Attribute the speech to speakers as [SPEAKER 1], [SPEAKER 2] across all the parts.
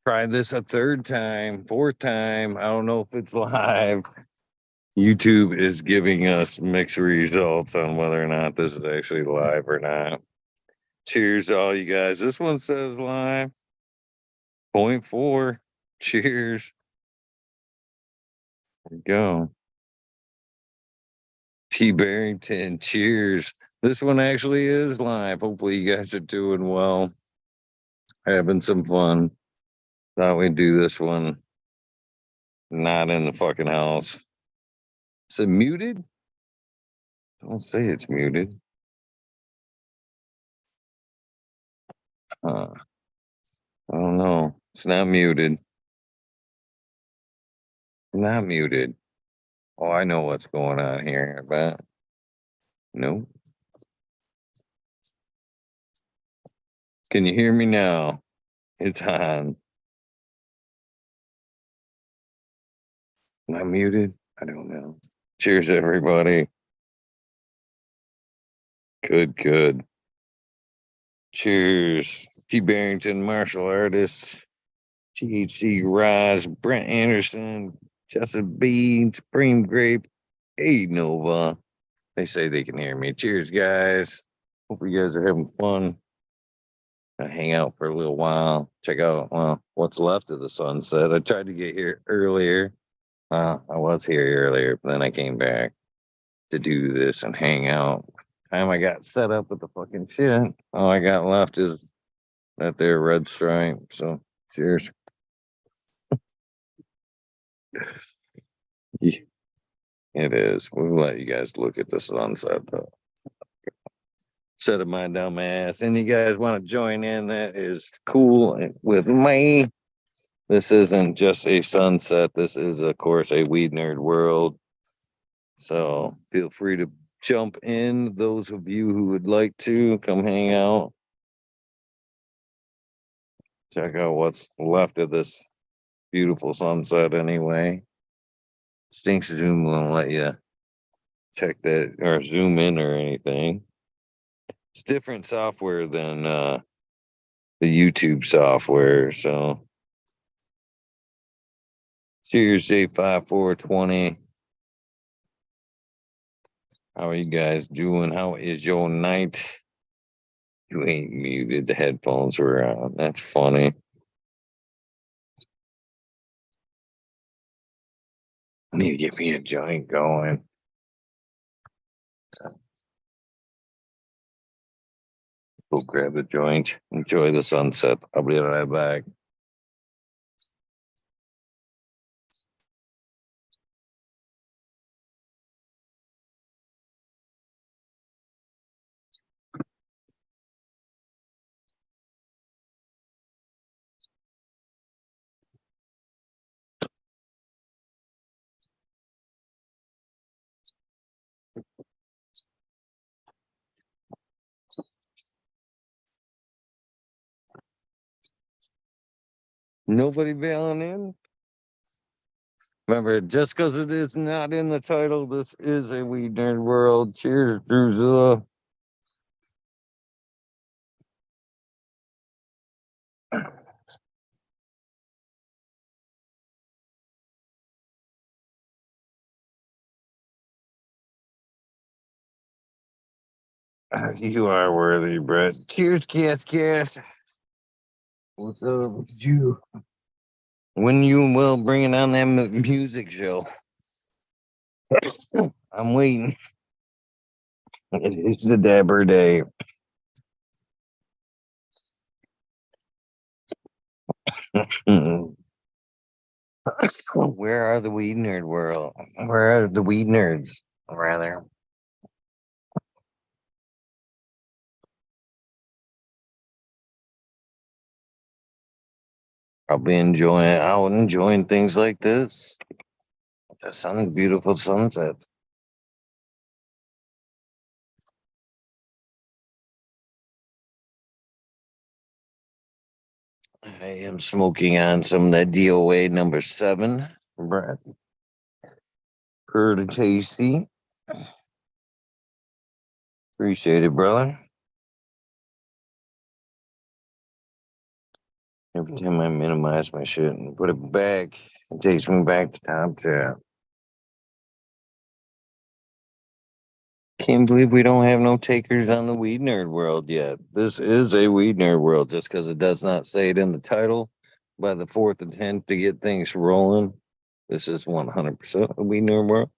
[SPEAKER 1] Try this a third time, fourth time. I don't know if it's live. YouTube is giving us mixed results on whether or not this is actually live or not. Cheers to all you guys. This one says live. 0.4. Cheers. There we go. T. Barrington, cheers. This one actually is live. Hopefully you guys are doing well. Having some fun. Thought we'd do this one. Not in the fucking house. Is it muted? Don't say it's muted. I don't know. It's not muted. Not muted. Oh, I know what's going on here, but nope. Can you hear me now? It's on. Am I muted? I don't know. Cheers, everybody. Good. Cheers. T. Barrington, martial artist. THC Rise, Brent Anderson, Jessup Bean, Supreme Grape, A Nova. They say they can hear me. Cheers, guys. Hope you guys are having fun. I hang out for a little while. Check out what's left of the sunset. I tried to get here earlier. I was here earlier, but then I came back to do this and hang out. Time I got set up with the fucking shit. All I got left is that there red stripe. So cheers. It is. We'll let you guys look at the sunset though. Set of my dumb ass. And you guys want to join in, that is cool with me. This isn't just a sunset. This is, of course, a Weed Nerd World. So feel free to jump in. Those of you who would like to come hang out. Check out what's left of this beautiful sunset anyway. Stinks Zoom won't let you check that or zoom in or anything. It's different software than the YouTube software. So cheers, Ep818.4 How are you guys doing? How is your night? You ain't muted. The headphones were on. That's funny. I need to get me a joint going. Go grab a joint. Enjoy the sunset. I'll be right back. Nobody bailing in? Remember, just because it is not in the title, this is a Weed Nerd World. Cheers, Druzilla. You are worthy, Brett. Cheers, Cass. What's up with you? When you will bringing on that music show? I'm waiting. It is the Dapper Day. Where are the Weed Nerd World? Where are the Weed Nerds, rather? I'll be enjoying things like this. The sun's beautiful sunset. I am smoking on some of that DOA number 7, Brett. Pretty tasty. Appreciate it, brother. Every time I minimize my shit and put it back, it takes me back to Top Chat. Can't believe we don't have no takers on the Weed Nerd World yet. This is a Weed Nerd World just because it does not say it in the title. By the fourth attempt to get things rolling, this is 100% a Weed Nerd World.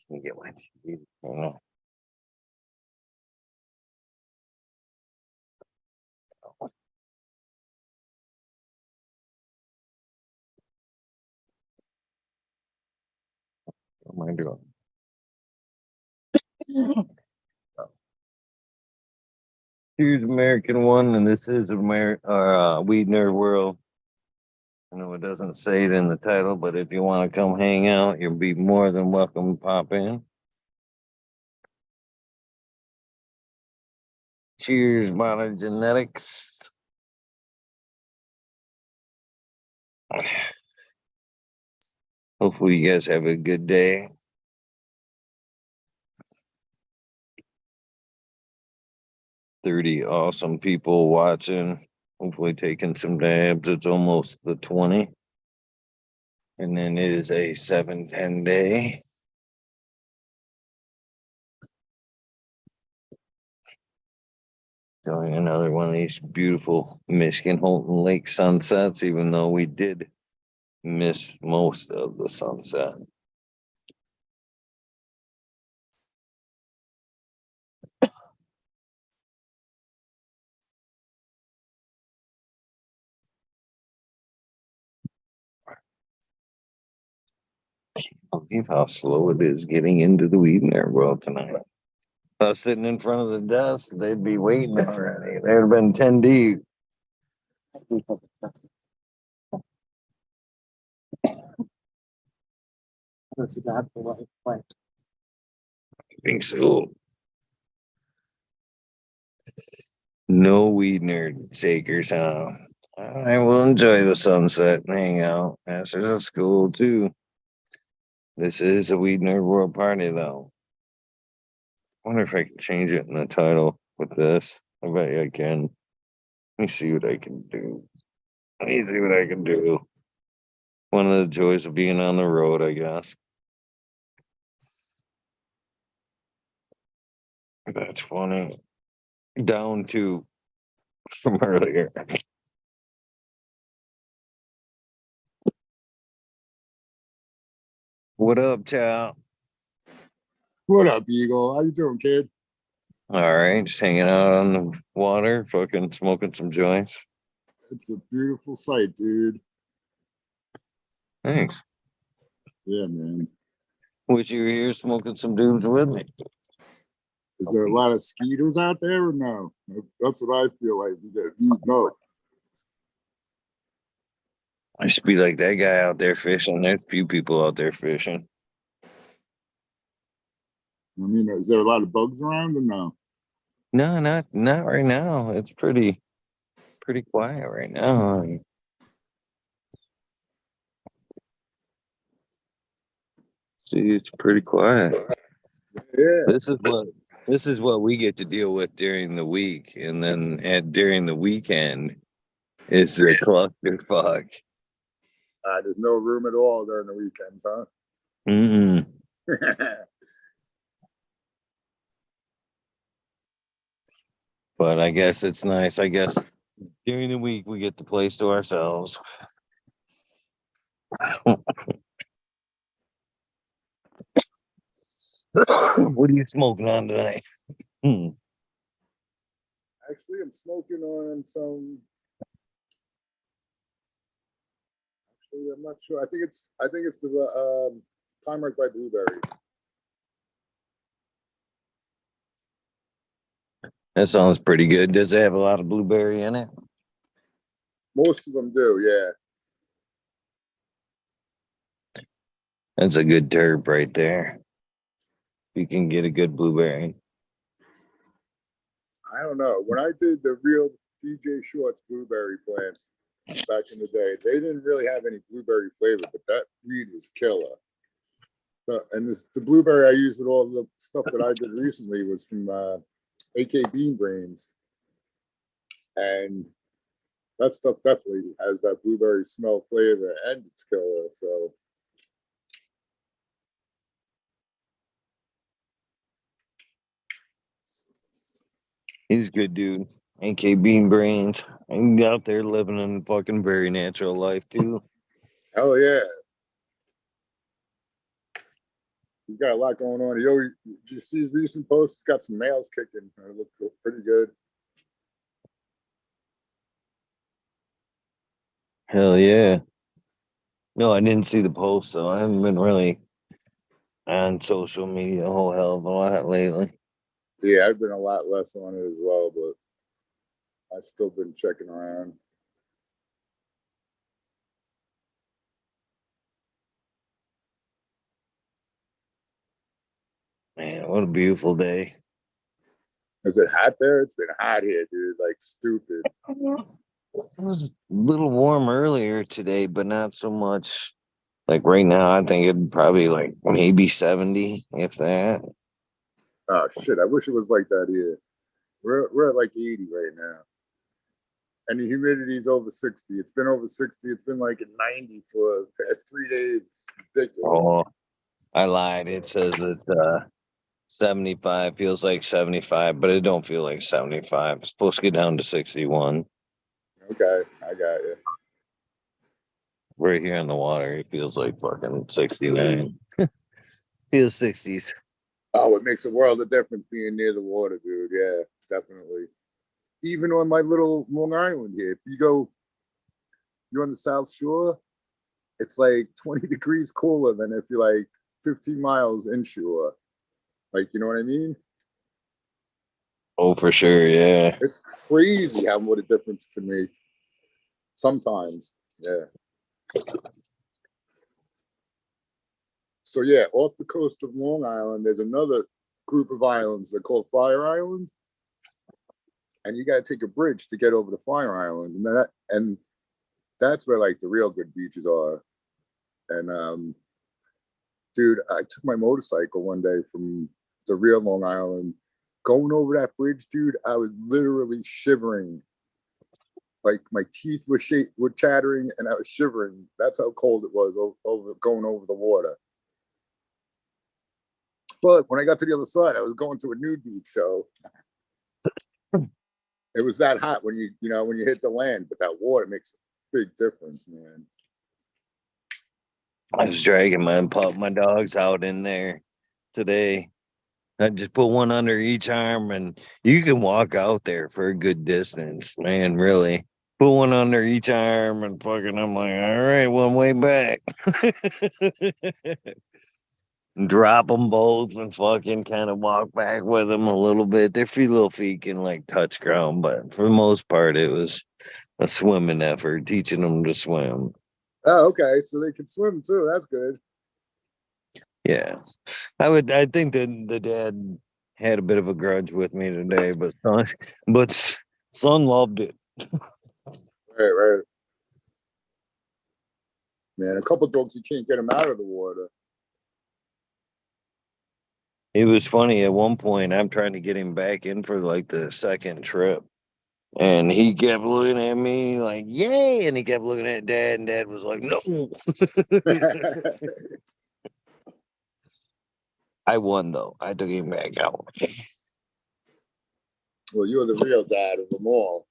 [SPEAKER 1] Can you get my TV? I don't know. What am I doing? Here's American One, and this is Weed Nerd World. I know it doesn't say it in the title, but if you want to come hang out, you'll be more than welcome to pop in. Cheers, modern genetics. Hopefully, you guys have a good day. 30 awesome people watching. Hopefully, taking some dabs. It's almost the 20. And then it is a 7-10 day. Enjoying another one of these beautiful Michigan Holton Lake sunsets, even though we did miss most of the sunset. I can't believe how slow it is getting into the Weed Nerd World tonight. If I was sitting in front of the desk, they'd be waiting already. They'd have been 10 deep. I think so. No Weed Nerd takers, huh? I will enjoy the sunset and hang out. Masters at school, too. This is a Weed Nerd World party, though. I wonder if I can change it in the title with this. I bet you I can. Let me see what I can do. Let me see what I can do. One of the joys of being on the road, I guess. That's funny. Down to from earlier. What up, Chow?
[SPEAKER 2] What up, Eagle? How you doing, kid?
[SPEAKER 1] All right, just hanging out on the water, fucking smoking some joints.
[SPEAKER 2] It's a beautiful sight, dude.
[SPEAKER 1] Thanks.
[SPEAKER 2] Yeah, man.
[SPEAKER 1] Wish you were here smoking some dooms with me.
[SPEAKER 2] Is there a lot of skeeters out there or no? That's what I feel like. No.
[SPEAKER 1] I should be like that guy out there fishing. There's a few people out there fishing.
[SPEAKER 2] I mean, is there a lot of bugs around or no?
[SPEAKER 1] No, not right now. It's pretty quiet right now. See, it's pretty quiet.
[SPEAKER 2] Yeah.
[SPEAKER 1] This is what we get to deal with during the week, and then during the weekend is the clusterfuck.
[SPEAKER 2] There's no room at all during the weekends, huh?
[SPEAKER 1] Mm-mm. But I guess it's nice. I guess during the week we get the place to ourselves. What are you smoking on tonight?
[SPEAKER 2] Actually, I'm smoking on some. Actually, I'm not sure. I think it's the Timemark by Blueberry.
[SPEAKER 1] That sounds pretty good. Does it have a lot of blueberry in it?
[SPEAKER 2] Most of them do, yeah.
[SPEAKER 1] That's a good terp right there. You can get a good blueberry.
[SPEAKER 2] I don't know. When I did the real DJ Shorts blueberry plants back in the day, they didn't really have any blueberry flavor, but that weed was killer. And the blueberry I used with all the stuff that I did recently was from AK Bean Brains. And that stuff definitely has that blueberry smell flavor and it's killer. So
[SPEAKER 1] He's a good dude. AK Bean Brains. I'm out there living a fucking very natural life too.
[SPEAKER 2] hell yeah. He's got a lot going on. Did you see his recent posts? He's got some males kicking. It look pretty good.
[SPEAKER 1] Hell yeah. No, I didn't see the post, so I haven't been really on social media a whole hell of a lot lately.
[SPEAKER 2] Yeah, I've been a lot less on it as well, but I've still been checking around.
[SPEAKER 1] Man, what a beautiful day.
[SPEAKER 2] Is it hot there? It's been hot here, dude. Like stupid.
[SPEAKER 1] It was a little warm earlier today, but not so much. Like right now, I think it'd probably like maybe 70, if that.
[SPEAKER 2] Oh shit! I wish it was like that here. We're at like 80 right now, and the humidity's over 60. It's been over 60. It's been like at 90 for the past 3 days. It's ridiculous.
[SPEAKER 1] Oh, I lied. It says that 75 feels like 75, but it don't feel like 75. It's supposed to get down to 61.
[SPEAKER 2] Okay, I got you.
[SPEAKER 1] Right here on the water, it feels like fucking 69. Feels 60s.
[SPEAKER 2] Oh, it makes a world of difference being near the water, dude. Yeah, definitely. Even on my little Long Island here, if you're on the South Shore, it's like 20 degrees cooler than if you're like 15 miles inshore. Like, you know what I mean?
[SPEAKER 1] Oh, for sure, yeah.
[SPEAKER 2] It's crazy how what a difference can make sometimes. Yeah. So yeah, off the coast of Long Island, there's another group of islands. They're called Fire Islands, and you got to take a bridge to get over to Fire Island, and that's where like the real good beaches are. And dude, I took my motorcycle one day from the real Long Island, going over that bridge, dude. I was literally shivering, like my teeth were chattering, and I was shivering. That's how cold it was over going over the water. But when I got to the other side, I was going to a nude beach, so it was that hot when you hit the land. But that water makes a big difference, man.
[SPEAKER 1] I was dragging my dogs out in there today. I just put one under each arm, and you can walk out there for a good distance, man. Really, put one under each arm, and fucking, I'm like, all right, one way back. Drop them both and fucking kind of walk back with them a little bit. Their little feet can like touch ground, but for the most part, it was a swimming effort, teaching them to swim.
[SPEAKER 2] Oh, okay. So they can swim too. That's good.
[SPEAKER 1] Yeah, I think that the dad had a bit of a grudge with me today, but son loved it.
[SPEAKER 2] Right, right. Man, a couple dogs you can't get them out of the water.
[SPEAKER 1] It was funny at one point. I'm trying to get him back in for like the second trip, and he kept looking at me like, "Yay!" and he kept looking at Dad, and Dad was like, "No." I won though. I took him back out.
[SPEAKER 2] Well, you're the real dad of them all.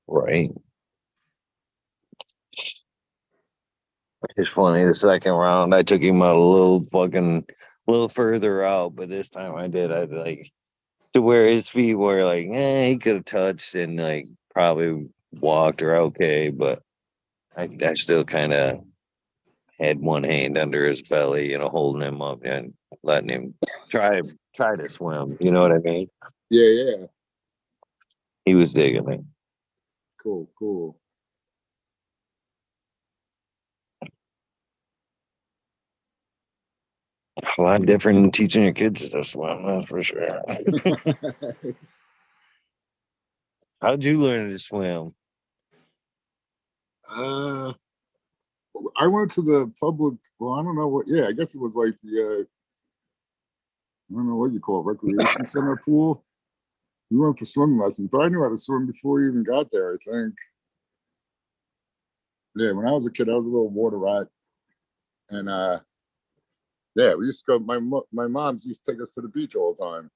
[SPEAKER 1] Right. It's funny. The second round, I took him out little further out, but this time I did. I like to where his feet were like, he could have touched and like probably walked or okay, but I still kind of had one hand under his belly, holding him up and letting him try to swim. You know what I mean?
[SPEAKER 2] Yeah, yeah.
[SPEAKER 1] He was digging it.
[SPEAKER 2] Cool, cool.
[SPEAKER 1] A lot different than teaching your kids to swim, that's for sure. How'd you learn to swim?
[SPEAKER 2] Uh, I went to the public. Well, I don't know what. Yeah, I guess it was like the. I don't know what you call it, recreation center pool. We went for swimming lessons, but I knew how to swim before we even got there. I think. Yeah, when I was a kid, I was a little water rat, and yeah, we used to go. My mom's used to take us to the beach all the time.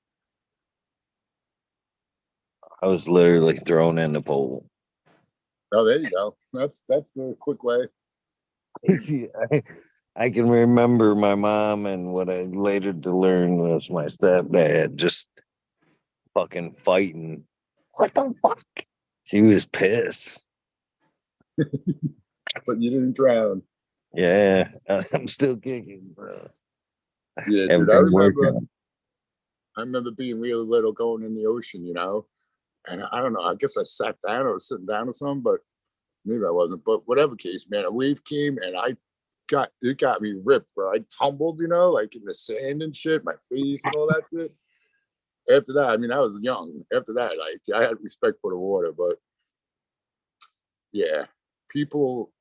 [SPEAKER 1] I was literally thrown in the pool.
[SPEAKER 2] Oh, there you go. That's the quick way.
[SPEAKER 1] I, I can remember my mom, and what I later to learn was my stepdad just fucking fighting. What the fuck? She was pissed.
[SPEAKER 2] But you didn't drown.
[SPEAKER 1] Yeah, I'm still kicking, bro.
[SPEAKER 2] Yeah, dude.
[SPEAKER 1] Everything worked out.
[SPEAKER 2] I remember being really little, going in the ocean. And I don't know. I guess I sat down or was sitting down or something, but maybe I wasn't. But whatever case, man, a wave came and it got me ripped, bro. I tumbled, like in the sand and shit, my face and all that shit. After that, I mean, I was young. After that, like I had respect for the water, but yeah, people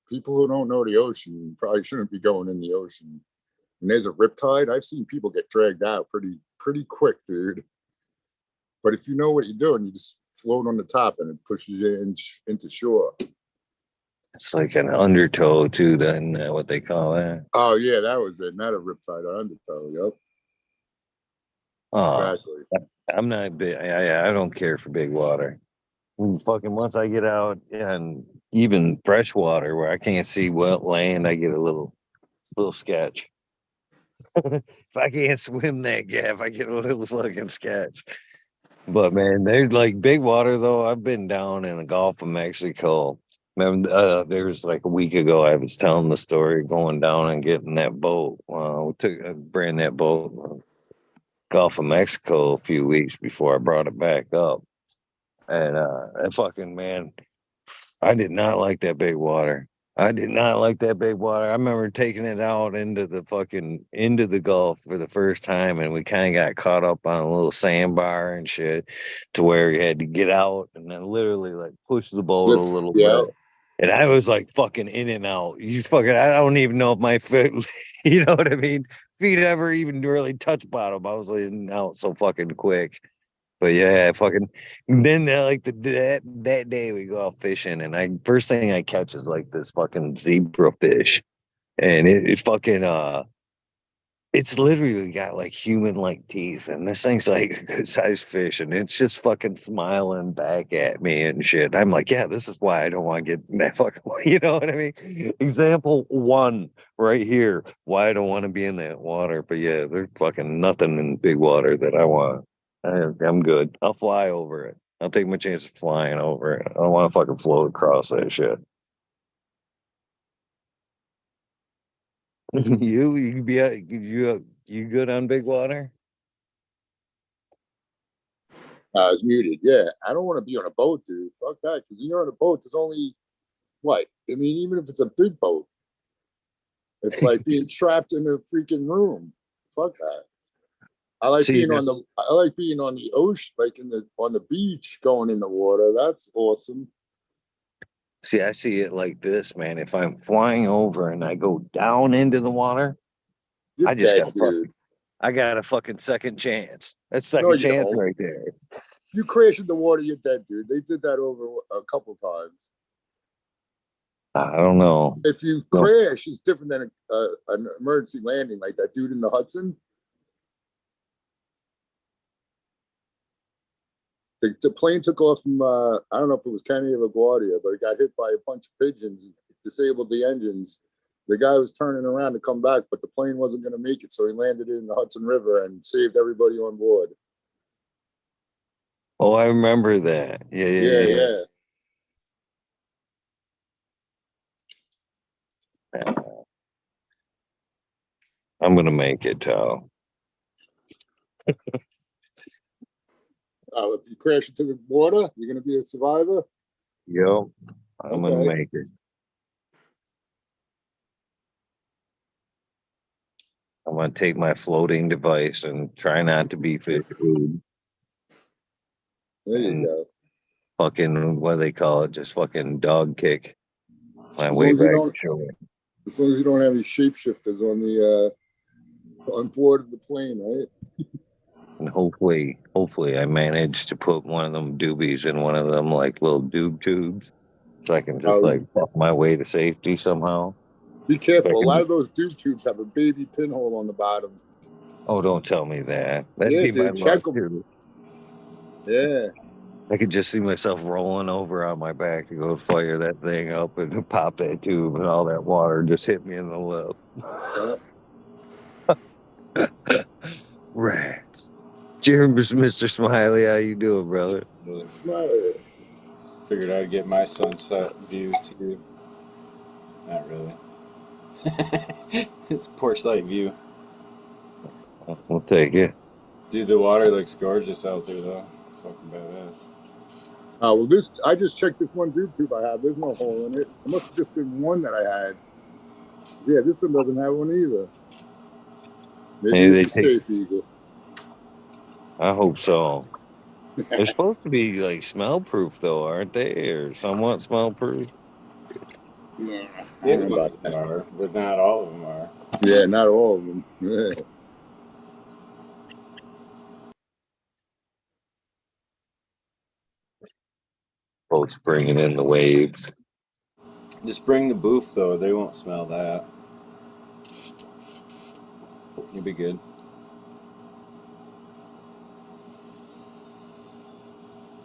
[SPEAKER 2] people who don't know the ocean probably shouldn't be going in the ocean. And there's a riptide. I've seen people get dragged out pretty quick, dude. But if you know what you're doing, you just float on the top and it pushes you into shore.
[SPEAKER 1] It's like an undertow too, then what they call that.
[SPEAKER 2] Oh yeah, that was it. Not a riptide, an undertow. Yep,
[SPEAKER 1] Oh,
[SPEAKER 2] exactly.
[SPEAKER 1] I'm not big. I don't care for big water. Fucking once I get out and even fresh water where I can't see wet land, I get a little sketch. If I can't swim that gap, I get a little fucking sketch. But man, there's like big water though. I've been down in the Gulf of Mexico. Remember, there was like a week ago. I was telling the story going down and getting that boat. We took bring that boat Gulf of Mexico a few weeks before I brought it back up. And that fucking man, I did not like that big water. I did not like that big water. I remember taking it out into the Gulf for the first time, and we kind of got caught up on a little sandbar and shit, to where you had to get out and then literally like push the boat a
[SPEAKER 2] Lift,
[SPEAKER 1] little
[SPEAKER 2] yeah.
[SPEAKER 1] bit. And I was like fucking in and out. I don't even know if my foot, you know what I mean? Feet ever even really touch bottom. I was in and out so fucking quick. But yeah, fucking. And then like that day we go out fishing, and I first thing I catch is like this fucking zebra fish, and it fucking it's literally got like human like teeth, and this thing's like a good sized fish, and it's just fucking smiling back at me and shit. I'm like, yeah, this is why I don't want to get in that fucking. You know what I mean? Example one right here. Why I don't want to be in that water. But yeah, there's fucking nothing in big water that I want. I'm good. I'll fly over it. I'll take my chance of flying over it. I don't want to fucking float across that shit. You be you good on big water?
[SPEAKER 2] I was muted. Yeah, I don't want to be on a boat, dude. Fuck that. Because you're on a boat, there's only what? I mean, even if it's a big boat, it's like being trapped in a freaking room. Fuck that.
[SPEAKER 1] See,
[SPEAKER 2] I like being on the ocean, like on the beach, going in the water. That's awesome.
[SPEAKER 1] I see it like this, man. If I'm flying over and I go down into the water,
[SPEAKER 2] You're
[SPEAKER 1] I just
[SPEAKER 2] dead,
[SPEAKER 1] got a
[SPEAKER 2] dude.
[SPEAKER 1] I got a fucking second chance. That's
[SPEAKER 2] No,
[SPEAKER 1] second
[SPEAKER 2] you
[SPEAKER 1] chance
[SPEAKER 2] don't.
[SPEAKER 1] right there.
[SPEAKER 2] You crash in the water, you're dead, dude. They did that over a couple times.
[SPEAKER 1] I don't know.
[SPEAKER 2] If you
[SPEAKER 1] No.
[SPEAKER 2] crash, it's different than an emergency landing, like that dude in the Hudson. The plane took off from I don't know if it was Kennedy or LaGuardia, but it got hit by a bunch of pigeons, disabled the engines. The guy was turning around to come back, but the plane wasn't going to make it, so he landed in the Hudson River and saved everybody on board.
[SPEAKER 1] Oh, I remember that. Yeah,
[SPEAKER 2] Yeah,
[SPEAKER 1] yeah,
[SPEAKER 2] yeah.
[SPEAKER 1] yeah. I'm gonna make it, Tal.
[SPEAKER 2] If you crash into the water, you're going to be a survivor.
[SPEAKER 1] Yo, I'm gonna
[SPEAKER 2] Okay.
[SPEAKER 1] make it. I'm gonna take my floating device and try not to be fish food.
[SPEAKER 2] There you
[SPEAKER 1] And
[SPEAKER 2] go.
[SPEAKER 1] fucking, what do they call it? Just fucking dog kick my
[SPEAKER 2] As
[SPEAKER 1] way
[SPEAKER 2] long as you
[SPEAKER 1] back to
[SPEAKER 2] don't,
[SPEAKER 1] shore.
[SPEAKER 2] as long as you don't have any shapeshifters on board of the plane, right?
[SPEAKER 1] And hopefully I managed to put one of them doobies in one of them like little doob tubes so I can just
[SPEAKER 2] Oh,
[SPEAKER 1] like fuck my way to safety somehow.
[SPEAKER 2] be careful. A
[SPEAKER 1] Fucking-
[SPEAKER 2] lot of those tube tubes have a baby pinhole on the bottom.
[SPEAKER 1] Oh, don't tell me that. That'd
[SPEAKER 2] Yeah,
[SPEAKER 1] be my
[SPEAKER 2] dude, check
[SPEAKER 1] luck
[SPEAKER 2] them.
[SPEAKER 1] too.
[SPEAKER 2] Yeah.
[SPEAKER 1] I could just see myself rolling over on my back to go fire that thing up and pop that tube, and all that water just hit me in the lip. Right. Cheers, Mr. Smiley. How you doing, brother?
[SPEAKER 2] Smile.
[SPEAKER 3] Figured I'd get my sunset view too. Not really. It's porch light view.
[SPEAKER 1] We'll take it.
[SPEAKER 3] Dude, the water looks gorgeous out there though. It's fucking badass.
[SPEAKER 2] Well, I just checked this one tube I have. There's no hole in it. It must have just been one that I had. Yeah, this one doesn't have one either. Maybe it's
[SPEAKER 1] Maybe they
[SPEAKER 2] safe, Eagle.
[SPEAKER 1] I hope so. They're supposed to be like smell proof though, aren't they? Or somewhat smell proof.
[SPEAKER 2] Nah,
[SPEAKER 3] Yeah, the ones that are, but not all of them are.
[SPEAKER 2] yeah, not all of them. Yeah.
[SPEAKER 1] Boats bringing in the waves.
[SPEAKER 3] Just bring the booth though. They won't smell that. You'll be good.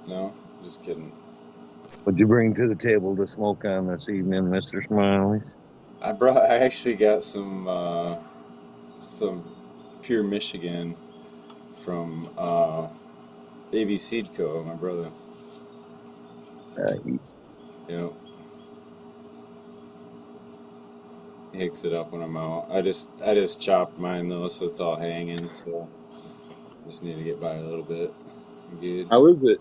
[SPEAKER 3] No, just kidding.
[SPEAKER 1] What'd you bring to the table to smoke on this evening, Mr. Smileys?
[SPEAKER 3] I actually got some pure Michigan from AB Seedco, my brother.
[SPEAKER 1] Nice.
[SPEAKER 3] Yep. He hooks it up when I'm out. I just chopped mine though, so it's all hanging. So just need to get by a little bit. I'm good.
[SPEAKER 2] How is it?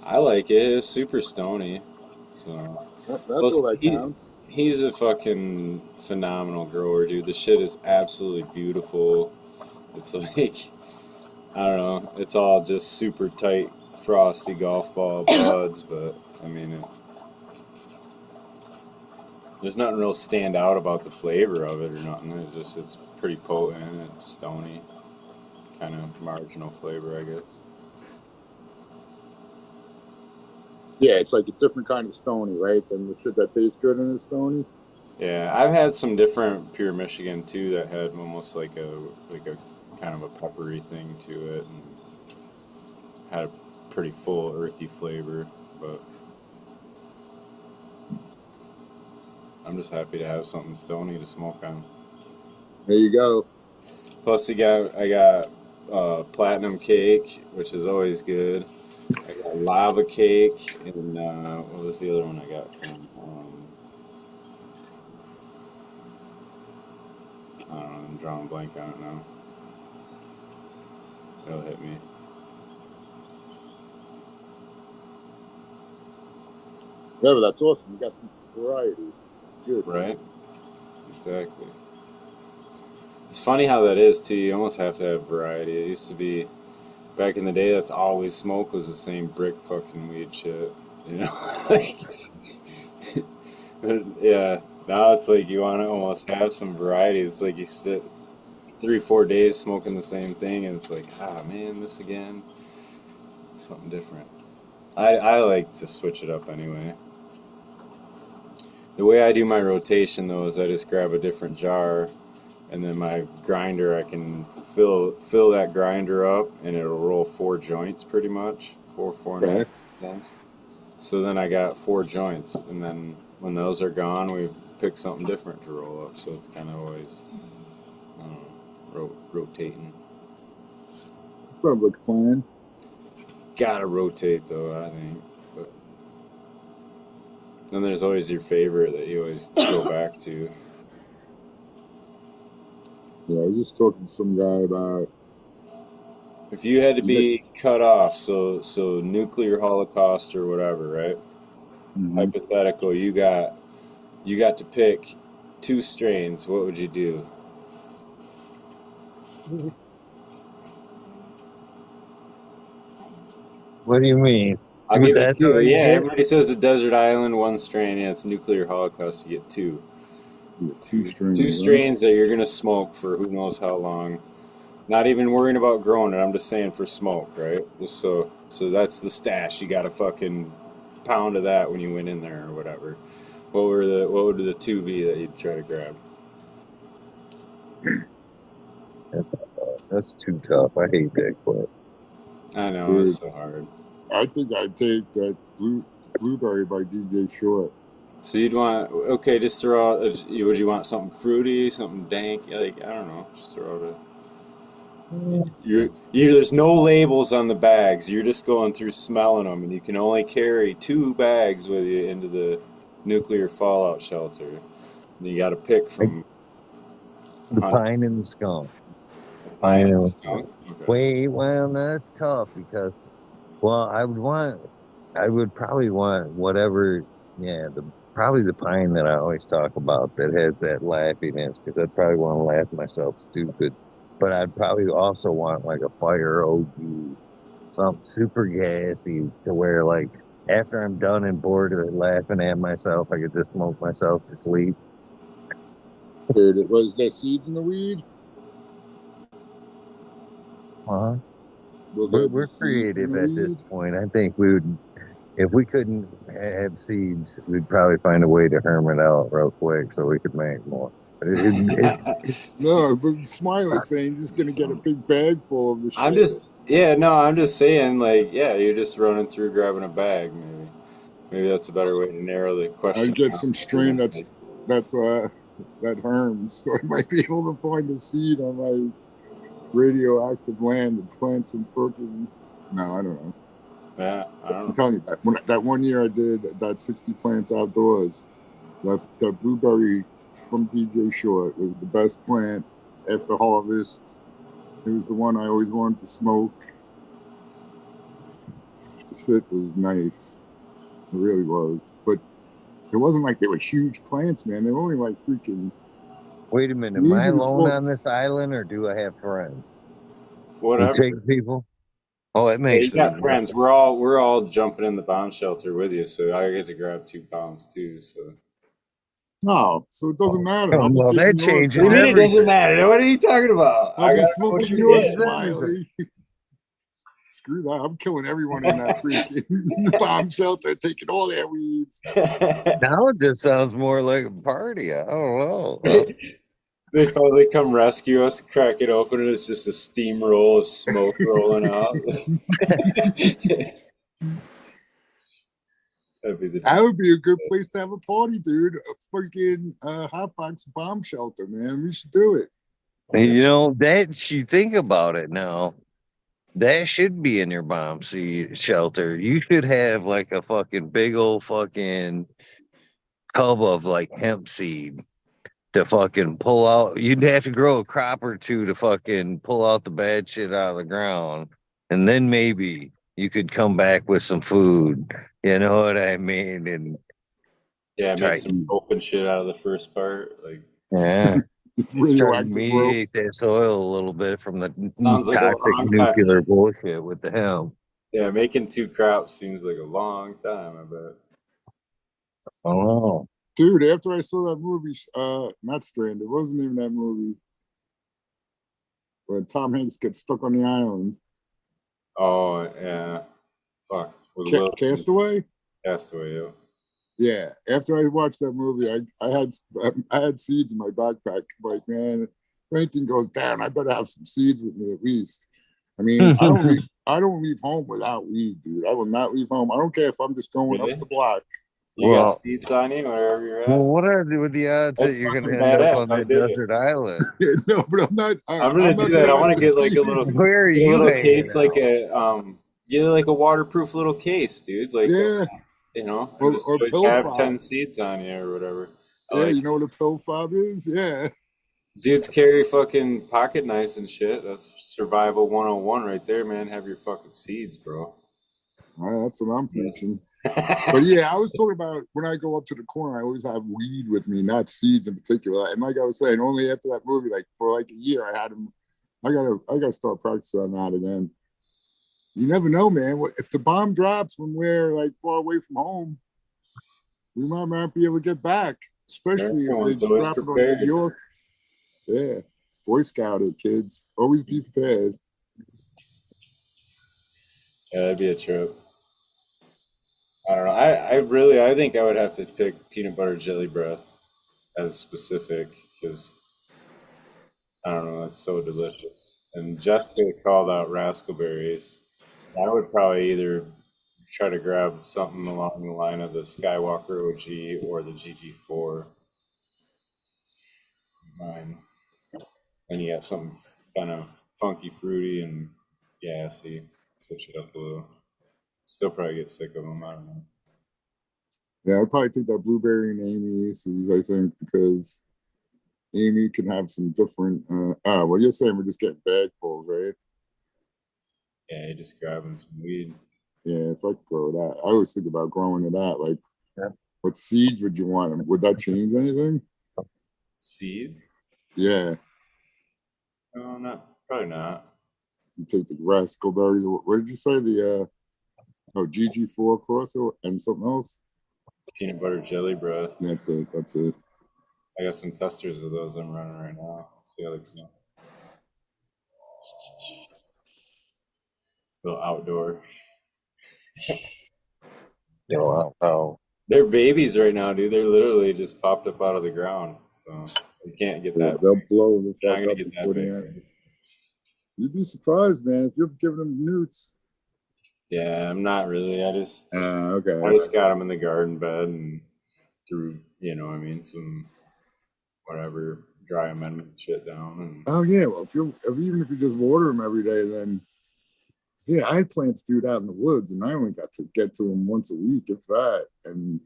[SPEAKER 3] I like it. It's super stony. So
[SPEAKER 2] That's all that counts.
[SPEAKER 3] he's a fucking phenomenal grower, dude. The shit is absolutely beautiful. It's like, I don't know. It's all just super tight, frosty golf ball buds, but I mean, there's nothing real stand out about the flavor of it or nothing. It's pretty potent. It's stony, kind of marginal flavor, I guess.
[SPEAKER 2] Yeah, it's like a different kind of stony, right? Than the shit that tastes good in a stony.
[SPEAKER 3] Yeah, I've had some different pure Michigan too that had almost like a kind of a peppery thing to it, and had a pretty full earthy flavor. But I'm just happy to have something stony to smoke on.
[SPEAKER 2] There you go.
[SPEAKER 3] Plus, I got platinum cake, which is always good. I got lava cake, and what was the other one I got from? I don't know. I'm drawing a blank on it now. It'll hit me.
[SPEAKER 2] Yeah, but that's awesome. You got some variety. Good.
[SPEAKER 3] Right? Exactly. It's funny how that is too. You almost have to have variety. It used to be back in the day. That's all we smoked was the same brick fucking weed shit. You know. But yeah. Now it's like you want to almost have some variety. It's like you sit 3-4 days smoking the same thing, and it's like, ah man, this again. Something different. I like to switch it up anyway. The way I do my rotation though is I just grab a different jar, and then my grinder I can fill that grinder up, and it'll roll 4 joints pretty much, 4 and a half joints. So then I got 4 joints, and then when those are gone, we pick something different to roll up. So it's kind of always, I don't know, rotating.
[SPEAKER 2] Sounds like a plan.
[SPEAKER 3] Gotta rotate though, I think. But then there's always your favorite that you always go back to.
[SPEAKER 2] Yeah, I was just talking to some guy about.
[SPEAKER 3] If you had to be cut off, so nuclear holocaust or whatever, right?
[SPEAKER 2] Mhm.
[SPEAKER 3] Hypothetical, you got to pick 2 strains. What would you do?
[SPEAKER 1] What do you mean?
[SPEAKER 3] I'll give you
[SPEAKER 1] That's
[SPEAKER 3] two.
[SPEAKER 1] all you
[SPEAKER 3] Yeah,
[SPEAKER 1] get?
[SPEAKER 3] everybody says the desert island, one strain. Yeah, it's nuclear holocaust. You get two.
[SPEAKER 2] Yeah, two strains.
[SPEAKER 3] Two
[SPEAKER 2] Right?
[SPEAKER 3] strains that you're gonna smoke for who knows how long. Not even worrying about growing it. I'm just saying for smoke, right? Just so that's the stash. You got a fucking pound of that when you went in there or whatever. What would the two be that you'd try to grab?
[SPEAKER 1] That's too tough. I hate that quit.
[SPEAKER 3] I know
[SPEAKER 2] Dude,
[SPEAKER 3] it's so hard.
[SPEAKER 2] I think I'd take that blueberry by DJ Short.
[SPEAKER 3] So you'd want okay, just throw out. Would you want something fruity, something dank? Like I don't know, just throw out a. There's no labels on the bags. You're just going through smelling them, and you can only carry 2 bags with you into the nuclear fallout shelter. And you got to pick from
[SPEAKER 1] The
[SPEAKER 3] hundreds.
[SPEAKER 1] pine and the skunk.
[SPEAKER 3] Pine
[SPEAKER 1] Pine
[SPEAKER 3] and
[SPEAKER 1] and
[SPEAKER 3] skunk? Okay.
[SPEAKER 1] Wait, well, that's tough because, well, I would probably want whatever, yeah, probably the pine that I always talk about that has that laughiness because I'd probably want to laugh myself stupid. But I'd probably also want like a fire OG, something super gassy to where like after I'm done and bored of laughing at myself, I could just smoke myself to sleep.
[SPEAKER 2] Dude, was there seeds in the weed?
[SPEAKER 1] Uh-huh.
[SPEAKER 2] Will there be
[SPEAKER 1] We're
[SPEAKER 2] seeds in
[SPEAKER 1] creative
[SPEAKER 2] the
[SPEAKER 1] at this
[SPEAKER 2] weed?
[SPEAKER 1] point. I think we would, if we couldn't have seeds, we'd probably find a way to hermit out real quick so we could make more. But
[SPEAKER 2] No, but Smiley's saying you're just gonna get a big bag full of the shit.
[SPEAKER 3] I'm just saying, like, yeah, you're just running through grabbing a bag, maybe that's a better way to narrow the question.
[SPEAKER 2] I'd get some strain that herms, so I might be able to find a seed on my radioactive land and plant some fucking. No, I don't know.
[SPEAKER 3] Yeah, I don't know.
[SPEAKER 2] I'm telling you that one year I did that 60 plants outdoors. That blueberry from DJ Short was the best plant after harvest. It was the one I always wanted to smoke. The shit was nice. It really was. But it wasn't like they were huge plants, man. They were only like freaking.
[SPEAKER 1] wait a minute, am I alone on this island or do I have friends?
[SPEAKER 3] Whatever.
[SPEAKER 1] You take people? Oh, it
[SPEAKER 3] Yeah,
[SPEAKER 1] makes
[SPEAKER 3] you got
[SPEAKER 1] sense.
[SPEAKER 3] friends. We're all jumping in the bomb shelter with you, so I get to grab 2 pounds too. So.
[SPEAKER 2] No, so it doesn't matter. I'll be
[SPEAKER 1] Well, that
[SPEAKER 2] taking yours.
[SPEAKER 1] changes
[SPEAKER 3] What do you mean it doesn't
[SPEAKER 1] everything.
[SPEAKER 3] matter? What are you talking about?
[SPEAKER 2] I'll be
[SPEAKER 3] got
[SPEAKER 2] smoking
[SPEAKER 3] what
[SPEAKER 2] yours,
[SPEAKER 3] you get.
[SPEAKER 2] Smiley. Screw that. I'm killing everyone in that freaking bomb shelter, taking all their weeds.
[SPEAKER 1] Now it just sounds more like a party. I don't know.
[SPEAKER 3] They finally come rescue us, crack it open, and it's just a steamroll of smoke rolling out.
[SPEAKER 2] That would be a good place to have a party, dude. A freaking hotbox bomb shelter, man. We should do it.
[SPEAKER 1] You know, that you think about it now, that should be in your bomb seed shelter. You should have like a fucking big old fucking tub of like hemp seed to fucking pull out. You'd have to grow a crop or two to fucking pull out the bad shit out of the ground. And then maybe you could come back with some food. You know what I mean? And
[SPEAKER 3] Yeah,
[SPEAKER 1] try
[SPEAKER 3] make some open shit out of the first part. Like,
[SPEAKER 1] yeah. Try to
[SPEAKER 2] Radioactive rope.
[SPEAKER 1] mediate that soil a little bit from the
[SPEAKER 3] sounds like a
[SPEAKER 1] toxic
[SPEAKER 3] long
[SPEAKER 1] nuclear
[SPEAKER 3] time.
[SPEAKER 1] bullshit with the hemp.
[SPEAKER 3] Yeah, making 2 crops seems like a long time. I bet.
[SPEAKER 1] Oh,
[SPEAKER 2] Dude, after I saw that movie, not Stranded, it wasn't even that movie where Tom Hanks gets stuck on the island.
[SPEAKER 3] Oh yeah, fuck. With a little
[SPEAKER 2] Castaway?
[SPEAKER 3] Castaway, yeah.
[SPEAKER 2] Yeah. After I watched that movie, I had seeds in my backpack. Like, man, if anything goes down, I better have some seeds with me at least. I mean, I don't leave home without weed, dude. I will not leave home. I don't care if I'm just going
[SPEAKER 3] Really?
[SPEAKER 2] up the block.
[SPEAKER 3] You
[SPEAKER 1] Well-
[SPEAKER 3] got seeds on you wherever you're at.
[SPEAKER 1] well, what are the odds
[SPEAKER 3] That's
[SPEAKER 1] that you're going to
[SPEAKER 3] fucking
[SPEAKER 1] end up
[SPEAKER 3] badass.
[SPEAKER 1] on
[SPEAKER 3] I
[SPEAKER 1] that
[SPEAKER 3] dig it.
[SPEAKER 1] desert island?
[SPEAKER 2] No, but I'm not.
[SPEAKER 3] I'm gonna
[SPEAKER 2] not
[SPEAKER 3] do that. I
[SPEAKER 2] let
[SPEAKER 3] want to
[SPEAKER 2] the
[SPEAKER 3] get like a
[SPEAKER 2] seed-
[SPEAKER 3] little,
[SPEAKER 1] Where are
[SPEAKER 3] get a
[SPEAKER 1] you
[SPEAKER 3] little
[SPEAKER 1] hanging
[SPEAKER 3] case,
[SPEAKER 1] out?
[SPEAKER 3] like get like a waterproof little case, dude. Like,
[SPEAKER 2] Yeah.
[SPEAKER 3] you know,
[SPEAKER 2] Or
[SPEAKER 3] just
[SPEAKER 2] pill
[SPEAKER 3] always have
[SPEAKER 2] fob.
[SPEAKER 3] 10 seeds on you or whatever.
[SPEAKER 2] Yeah, you know what a pill fob is? Yeah.
[SPEAKER 3] Dudes carry fucking pocket knives and shit. That's survival 101 right there, man. Have your fucking seeds, bro.
[SPEAKER 2] Well, that's what I'm preaching. But yeah, I was talking about when I go up to the corner, I always have weed with me, not seeds in particular. And like I was saying, only after that movie, like for like a year, I had them. I gotta start practicing on that again. You never know, man. If the bomb drops when we're like far away from home, we might not be able to get back, especially if
[SPEAKER 3] Everyone's
[SPEAKER 2] they
[SPEAKER 3] always
[SPEAKER 2] drop it on
[SPEAKER 3] prepared.
[SPEAKER 2] New York. Yeah, Boy Scouted kids, always be prepared.
[SPEAKER 3] Yeah, that'd be a trip. I don't know. I think I would have to pick peanut butter jelly breath as specific because I don't know, that's so delicious. And Jessica called out raspberries. I would probably either try to grab something along the line of the Skywalker OG or the GG4. Mine. And you got something kind of funky, fruity, and gassy. Switch it up a little. Still probably get sick of them. I don't know.
[SPEAKER 2] Yeah, I'd probably take that blueberry and Amy's, I think, because Amy can have some different. Well, you're saying we're just getting bagfuls, right?
[SPEAKER 3] Yeah, just grabbing some weed.
[SPEAKER 2] Yeah, if I could grow that, I always think about growing it out. Like,
[SPEAKER 1] Yeah.
[SPEAKER 2] what seeds would you want? Would that change anything?
[SPEAKER 3] Seeds?
[SPEAKER 2] Yeah,
[SPEAKER 3] No, probably not.
[SPEAKER 2] you take the raspberries. What did you say? The GG4 crossover and something else.
[SPEAKER 3] Peanut butter jelly breath.
[SPEAKER 2] That's it. That's it.
[SPEAKER 3] I got some testers of those I'm running right now. See how they smell. Little outdoor.
[SPEAKER 1] Oh,
[SPEAKER 3] They're babies right now, dude. They're literally just popped up out of the ground. So you can't get
[SPEAKER 2] Yeah,
[SPEAKER 3] that.
[SPEAKER 2] they'll blow the
[SPEAKER 3] You're not
[SPEAKER 2] fuck
[SPEAKER 3] gonna
[SPEAKER 2] up
[SPEAKER 3] get that
[SPEAKER 2] before
[SPEAKER 3] big.
[SPEAKER 2] the end. You'd be surprised, man, if you're giving them newts.
[SPEAKER 3] Yeah, I'm not really. I just
[SPEAKER 2] Okay.
[SPEAKER 3] got them in the garden bed and threw, some whatever dry amendment shit down. And
[SPEAKER 2] Oh yeah, well, even if you just water them every day, then I had plants dude out in the woods, and I only got to get to them once a week, if that. And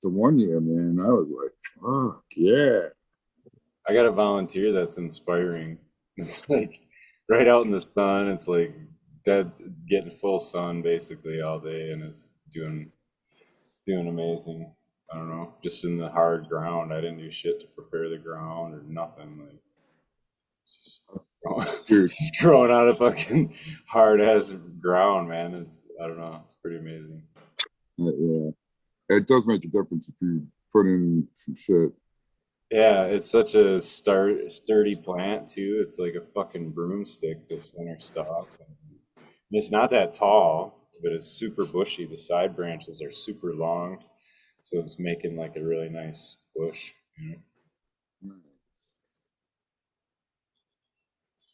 [SPEAKER 2] the one year, man, I was like, fuck yeah.
[SPEAKER 3] I got a volunteer that's inspiring. It's like right out in the sun. It's like getting full sun basically all day, and it's doing amazing. I don't know, just in the hard ground. I didn't do shit to prepare the ground or nothing. Like it's just growing out of fucking hard ass ground, man. I don't know. It's pretty amazing.
[SPEAKER 2] Yeah, it does make a difference if you put in some shit.
[SPEAKER 3] Yeah, it's such a sturdy plant too. It's like a fucking broomstick, the center stalk. And it's not that tall, but it's super bushy. The side branches are super long, so it's making like a really nice bush.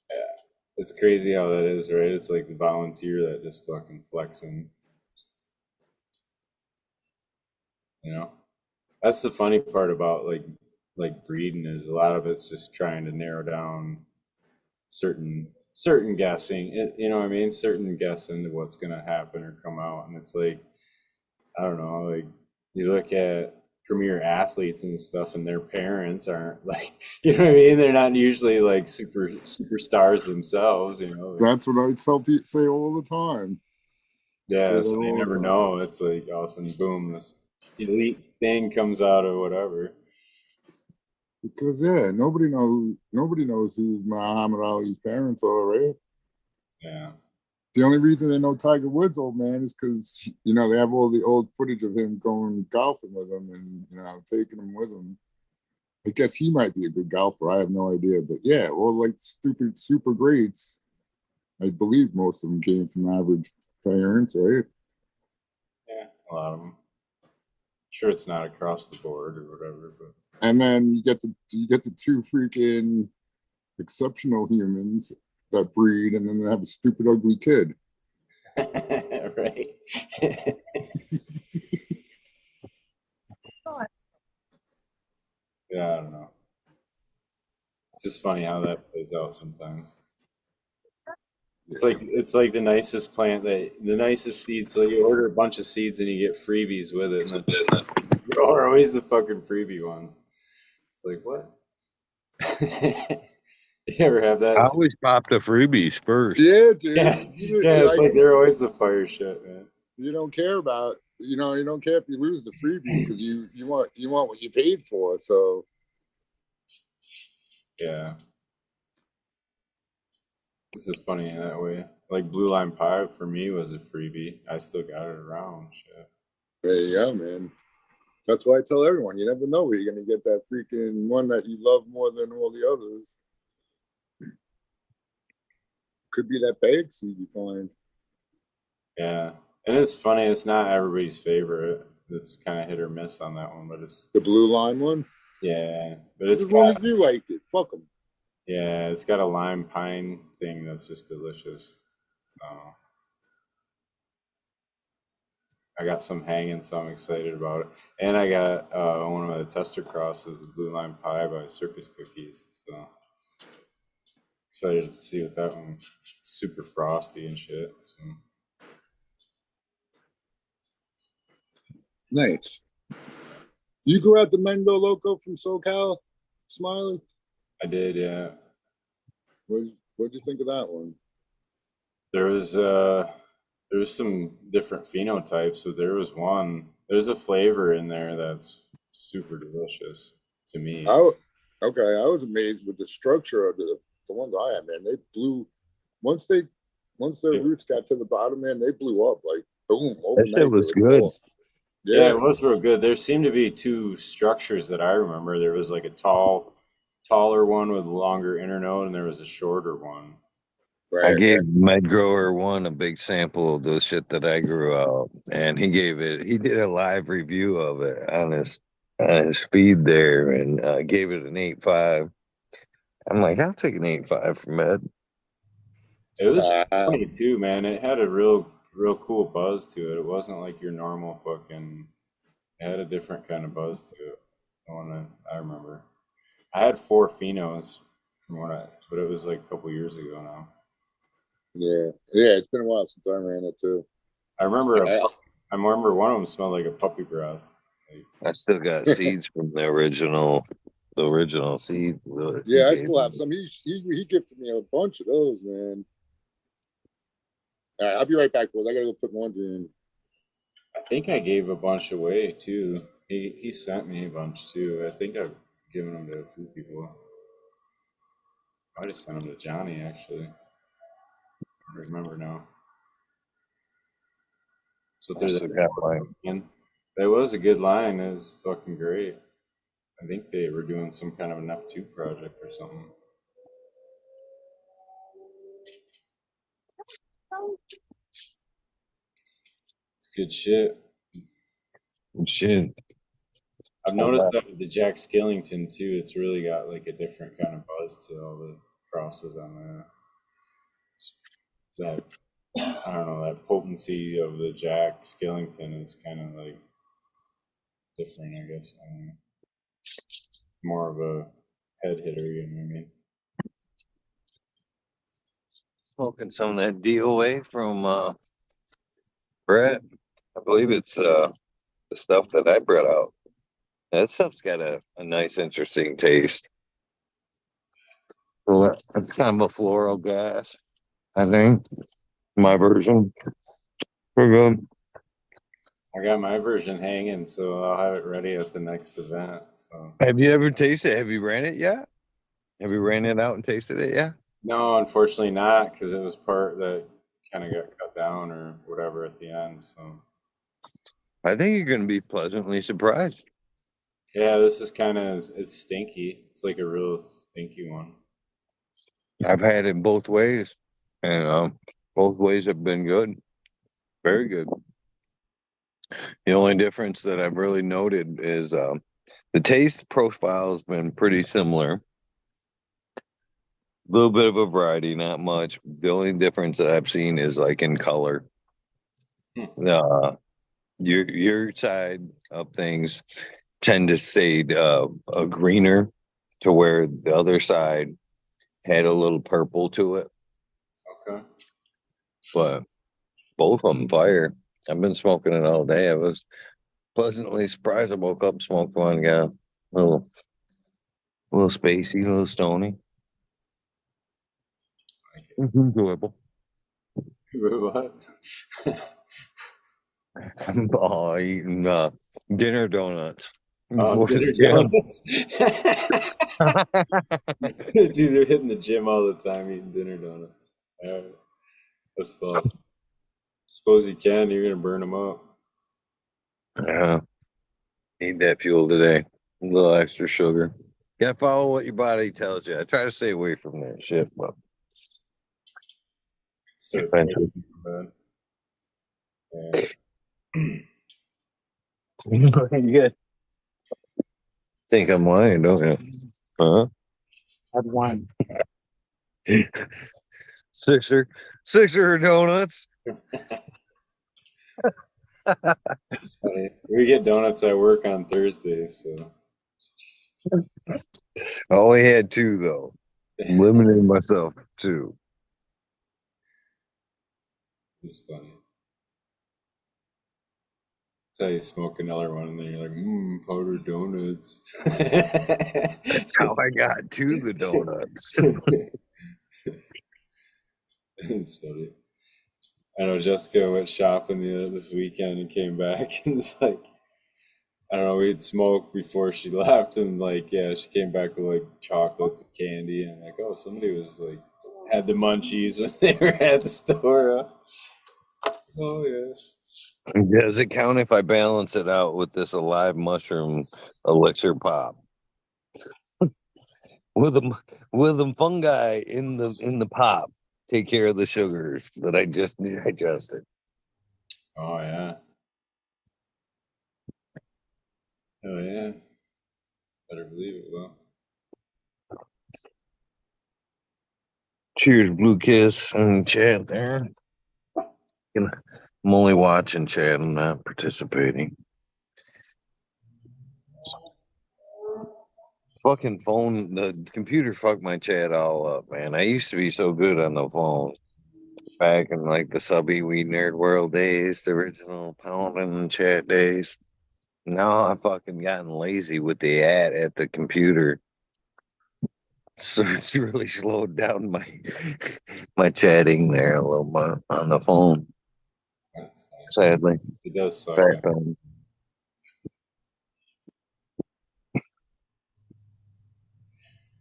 [SPEAKER 3] Yeah, it's crazy how that is, right? It's like the volunteer that just fucking flexing. That's the funny part about like breeding is a lot of it's just trying to narrow down certain guessing. You know what I mean? Certain guessing to what's gonna happen or come out, and it's like I don't know. Like you look at premier athletes and stuff, and their parents aren't like you know what I mean. They're not usually like superstars themselves.
[SPEAKER 2] That's what I tell people say all the time.
[SPEAKER 3] Yeah, so you never know. It's like all of a sudden, boom, this elite thing comes out of whatever.
[SPEAKER 2] Because nobody knows who Muhammad Ali's parents are, right?
[SPEAKER 3] Yeah.
[SPEAKER 2] The only reason they know Tiger Woods' old man is because they have all the old footage of him going golfing with him and taking him with him. I guess he might be a good golfer. I have no idea, but yeah, all like stupid super greats. I believe most of them came from average parents, right?
[SPEAKER 3] Yeah, a lot of them. Sure, it's not across the board or whatever, but.
[SPEAKER 2] And then you get the two freaking exceptional humans that breed, and then they have a stupid, ugly kid.
[SPEAKER 3] Right. Yeah, I don't know. It's just funny how that plays out sometimes. It's like the nicest plant the nicest seeds. So you order a bunch of seeds and you get freebies with it, and then are always the fucking freebie ones. It's like what? You ever have that?
[SPEAKER 1] I always pop the freebies first.
[SPEAKER 2] Yeah, dude.
[SPEAKER 3] Yeah, it's like they're always the fire shit, man.
[SPEAKER 2] You don't care about you don't care if you lose the freebies because you want what you paid for. So
[SPEAKER 3] yeah, this is funny in that way. Like Blue Line Pie for me was a freebie. I still got it around. Shit.
[SPEAKER 2] There you go, man. That's why I tell everyone, you never know where you're going to get that freaking one that you love more than all the others. Could be that bag seed you find.
[SPEAKER 3] Yeah. And it's funny, it's not everybody's favorite. It's kind of hit or miss on that one, but it's
[SPEAKER 2] The blue line one?
[SPEAKER 3] yeah. But it's
[SPEAKER 2] As long
[SPEAKER 3] got
[SPEAKER 2] as you like it, fuck them.
[SPEAKER 3] yeah, it's got a lime pine thing that's just delicious. I got some hanging, so I'm excited about it. And I got one of the tester crosses, the Blue Line Pie by Circus Cookies. So excited to see what that one. Super frosty and shit. So.
[SPEAKER 2] Nice. You grew out the Mendo Loco from SoCal, Smiley?
[SPEAKER 3] I did, yeah.
[SPEAKER 2] What'd you think of that one?
[SPEAKER 3] There was some different phenotypes, but there's a flavor in there that's super delicious to me.
[SPEAKER 2] Okay, I was amazed with the structure of the ones I had, man. They blew once their roots got to the bottom, man, they blew up like boom overnight.
[SPEAKER 1] That shit was good.
[SPEAKER 3] Yeah, it was real good. There seemed to be two structures that I remember. There was like a taller one with a longer internode, and there was a shorter one.
[SPEAKER 2] Right.
[SPEAKER 1] I gave Med Grower 1 a big sample of the shit that I grew out, and he did a live review of it on his feed there, and gave it an 8.5. I'm like, I'll take an 8.5 from Med.
[SPEAKER 3] It was funny too, man. It had a real cool buzz to it. It wasn't like your normal fucking. It had a different kind of buzz to it. The one I remember. I had 4 phenos but it was like a couple years ago now.
[SPEAKER 2] Yeah, it's been a while since I ran it too.
[SPEAKER 3] I remember one of them smelled like a puppy breath.
[SPEAKER 1] I still got seeds from the original seed.
[SPEAKER 2] Yeah, I still have some. He gifted me a bunch of those, man. All right, I'll be right back, boys. I gotta go put laundry in.
[SPEAKER 3] I think I gave a bunch away too. He sent me a bunch too. I think I've given them to a few people. I just sent them to Johnny actually. I don't remember now. So there's It was a good line. It was fucking great. I think they were doing some kind of an Ep2 project or something. It's good shit.
[SPEAKER 1] Shit.
[SPEAKER 3] I've noticed that with the Jack Skellington too. It's really got like a different kind of buzz to all the crosses on that. I don't know, that potency of the Jack Skellington is kind of like different, I guess. I don't know. More of a head hitter, you know what I mean?
[SPEAKER 1] Smoking some of that DOA from Brett. I believe it's the stuff that I brought out. That stuff's got a nice, interesting taste. Well, it's kind of a floral gas, I think. My version. We're good.
[SPEAKER 3] I got my version hanging, so I'll have it ready at the next event. So,
[SPEAKER 1] have you ever tasted it? Have you ran it yet? Have you ran it out and tasted it yet?
[SPEAKER 3] No, unfortunately not, because it was part that kind of got cut down or whatever at the end. So
[SPEAKER 1] I think you're going to be pleasantly surprised.
[SPEAKER 3] yeah, this is it's stinky. It's like a real stinky one.
[SPEAKER 1] I've had it both ways, and both ways have been good. Very good. The only difference that I've really noted is the taste profile has been pretty similar. A little bit of a variety, not much. The only difference that I've seen is like in color. Your side of things tend to shade a greener, to where the other side had a little purple to it.
[SPEAKER 3] Okay.
[SPEAKER 1] But both of them fire. I've been smoking it all day. I was pleasantly surprised. I woke up, smoked one, got a little spacey, a little stony. Enjoyable.
[SPEAKER 3] What?
[SPEAKER 1] I'm eating dinner donuts.
[SPEAKER 3] Oh, dinner donuts. Dude, they're hitting the gym all the time eating dinner donuts. All right. That's fun. Suppose you can. You're gonna burn them up.
[SPEAKER 1] Yeah. Need that fuel today. A little extra sugar. Gotta follow what your body tells you. I try to stay away from that shit, but
[SPEAKER 3] Start
[SPEAKER 1] eventually.
[SPEAKER 3] thinking about it.
[SPEAKER 1] You guys think I'm lying, don't you? Huh?
[SPEAKER 4] Had one.
[SPEAKER 1] Sixer donuts.
[SPEAKER 3] It's funny. We get donuts at work on Thursdays, so
[SPEAKER 1] I only had two though. Limiting myself to two.
[SPEAKER 3] it's funny. That's how you smoke another one, and then you're like, powdered donuts.
[SPEAKER 1] That's how I got to the donuts.
[SPEAKER 3] It's funny. I know Jessica went shopping this weekend and came back, and it's like, I don't know, we'd smoked before she left, and like, yeah, she came back with like chocolates and candy, and like, oh, somebody was like, had the munchies when they were at the store. Oh, yeah.
[SPEAKER 1] Does it count if I balance it out with this alive mushroom elixir pop? With the fungi in the pop take care of the sugars that I just digested.
[SPEAKER 3] Oh, yeah. Oh, yeah. Better believe it will.
[SPEAKER 1] Cheers, Blue Kiss and chat there. I'm only watching chat. I'm not participating. Fucking phone, the computer fucked my chat all up, man. I used to be so good on the phone back in like the subby Weed Nerd World days, the original pounding and chat days. Now I've fucking gotten lazy with the ad at the computer. So it's really slowed down my my chatting there a little bit on the phone.
[SPEAKER 3] That's funny.
[SPEAKER 1] Sadly.
[SPEAKER 3] It does suck.
[SPEAKER 1] Back on.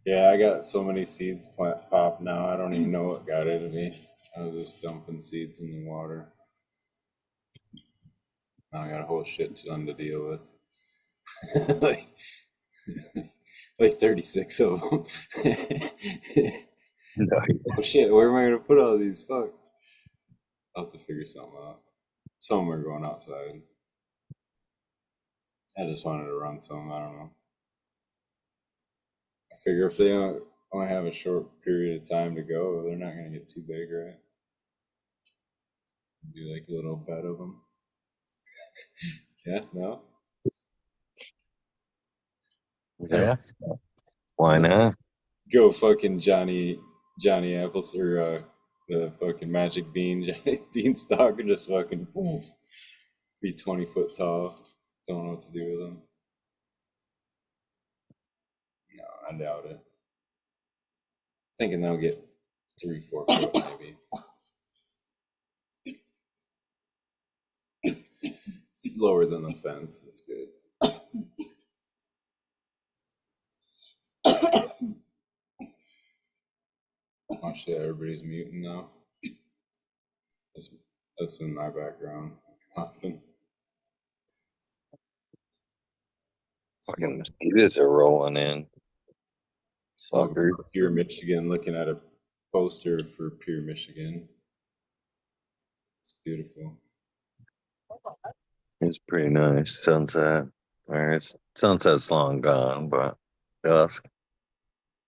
[SPEAKER 3] Yeah, I got so many seeds pop now. I don't even know what got into me. I was just dumping seeds in the water. Now I got a whole shit ton to deal with. like, like 36 of them. Oh shit, where am I gonna put all these? Fuck. I'll have to figure something out. Some of them are going outside. I just wanted to run some. I don't know. I figure if they only have a short period of time to go, they're not gonna get too big, right? Do like a little bed of them. Yeah, no.
[SPEAKER 1] Yeah. Why not?
[SPEAKER 3] Go fucking Johnny Apples or the fucking Magic Bean Johnny Beanstalk and just fucking oof, be 20 foot tall. Don't know what to do with them. No, I doubt it. Thinking they'll get 3-4 foot maybe. It's lower than the fence. That's good. Oh shit, everybody's muting now. That's in my background. Often.
[SPEAKER 1] Fucking mosquitoes are rolling in. Fucker.
[SPEAKER 3] Pure Michigan, looking at a poster for Pure Michigan. It's beautiful.
[SPEAKER 1] It's pretty nice. Sunset. Or it's sunset's long gone, but dusk.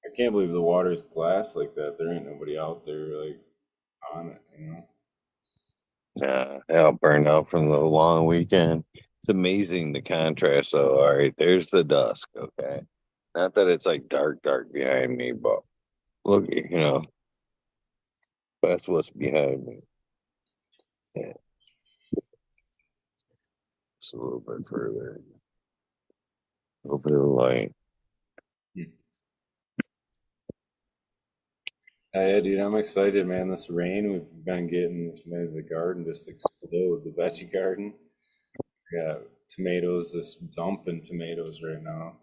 [SPEAKER 3] I can't believe the water's glass like that. There ain't nobody out there like on it, you know.
[SPEAKER 1] Yeah, they all burned out from the long weekend. It's amazing the contrast though. All right, there's the dusk, okay. Not that it's like dark behind me, but look, that's what's behind me. Yeah. Just a little bit further. A little bit of light.
[SPEAKER 3] Yeah, dude, I'm excited, man. This rain we've been getting has made the garden just explode. The veggie garden. We got tomatoes, just dumping tomatoes right now.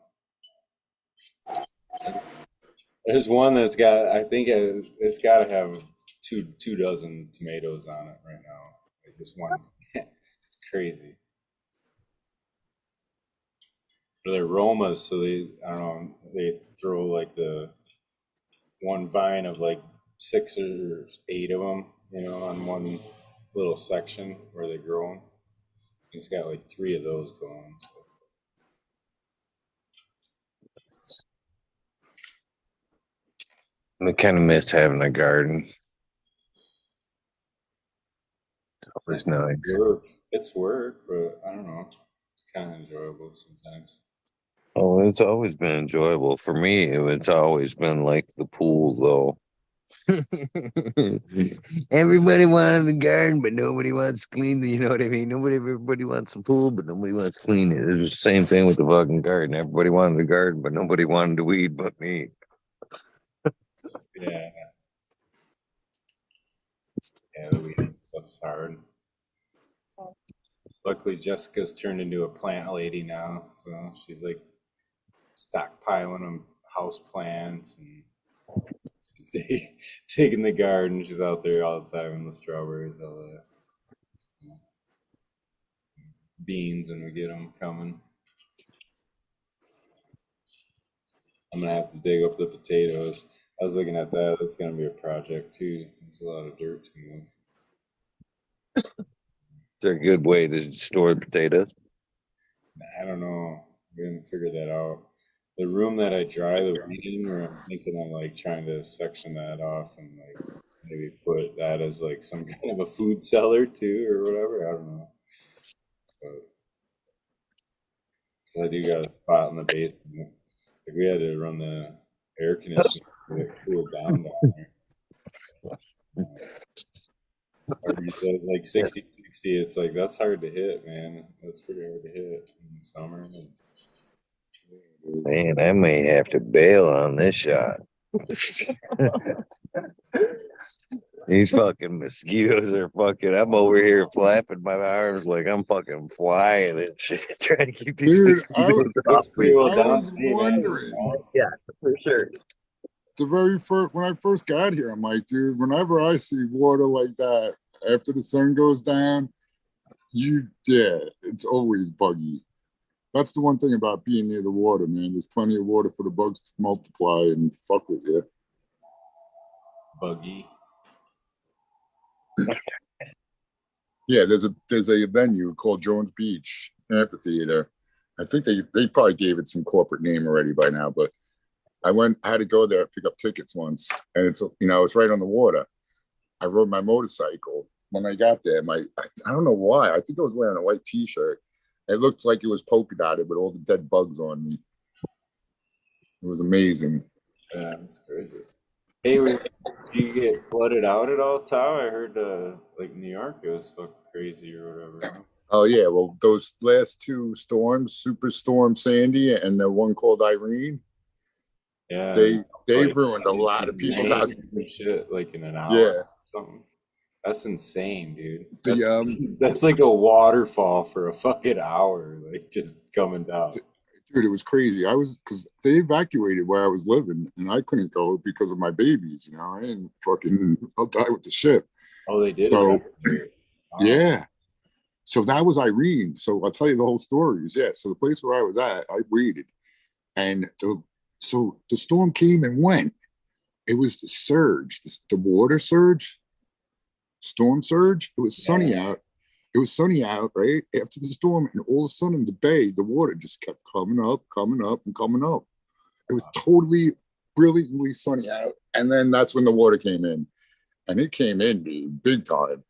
[SPEAKER 3] There's one that's got, I think it's got to have two dozen tomatoes on it right now. Like just one. It's crazy. But they're Romas, so I don't know, they throw like the one vine of like 6 or 8 of them, on one little section where they grow them. It's got like 3 of those going.
[SPEAKER 1] I kind of miss having a garden. It's nice.
[SPEAKER 3] It's work, but I don't know. It's kind of enjoyable sometimes.
[SPEAKER 1] Oh, it's always been enjoyable for me. It's always been like the pool, though. Everybody wanted the garden, but nobody wants to clean the. You know what I mean? Everybody wants the pool, but nobody wants to clean it. It was the same thing with the fucking garden. Everybody wanted the garden, but nobody wanted to weed but me.
[SPEAKER 3] Yeah. Yeah, the weed stuff's hard. Luckily, Jessica's turned into a plant lady now, so she's like stockpiling them house plants and she's taking the garden. She's out there all the time in the strawberries, all that. So, beans when we get them coming. I'm gonna have to dig up the potatoes. I was looking at that. That's gonna be a project too. It's a lot of dirt to move.
[SPEAKER 1] It's a good way to store potatoes.
[SPEAKER 3] I don't know. We didn't figure that out. The room that I dry the wheat in, where I'm thinking of like trying to section that off and like maybe put that as like some kind of a food cellar too or whatever. I don't know. But I do got a spot in the basement. Like we had to run the air conditioning to get it cooled down there. Or you said like 60. It's like that's hard to hit, man. That's pretty hard to hit in the summer.
[SPEAKER 1] Man, I may have to bail on this shot. These fucking mosquitoes are fucking. I'm over here flapping my arms like I'm fucking flying and shit, trying to keep these
[SPEAKER 2] Dude,
[SPEAKER 1] mosquitoes off me.
[SPEAKER 2] I was wondering.
[SPEAKER 1] Yeah, for sure.
[SPEAKER 2] The very first, when I first got here, I'm like, dude, whenever I see water like that after the sun goes down, it's always buggy. That's the one thing about being near the water, man. There's plenty of water for the bugs to multiply and fuck with you.
[SPEAKER 3] Buggy.
[SPEAKER 2] Yeah, there's a venue called Jones Beach Amphitheater. I think they probably gave it some corporate name already by now, but I had to go there and pick up tickets once, and it's right on the water. I rode my motorcycle. When I got there, I don't know why. I think I was wearing a white t-shirt. It looked like it was polka dotted with all the dead bugs on me. It was amazing.
[SPEAKER 3] Yeah, that's crazy. Hey, do you get flooded out at all, Tao? I heard like New York, it was fucking crazy or whatever.
[SPEAKER 2] Oh yeah, well those last 2 storms, Superstorm Sandy and the one called Irene,
[SPEAKER 3] yeah,
[SPEAKER 2] they
[SPEAKER 3] like,
[SPEAKER 2] ruined a lot of people's houses.
[SPEAKER 3] Shit, like in an hour.
[SPEAKER 2] Yeah.
[SPEAKER 3] Or something. That's insane, dude.
[SPEAKER 2] The
[SPEAKER 3] That's like a waterfall for a fucking hour, like just coming down.
[SPEAKER 2] Dude, it was crazy. Because they evacuated where I was living, and I couldn't go because of my babies. I didn't I'll die with the ship.
[SPEAKER 3] Oh, they did.
[SPEAKER 2] So,
[SPEAKER 3] wow.
[SPEAKER 2] Yeah. So that was Irene. So I'll tell you the whole story. Yeah. So the place where I was at, I waited, and so the storm came and went. It was the surge, the water surge, storm surge. It was sunny out. It was sunny out, right? After the storm, and all of a sudden the bay, the water just kept coming up, and coming up. It was totally brilliantly sunny out. And then that's when the water came in. And it came in, dude, big time.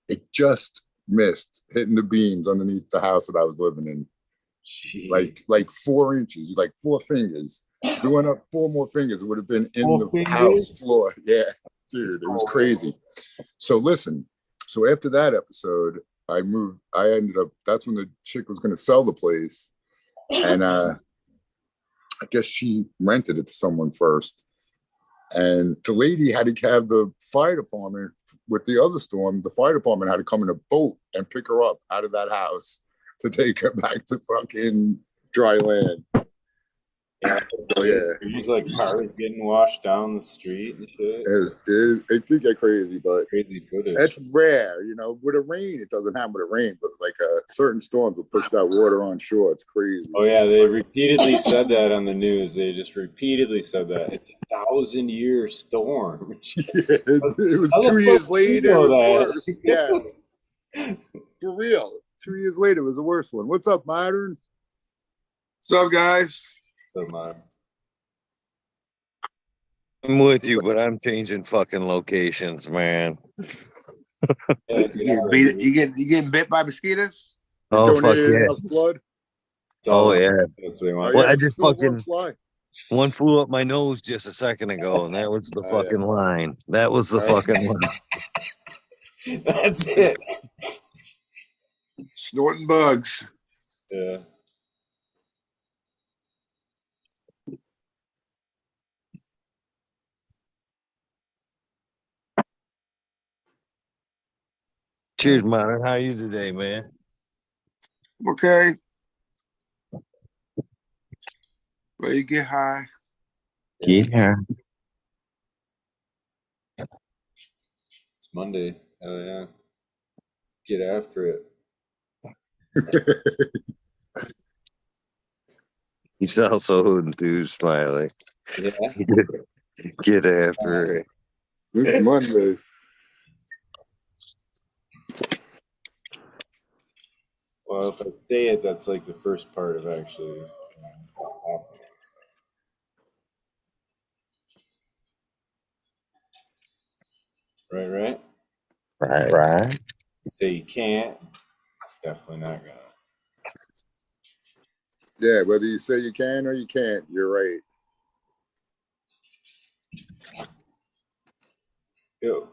[SPEAKER 2] It just missed hitting the beams underneath the house that I was living in.
[SPEAKER 3] Jeez.
[SPEAKER 2] Like 4 inches, like 4 fingers. If it went up 4 more fingers, it would have been in the house floor. Yeah, dude, it was crazy. So listen, so after that episode, that's when the chick was going to sell the place. And I guess she rented it to someone first. And the lady had to have the fire department with the other storm. The fire department had to come in a boat and pick her up out of that house to take her back to fucking dry land.
[SPEAKER 3] Yeah, it's
[SPEAKER 2] Oh yeah,
[SPEAKER 3] there's like cars getting washed down the street and shit.
[SPEAKER 2] it did get crazy, but
[SPEAKER 3] Crazy footage.
[SPEAKER 2] that's rare. You know, with a rain, it doesn't happen with a rain, but like certain storms will push that water on shore. It's crazy.
[SPEAKER 3] Oh yeah, they repeatedly said that on the news. They just repeatedly said that it's a 1,000-year storm.
[SPEAKER 2] Yeah, it was
[SPEAKER 3] How the
[SPEAKER 2] 2
[SPEAKER 3] fuck
[SPEAKER 2] years
[SPEAKER 3] do you
[SPEAKER 2] later. It
[SPEAKER 3] know
[SPEAKER 2] was
[SPEAKER 3] that?
[SPEAKER 2] worse. Yeah, for real. 2 years later was the worst one. What's up, Modern?
[SPEAKER 4] What's up, guys?
[SPEAKER 3] So my
[SPEAKER 1] I'm with you, but I'm changing fucking locations, man.
[SPEAKER 3] yeah,
[SPEAKER 4] You getting bit by mosquitoes?
[SPEAKER 2] You
[SPEAKER 1] Oh fuck
[SPEAKER 2] donated
[SPEAKER 1] yeah!
[SPEAKER 2] enough blood?
[SPEAKER 1] Oh yeah!
[SPEAKER 3] That's what they
[SPEAKER 2] Oh
[SPEAKER 3] want.
[SPEAKER 1] Well,
[SPEAKER 2] yeah,
[SPEAKER 1] I
[SPEAKER 2] you
[SPEAKER 1] just
[SPEAKER 2] still one
[SPEAKER 1] fucking
[SPEAKER 2] fly.
[SPEAKER 1] one flew up my nose just a second ago, and that was the
[SPEAKER 2] Oh, yeah.
[SPEAKER 1] fucking line. That was the
[SPEAKER 2] Oh.
[SPEAKER 1] fucking line.
[SPEAKER 3] That's it.
[SPEAKER 4] Snorting bugs.
[SPEAKER 3] Yeah.
[SPEAKER 1] Cheers, Modern. How are you today, man?
[SPEAKER 4] Okay. Ready to get high.
[SPEAKER 1] Yeah.
[SPEAKER 3] It's Monday. Oh yeah. Get after it.
[SPEAKER 1] He's also enthused, Smiley.
[SPEAKER 3] Yeah.
[SPEAKER 1] Get after it.
[SPEAKER 2] It's Monday.
[SPEAKER 3] Well, if I say it, that's like the first part of actually happening. Right.
[SPEAKER 1] Right.
[SPEAKER 3] Say you can't. Definitely not gonna.
[SPEAKER 2] Yeah, whether you say you can or you can't, you're right.
[SPEAKER 3] Yo.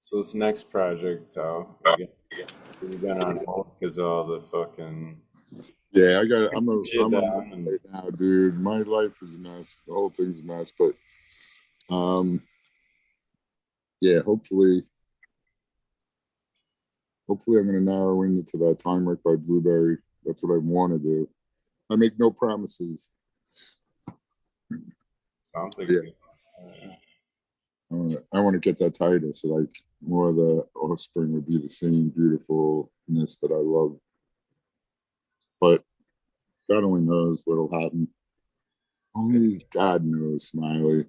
[SPEAKER 3] So what's the next project, Tal? We've been on hold because of all the fucking
[SPEAKER 2] Yeah, I'm
[SPEAKER 3] shit
[SPEAKER 2] a mess
[SPEAKER 3] down and
[SPEAKER 2] right now, dude. My life is a mess. The whole thing's a mess. But yeah, hopefully I'm gonna narrow into that time work by Blueberry. That's what I want to do. I make no promises.
[SPEAKER 3] sounds like
[SPEAKER 2] Yeah. I want to get that title, so like more of the offspring would be the same beautifulness that I love. But God only knows what'll happen. Only God knows, Smiley.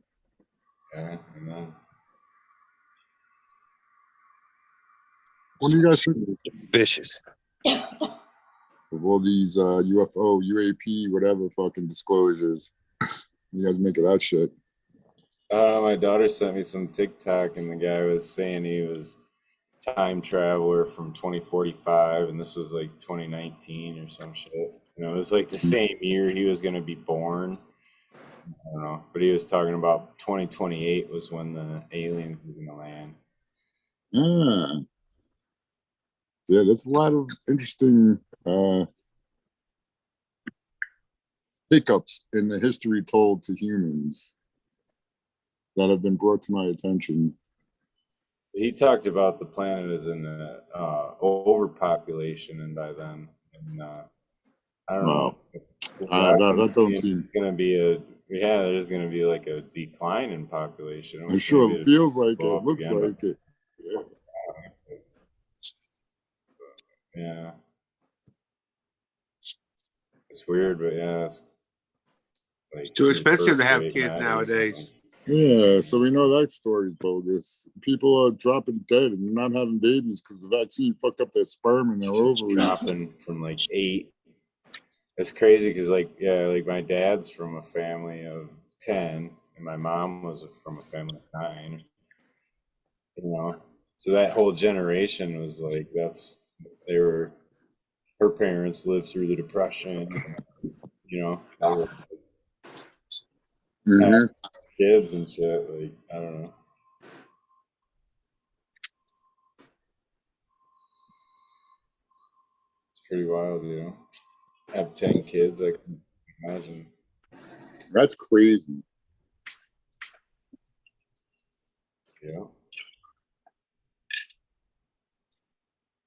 [SPEAKER 3] yeah, and then
[SPEAKER 2] What do you guys think
[SPEAKER 1] Vicious.
[SPEAKER 2] of all these UFO, UAP, whatever fucking disclosures? You guys make of that shit?
[SPEAKER 3] my daughter sent me some TikTok, and the guy was saying he was time traveler from 2045, and this was like 2019 or some shit. You know, it was like the same year he was going to be born. I don't know, but he was talking about 2028 was when the aliens were going to land.
[SPEAKER 2] Ah, yeah, there's a lot of interesting hiccups in the history told to humans that have been brought to my attention.
[SPEAKER 3] He talked about the planet is in the overpopulation, and by then, and I don't know.
[SPEAKER 2] That don't seem.
[SPEAKER 3] It's going to be there's going to be like a decline in population.
[SPEAKER 2] I'm sure it feels like
[SPEAKER 3] go
[SPEAKER 2] it,
[SPEAKER 3] up
[SPEAKER 2] looks
[SPEAKER 3] again,
[SPEAKER 2] like it. Yeah.
[SPEAKER 3] Yeah. It's weird, but yeah, it's like
[SPEAKER 4] Too expensive to
[SPEAKER 3] birth
[SPEAKER 4] have
[SPEAKER 3] rate
[SPEAKER 4] kids
[SPEAKER 3] matters.
[SPEAKER 4] nowadays.
[SPEAKER 2] Yeah, so we know that story's bogus. People are dropping dead and not having babies because the vaccine fucked up their sperm and their
[SPEAKER 3] It's
[SPEAKER 2] ovaries.
[SPEAKER 3] dropping from like 8. It's crazy because like my dad's from a family of 10, and my mom was from a family of 9. You know, so that whole generation was like her parents lived through the Depression. You know, they were
[SPEAKER 2] Mhm.
[SPEAKER 3] kids and shit. Like I don't know. It's pretty wild, you know. Have 10 kids, I can imagine.
[SPEAKER 2] That's crazy.
[SPEAKER 3] Yeah.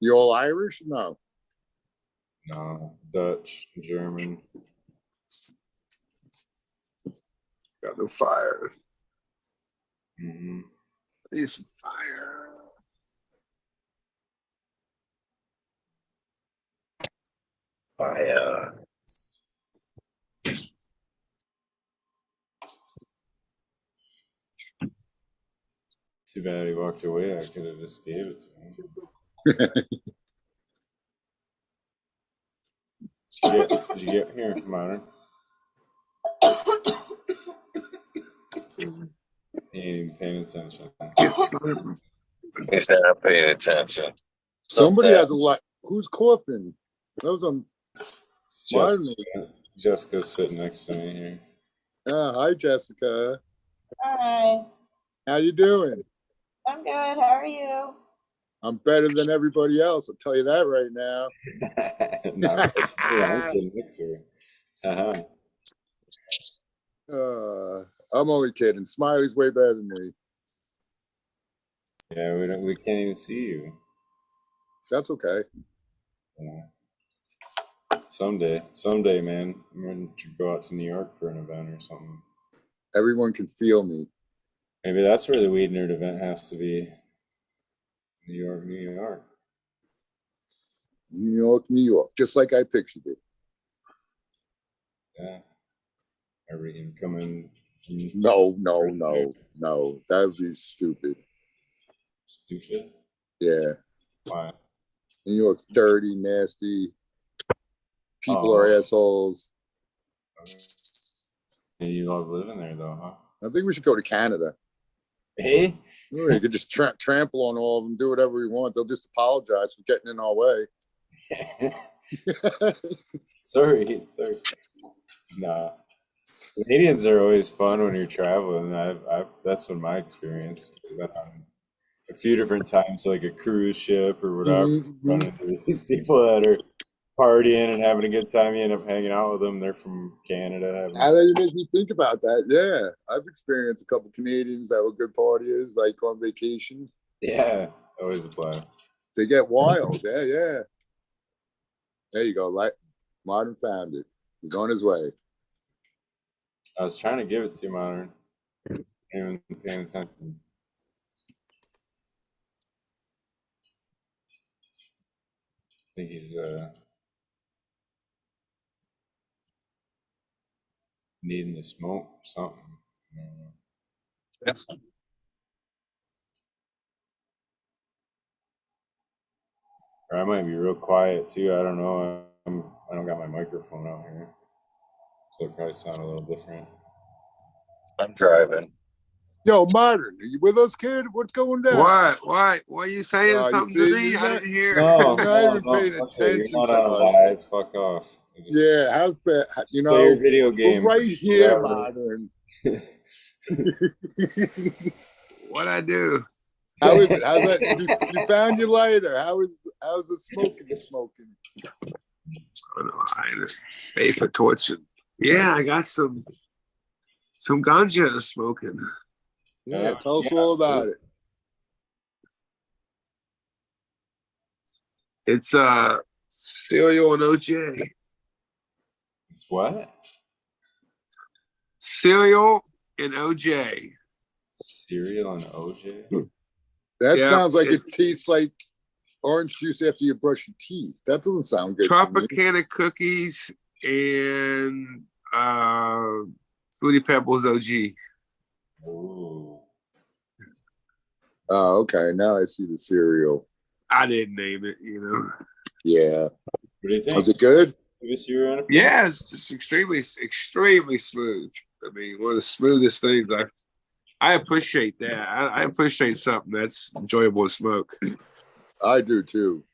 [SPEAKER 2] You all Irish? No.
[SPEAKER 3] No, Dutch, German.
[SPEAKER 4] Got no fire.
[SPEAKER 3] Mm-hmm.
[SPEAKER 4] Need some fire.
[SPEAKER 1] Fire.
[SPEAKER 3] Too bad he walked away. I could have just gave it to him. Did you get here, Modern? He ain't even paying attention.
[SPEAKER 1] He's not paying attention.
[SPEAKER 2] Somebody has a lot. Who's coughing? That was on Martin.
[SPEAKER 3] Jessica's sitting next to me here.
[SPEAKER 2] Hi, Jessica.
[SPEAKER 5] Hi,
[SPEAKER 2] How you doing?
[SPEAKER 5] I'm good. How are you?
[SPEAKER 2] I'm better than everybody else. I'll tell you that right now.
[SPEAKER 3] No, I'm sitting next to her.
[SPEAKER 2] I'm only kidding. Smiley's way better than me.
[SPEAKER 3] Yeah, we can't even see you.
[SPEAKER 2] That's okay.
[SPEAKER 3] Yeah. Someday, man, I'm going to go out to New York for an event or something.
[SPEAKER 2] Everyone can feel me.
[SPEAKER 3] Maybe that's where the Weed Nerd event has to be. New York, New York.
[SPEAKER 2] New York, New York. Just like I pictured it.
[SPEAKER 3] Yeah. Are we can come in?
[SPEAKER 2] No. That would be stupid.
[SPEAKER 3] Stupid?
[SPEAKER 2] Yeah.
[SPEAKER 3] Why?
[SPEAKER 2] New York's dirty, nasty. People are assholes.
[SPEAKER 3] Okay. You love living there, though, huh?
[SPEAKER 2] I think we should go to Canada.
[SPEAKER 3] Hey?
[SPEAKER 2] We could just trample on all of them, do whatever we want. They'll just apologize for getting in our way.
[SPEAKER 3] Sorry. Nah. Canadians are always fun when you're traveling. That's been my experience. I've been on a few different times, like a cruise ship or whatever. Run into these people that are partying and having a good time. You end up hanging out with them. They're from Canada.
[SPEAKER 2] Now that you make me think about that, yeah. I've experienced a couple Canadians that were good partiers, like on vacation.
[SPEAKER 3] Yeah, always a blast.
[SPEAKER 2] They get wild. Yeah. There you go. Right. Martin found it. He's on his way.
[SPEAKER 3] I was trying to give it to Modern. Even paying attention. I think he's needing to smoke or something. I don't know.
[SPEAKER 1] Yes.
[SPEAKER 3] Or I might be real quiet too. I don't know. I don't got my microphone out here, so it probably sound a little different.
[SPEAKER 1] I'm driving.
[SPEAKER 2] Yo, Martin, are you with us, kid? What's going down?
[SPEAKER 4] What? What are you saying?
[SPEAKER 2] You
[SPEAKER 4] Something
[SPEAKER 2] see,
[SPEAKER 4] to me?
[SPEAKER 2] you're
[SPEAKER 4] I
[SPEAKER 2] not-
[SPEAKER 4] didn't hear.
[SPEAKER 2] No. Not even paying
[SPEAKER 3] Fuck it.
[SPEAKER 2] attention
[SPEAKER 3] You're not
[SPEAKER 2] to
[SPEAKER 3] on
[SPEAKER 2] us.
[SPEAKER 3] live. Fuck off. Just
[SPEAKER 2] Yeah, how's that? You
[SPEAKER 3] play your
[SPEAKER 2] know,
[SPEAKER 3] video
[SPEAKER 2] we're
[SPEAKER 3] game.
[SPEAKER 2] right here,
[SPEAKER 3] Whatever.
[SPEAKER 2] Martin.
[SPEAKER 4] What I do?
[SPEAKER 2] How is it? How's that? You found your lighter. How's the smoking?
[SPEAKER 4] I don't know. I just pay for torture. Yeah, I got some ganja smoking.
[SPEAKER 2] Yeah, tell us all about it.
[SPEAKER 4] It's cereal and OJ.
[SPEAKER 3] What?
[SPEAKER 4] Cereal and OJ.
[SPEAKER 3] Cereal and OJ?
[SPEAKER 2] That
[SPEAKER 4] Yeah,
[SPEAKER 2] sounds like it
[SPEAKER 4] it's-
[SPEAKER 2] tastes like orange juice after you brush your teeth. That doesn't sound good to me.
[SPEAKER 4] Tropicana cookies and Fruity Pebbles OG.
[SPEAKER 3] Ooh.
[SPEAKER 2] Oh, okay. Now I see the cereal.
[SPEAKER 4] I didn't name it, you know.
[SPEAKER 2] Yeah.
[SPEAKER 3] What do you think?
[SPEAKER 2] Was it good?
[SPEAKER 3] Give us your opinion.
[SPEAKER 4] Yeah, it's just extremely smooth. I mean, one of the smoothest things. I appreciate that. I appreciate something that's enjoyable to smoke.
[SPEAKER 2] I do too.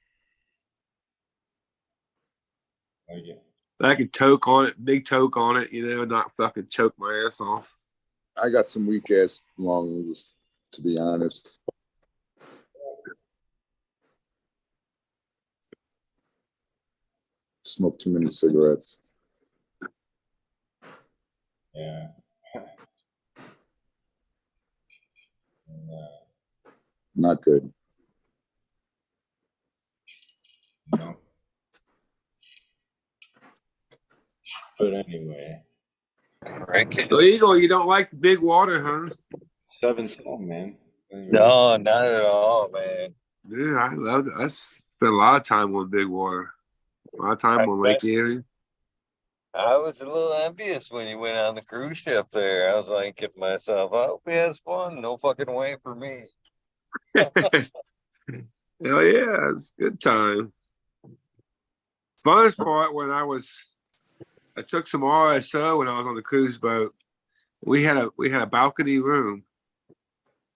[SPEAKER 3] Like it.
[SPEAKER 4] I can toke on it, big toke on it, you know, not fucking choke my ass off.
[SPEAKER 2] I got some weak ass lungs, to be honest. Smoke too many cigarettes.
[SPEAKER 3] Yeah. And,
[SPEAKER 2] Not good.
[SPEAKER 3] No. But anyway,
[SPEAKER 4] So Eagle, you don't like the big water, huh?
[SPEAKER 3] 710, man. Anyway.
[SPEAKER 1] No, not at all, man.
[SPEAKER 4] Yeah, I love it. I spent a lot of time on big water. A lot of time on Lake Erie.
[SPEAKER 1] I was a little envious when you went on the cruise ship there. I was like, to myself, I hope he has fun. No fucking way for me.
[SPEAKER 4] Hell yeah, it's a good time. Funnest part when I took some RSO when I was on the cruise boat. We had a balcony room,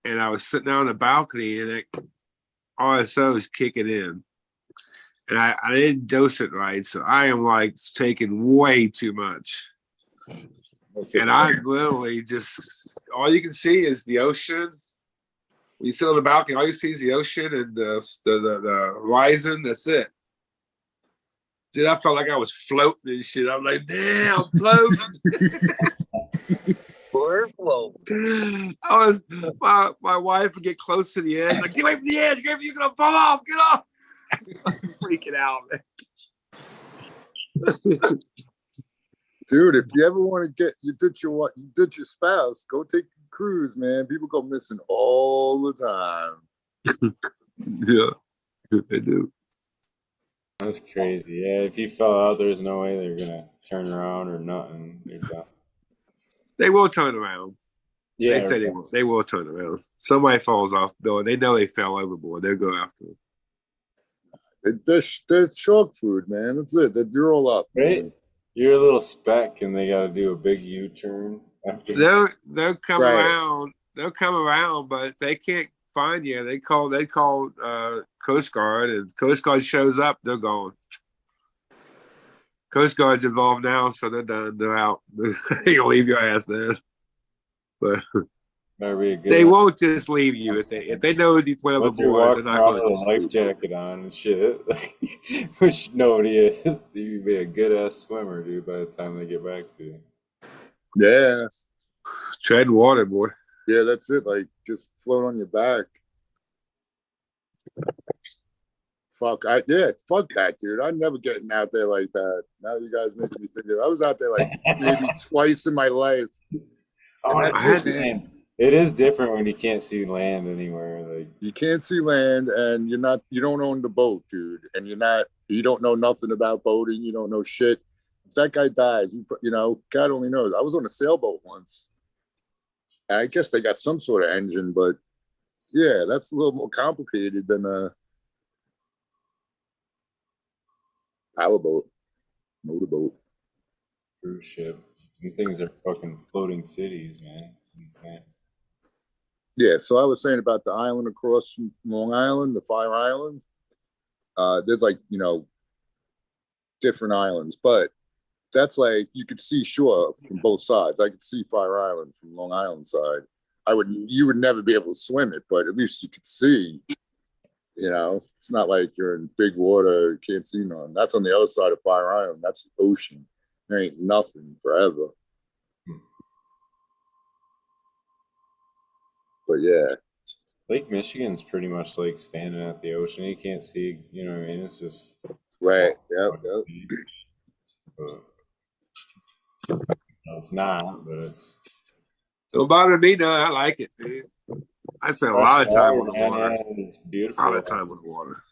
[SPEAKER 4] and I was sitting on the balcony, and RSO is kicking in, and I didn't dose it right, so I am like taking way too much, and I literally just all you can see is the ocean. When you sit on the balcony, all you see is the ocean and the horizon. That's it. Dude, I felt like I was floating and shit. I'm like, damn, I'm floating.
[SPEAKER 1] Poor float.
[SPEAKER 4] I was my wife would get close to the edge, like, get away from the edge, you're gonna fall off, get off. I'm freaking out, man.
[SPEAKER 2] Dude, if you ever want to get you ditch your spouse, go take a cruise, man. People go missing all the time.
[SPEAKER 4] Yeah, they do.
[SPEAKER 3] That's crazy. Yeah, if you fell out, there's no way they're gonna turn around or nothing. They're done.
[SPEAKER 4] They will turn around.
[SPEAKER 3] Yeah,
[SPEAKER 4] They say they will. They will turn around. Somebody falls off though, and they know they fell overboard. They'll go after them.
[SPEAKER 2] They're shark food, man. That's it. They're all up.
[SPEAKER 3] Right? You're a little speck, and they got to do a big U-turn after.
[SPEAKER 4] They'll come around. They'll come around, but if they can't find you, they call Coast Guard, and Coast Guard shows up, they're gone. Coast Guard's involved now, so they're done. They're out. They gonna leave your ass there. But they won't just leave you if they know you went overboard. They're not
[SPEAKER 3] going
[SPEAKER 4] to
[SPEAKER 3] with a life jacket on and shit, which nobody is. You'd be a good ass swimmer, dude. By the time they get back to you.
[SPEAKER 2] Yeah.
[SPEAKER 4] Tread water, boy.
[SPEAKER 2] Yeah, that's it. Like, just float on your back. Fuck that, dude. I'm never getting out there like that. Now you guys making me think of it. I was out there like maybe twice in my life.
[SPEAKER 3] Oh, it is different when you can't see land anywhere. Like,
[SPEAKER 2] you can't see land, and you don't own the boat, dude, and you don't know nothing about boating. You don't know shit. If that guy dies, God only knows. I was on a sailboat once. I guess they got some sort of engine, but yeah, that's a little more complicated than a powerboat, motorboat,
[SPEAKER 3] cruise ship. These things are fucking floating cities, man. It's insane.
[SPEAKER 2] Yeah, so I was saying about the island across from Long Island, the Fire Island. There's like, different islands, but that's like you could see shore from both sides. I could see Fire Island from Long Island side. You would never be able to swim it, but at least you could see. It's not like you're in big water, you can't see none. That's on the other side of Fire Island. That's the ocean. There ain't nothing forever. But yeah.
[SPEAKER 3] Lake Michigan's pretty much like standing at the ocean. You can't see, you know what I mean? It's just
[SPEAKER 2] right. Yep.
[SPEAKER 3] It's not, but it's
[SPEAKER 4] don't bother me. No, I like it, man. I spent a lot of time on the water.
[SPEAKER 3] It's beautiful.
[SPEAKER 4] A lot of time with water.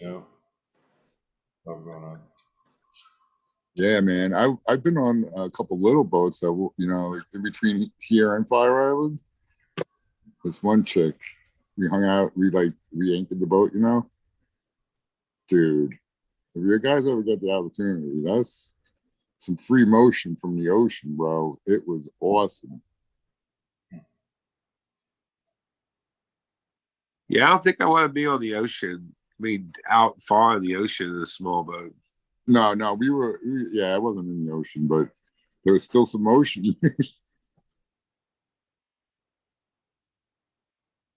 [SPEAKER 3] Yeah. What's going on?
[SPEAKER 2] Yeah, man. I've been on a couple little boats that in between here and Fire Island. This one chick, we hung out. We anchored the boat. Dude. If you guys ever get the opportunity, that's some free motion from the ocean, bro. It was awesome.
[SPEAKER 4] Yeah, I don't think I want to be on the ocean. I mean, out far in the ocean in a small boat.
[SPEAKER 2] No, I wasn't in the ocean, but there was still some motion.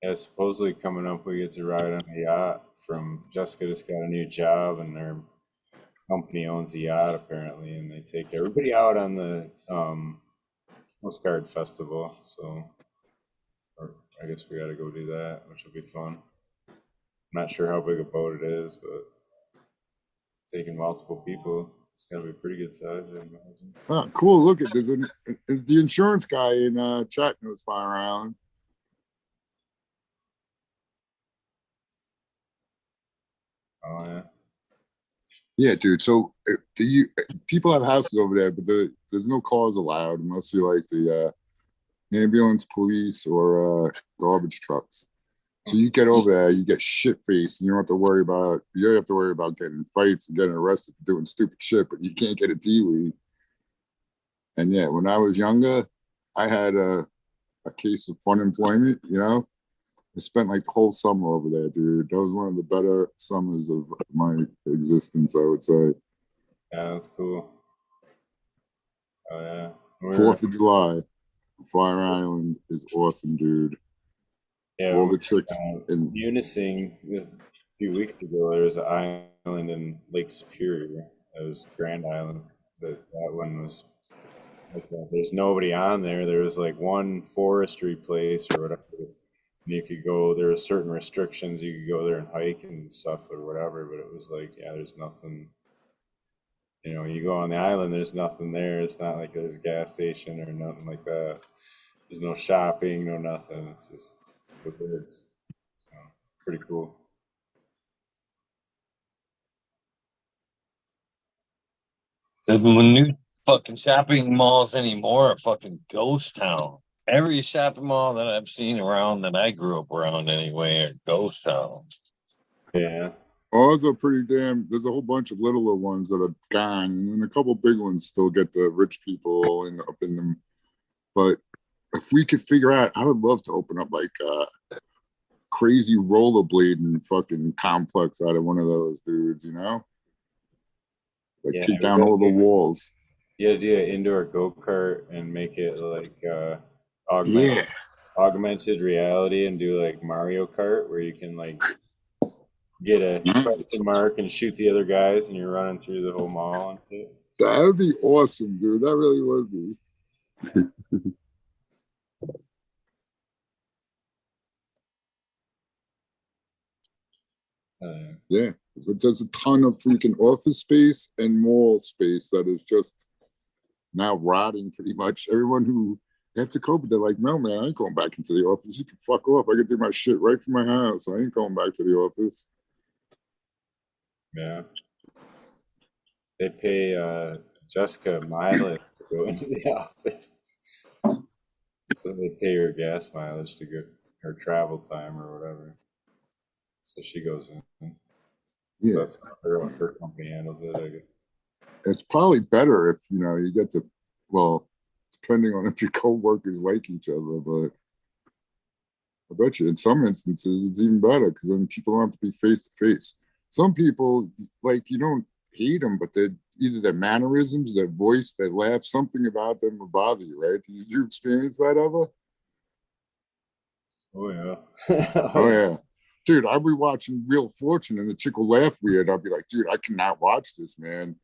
[SPEAKER 3] Yeah, supposedly coming up, we get to ride on a yacht from Jessica. Just got a new job, and their company owns a yacht apparently, and they take everybody out on the Coast Guard Festival. So, I guess we got to go do that, which will be fun. I'm not sure how big a boat it is, but taking multiple people, it's gonna be pretty good size, I imagine.
[SPEAKER 2] Oh, cool. Look at there's the insurance guy in chat knows Fire Island.
[SPEAKER 3] Oh yeah.
[SPEAKER 2] Yeah, dude. So people have houses over there, but there's no cars allowed unless you like the ambulance, police, or garbage trucks. So you get over there, you get shit faced, and you don't have to worry about getting fights and getting arrested for doing stupid shit, but you can't get a DWI. And yeah, when I was younger, I had a case of fun employment, you know. I spent like the whole summer over there, dude. That was one of the better summers of my existence, I would say.
[SPEAKER 3] Yeah, that's cool. Oh yeah.
[SPEAKER 2] 4th of July, Fire Island is awesome, dude.
[SPEAKER 3] Yeah,
[SPEAKER 2] All the chicks in
[SPEAKER 3] Munising a few weeks ago. There was an island in Lake Superior. That was Grand Island. That one was like there's nobody on there. There was like one forestry place or whatever. And you could go. There were certain restrictions. You could go there and hike and stuff or whatever. But it was like, yeah, there's nothing. You know, you go on the island. There's nothing there. It's not like there's a gas station or nothing like that. There's no shopping, no nothing. It's just the birds. So, pretty cool.
[SPEAKER 1] The new fucking shopping malls anymore are fucking ghost town. Every shopping mall that I've seen around that I grew up around anyway are ghost town.
[SPEAKER 3] Yeah.
[SPEAKER 2] ours are pretty damn. There's a whole bunch of littler ones that are gone, and then a couple big ones still get the rich people up in them. But if we could figure out, I would love to open up like crazy rollerblading fucking complex out of one of those dudes, you know? Like
[SPEAKER 3] Yeah,
[SPEAKER 2] take down all the walls.
[SPEAKER 3] Yeah, do an indoor go-kart and make it like augmented reality and do like Mario Kart where you can like get a question mark and shoot the other guys and you're running through the whole mall and shit.
[SPEAKER 2] That would be awesome, dude. That really would be. Yeah, but there's a ton of freaking office space and mall space that is just now rotting pretty much. Everyone who after COVID, they're like, no, man, I ain't going back into the office. You can fuck off. I can do my shit right from my house. I ain't going back to the office.
[SPEAKER 3] Yeah. They pay Jessica mileage to go into the office. So they pay her gas mileage to go, her travel time or whatever. So she goes in.
[SPEAKER 2] Yeah.
[SPEAKER 3] So that's her company handles it, I guess.
[SPEAKER 2] It's probably better if, you know, you get to, well, depending on if your co-workers like each other, but I bet you in some instances it's even better because then people don't have to be face to face. Some people, like, you don't hate them, but they're either their mannerisms, their voice, their laugh, something about them will bother you, right? Did you experience that ever?
[SPEAKER 3] Oh, yeah.
[SPEAKER 2] Oh, yeah. Dude, I'd be watching Real Fortune and the chick will laugh weird. I'll be like, dude, I cannot watch this, man.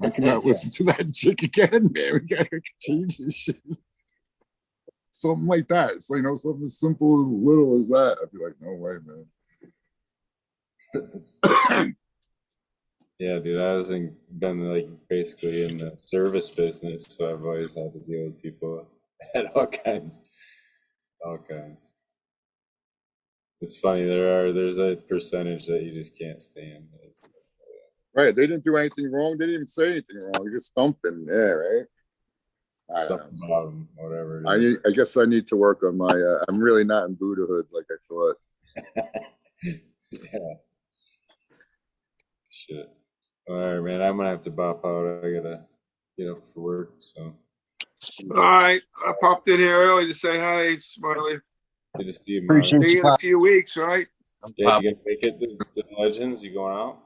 [SPEAKER 2] I cannot listen to that chick again, man. We gotta change this shit. Something like that. So, you know, something as simple as little as that. I'd be like, no way, man.
[SPEAKER 3] Yeah, dude, I was been like basically in the service business, so I've always had to deal with people at all kinds. It's funny, there's a percentage that you just can't stand.
[SPEAKER 2] Right. They didn't do anything wrong. They didn't even say anything wrong. You just stumped them. Yeah, right.
[SPEAKER 3] Something about them, whatever.
[SPEAKER 2] I guess I need to work on my. I'm really not in Buddhahood like I thought.
[SPEAKER 3] Yeah. Shit. All right, man. I'm gonna have to bop out. I gotta get up for work. So.
[SPEAKER 4] All right, I popped in here early to say hi, Smiley.
[SPEAKER 3] Good to see you,
[SPEAKER 1] Appreciate
[SPEAKER 3] Mark.
[SPEAKER 4] See you in a few weeks, right?
[SPEAKER 3] Yeah, you gonna make it to Legends? You going out?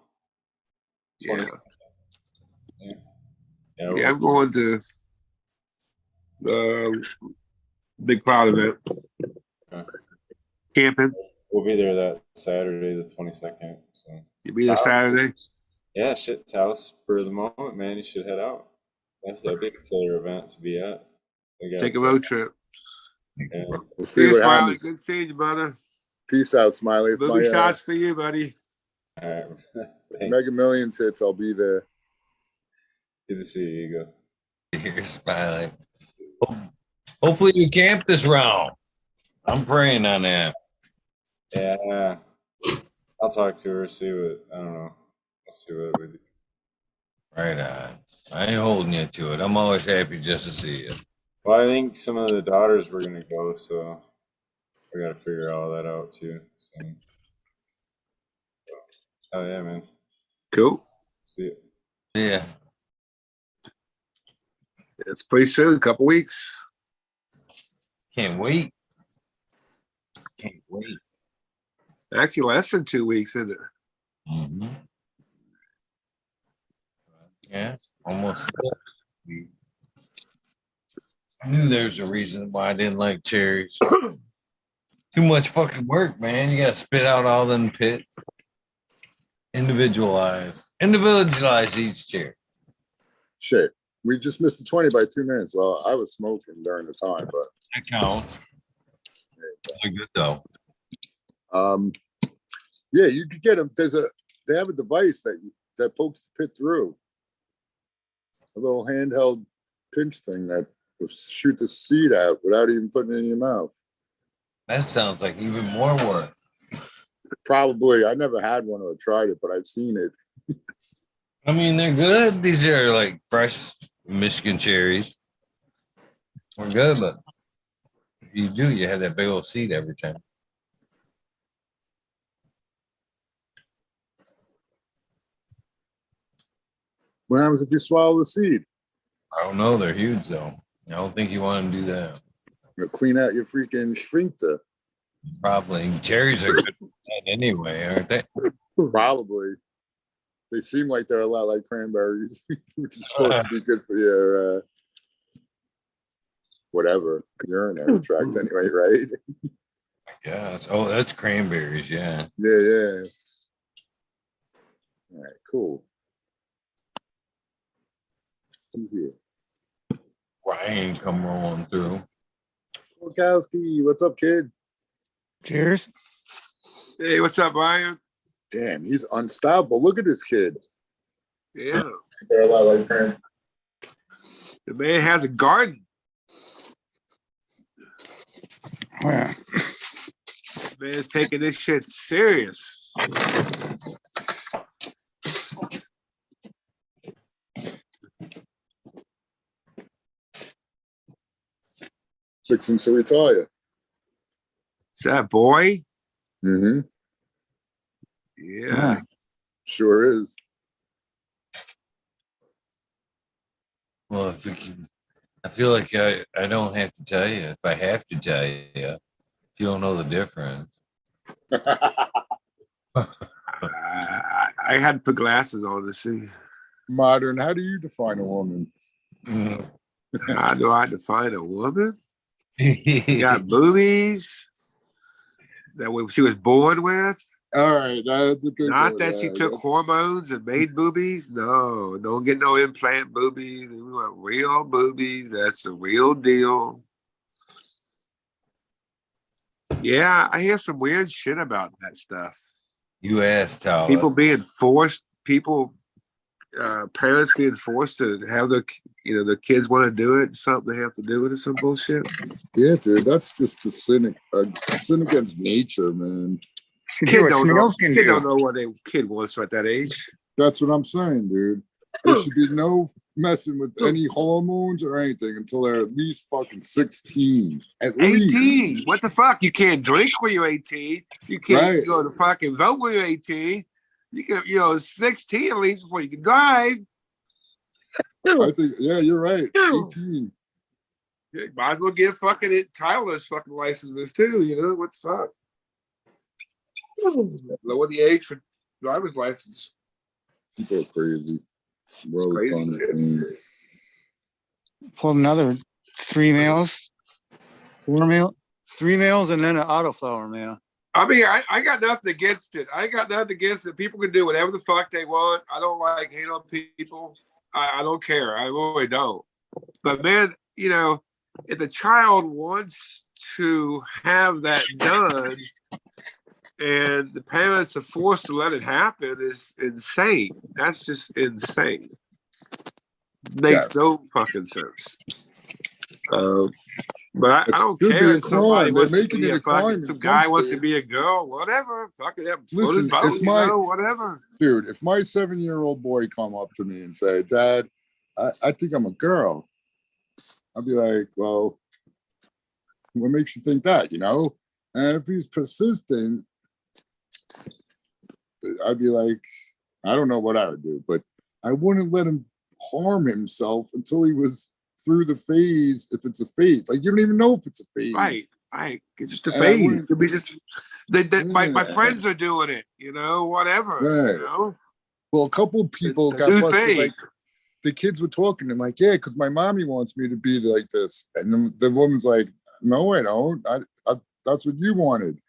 [SPEAKER 4] Yeah.
[SPEAKER 3] 20.
[SPEAKER 4] Yeah, I'm going to the Big Cloud event.
[SPEAKER 3] Okay.
[SPEAKER 4] Camping.
[SPEAKER 3] We'll be there that Saturday, the 22nd. So
[SPEAKER 4] You'll be there Saturday.
[SPEAKER 3] Yeah, shit, Taos for the moment, man. You should head out. That'd be a killer event to be at.
[SPEAKER 4] Take a road trip.
[SPEAKER 3] Yeah.
[SPEAKER 2] We'll
[SPEAKER 4] See
[SPEAKER 2] see
[SPEAKER 4] you,
[SPEAKER 2] what
[SPEAKER 4] Smiley.
[SPEAKER 2] happens.
[SPEAKER 4] Good seeing you, brother.
[SPEAKER 2] Peace out, Smiley. If
[SPEAKER 4] Movie
[SPEAKER 2] my
[SPEAKER 4] shots for you, buddy.
[SPEAKER 3] All right. Thanks.
[SPEAKER 2] Mega Millions hits, I'll be there.
[SPEAKER 3] Good to see you, Ego.
[SPEAKER 1] Here's smiling. Hopefully you camp this round. I'm praying on that.
[SPEAKER 3] Yeah. I'll talk to her, see what, I don't know. I'll see what we do.
[SPEAKER 1] Right on. I ain't holding you to it. I'm always happy just to see you.
[SPEAKER 3] Well, I think some of the daughters were going to go, so we got to figure all that out too. So. Oh, yeah, man.
[SPEAKER 4] Cool.
[SPEAKER 3] See you.
[SPEAKER 1] Yeah.
[SPEAKER 4] It's pretty soon, a couple weeks.
[SPEAKER 1] Can't wait. Can't wait.
[SPEAKER 4] Actually, less than 2 weeks, isn't it?
[SPEAKER 1] Mm-hmm. Yeah, almost. I knew there's a reason why I didn't like cherries. Too much fucking work, man. You gotta spit out all them pits. Individualize each cherry.
[SPEAKER 2] Shit. We just missed the 20 by 2 minutes. Well, I was smoking during the time, but
[SPEAKER 1] That counts. They're good though.
[SPEAKER 2] yeah, you could get them. They have a device that pokes the pit through. A little handheld pinch thing that will shoot the seed out without even putting it in your mouth.
[SPEAKER 1] That sounds like even more work.
[SPEAKER 2] Probably. I never had one or tried it, but I've seen it.
[SPEAKER 1] I mean, they're good. These are like fresh Michigan cherries. We're good, but you have that big old seed every time.
[SPEAKER 2] What happens if you swallow the seed?
[SPEAKER 1] I don't know. They're huge though. I don't think you want to do that.
[SPEAKER 2] You'll clean out your freaking sphincter.
[SPEAKER 1] Probably. Cherries are good anyway, aren't they?
[SPEAKER 2] Probably. They seem like they're a lot like cranberries, which is supposed to be good for your whatever urinary tract anyway, right?
[SPEAKER 1] Yes. Oh, that's cranberries. Yeah.
[SPEAKER 2] Yeah. All right, cool. Who's here?
[SPEAKER 1] Ryan come rolling through.
[SPEAKER 2] Volkowski, what's up, kid?
[SPEAKER 6] Cheers.
[SPEAKER 4] Hey, what's up, Ryan?
[SPEAKER 2] Damn, he's unstoppable. Look at this kid.
[SPEAKER 4] Yeah,
[SPEAKER 2] They're a lot like cranberries.
[SPEAKER 4] the man has a garden.
[SPEAKER 6] Yeah.
[SPEAKER 4] The man's taking this shit serious.
[SPEAKER 2] Fixing to retire.
[SPEAKER 4] Is that boy?
[SPEAKER 2] Mm-hmm.
[SPEAKER 4] Yeah.
[SPEAKER 2] Sure is.
[SPEAKER 1] Well, if we can, I feel like I don't have to tell you. If I have to tell you, if you don't know the difference.
[SPEAKER 4] I had to put glasses on to see.
[SPEAKER 2] Modern, how do you define a woman?
[SPEAKER 4] How do I define a woman? Got boobies that she was born with.
[SPEAKER 2] All right, that's a good
[SPEAKER 4] Not
[SPEAKER 2] one.
[SPEAKER 4] that she took hormones and made boobies. No, don't get no implant boobies. We want real boobies. That's the real deal. Yeah, I hear some weird shit about that stuff.
[SPEAKER 1] You asked how
[SPEAKER 4] People being forced, parents being forced to have the kids want to do it, something they have to do with it, some bullshit.
[SPEAKER 2] Yeah, dude, that's just a sin against nature, man.
[SPEAKER 4] Kid don't know what a kid wants at that age.
[SPEAKER 2] That's what I'm saying, dude. There should be no messing with any hormones or anything until they're at least fucking 16. At
[SPEAKER 4] 18.
[SPEAKER 2] least.
[SPEAKER 4] What the fuck? You can't drink when you're 18. You can't
[SPEAKER 2] Right.
[SPEAKER 4] go to fucking vote when you're 18. You can, 16 at least before you can drive.
[SPEAKER 2] I think, yeah, you're right. 18.
[SPEAKER 4] You might as well give fucking Tyler's fucking licenses too. What's fuck? Lower the age for driver's license.
[SPEAKER 2] People are crazy. World
[SPEAKER 4] Crazy.
[SPEAKER 2] fun.
[SPEAKER 6] Pulled another 3 males, 3 males, and then an autoflower male.
[SPEAKER 4] I mean, I got nothing against it. People can do whatever the fuck they want. I don't hate on people. I don't care. I really don't. But man, if the child wants to have that done and the parents are forced to let it happen is insane. That's just insane. Makes
[SPEAKER 2] Yes.
[SPEAKER 4] no fucking sense. But I
[SPEAKER 2] It
[SPEAKER 4] don't
[SPEAKER 2] should
[SPEAKER 4] care
[SPEAKER 2] be a
[SPEAKER 4] if somebody
[SPEAKER 2] crime. They're
[SPEAKER 4] wants to
[SPEAKER 2] making
[SPEAKER 4] be
[SPEAKER 2] it
[SPEAKER 4] a
[SPEAKER 2] a crime
[SPEAKER 4] fucking
[SPEAKER 2] in
[SPEAKER 4] some
[SPEAKER 2] some
[SPEAKER 4] guy wants to
[SPEAKER 2] states.
[SPEAKER 4] be a girl, whatever. Fucking float his
[SPEAKER 2] Listen,
[SPEAKER 4] boat,
[SPEAKER 2] if my
[SPEAKER 4] whatever.
[SPEAKER 2] dude, if my 7-year-old boy come up to me and say, "Dad, I think I'm a girl," I'll be like, "Well, what makes you think that?" You know? And if he's persistent, I'd be like, I don't know what I would do, but I wouldn't let him harm himself until he was through the phase. If it's a phase, like you don't even know if it's a phase,
[SPEAKER 4] Right. It's just a
[SPEAKER 2] And I
[SPEAKER 4] phase.
[SPEAKER 2] wouldn't-
[SPEAKER 4] It could be just my
[SPEAKER 2] Yeah.
[SPEAKER 4] friends are doing it, whatever.
[SPEAKER 2] Right.
[SPEAKER 4] You know?
[SPEAKER 2] Well, a couple people
[SPEAKER 4] The
[SPEAKER 2] got
[SPEAKER 4] new
[SPEAKER 2] busted.
[SPEAKER 4] thing.
[SPEAKER 2] Like the kids were talking to him, like, "Yeah, because my mommy wants me to be like this," and the woman's like, "No, I don't. That's what you wanted."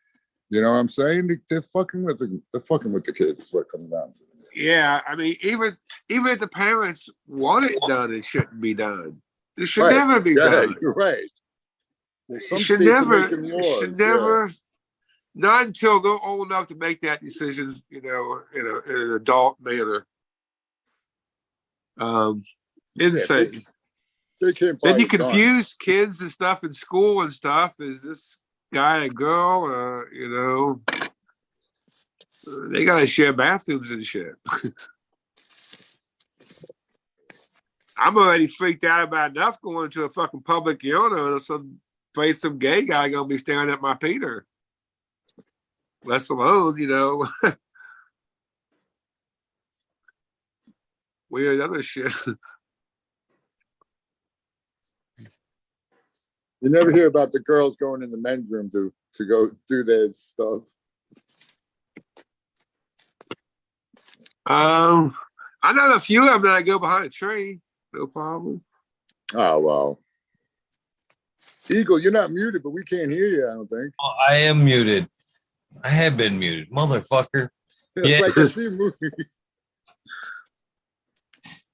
[SPEAKER 2] You know what I'm saying? They're fucking with the kids. What it comes down to.
[SPEAKER 4] Yeah, I mean, even if the parents want it done, it shouldn't be done. It should
[SPEAKER 2] Right.
[SPEAKER 4] never be
[SPEAKER 2] Yeah,
[SPEAKER 4] done.
[SPEAKER 2] you're right. Well,
[SPEAKER 4] It
[SPEAKER 2] some
[SPEAKER 4] should
[SPEAKER 2] states are
[SPEAKER 4] never.
[SPEAKER 2] making
[SPEAKER 4] It
[SPEAKER 2] laws.
[SPEAKER 4] should
[SPEAKER 2] Yeah.
[SPEAKER 4] never. Not until they're old enough to make that decision, in an adult manner. Insane.
[SPEAKER 2] They can't buy
[SPEAKER 4] Then you
[SPEAKER 2] a gun.
[SPEAKER 4] confuse kids and stuff in school and stuff. Is this guy a girl? They gotta share bathrooms and shit. I'm already freaked out about enough going to a fucking public urinal and some gay guy gonna be staring at my Peter. Less alone, weird other shit.
[SPEAKER 2] You never hear about the girls going in the men's room to go do their stuff.
[SPEAKER 4] I know a few of them that I go behind a tree, no problem.
[SPEAKER 2] Oh well. Eagle, you're not muted, but we can't hear you, I don't think.
[SPEAKER 7] Oh, I am muted. I have been muted, motherfucker.
[SPEAKER 2] It's
[SPEAKER 7] Yeah.
[SPEAKER 2] like I see a movie.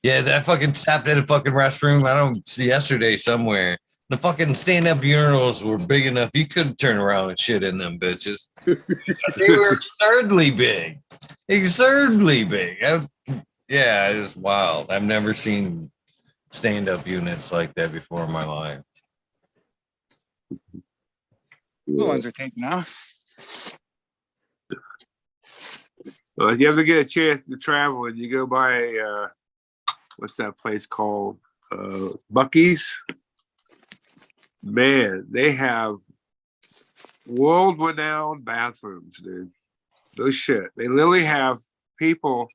[SPEAKER 7] Yeah, that fucking stopped at a fucking restroom. I don't see yesterday somewhere. The fucking stand-up urinals were big enough you couldn't turn around and shit in them bitches. They were absurdly big. Absurdly big. Yeah, it was wild. I've never seen stand-up units like that before in my life.
[SPEAKER 6] The ones are taken off.
[SPEAKER 4] Well, if you ever get a chance to travel and you go by what's that place called? Buc-ee's. Man, they have world-renowned bathrooms, dude. No shit. They literally have people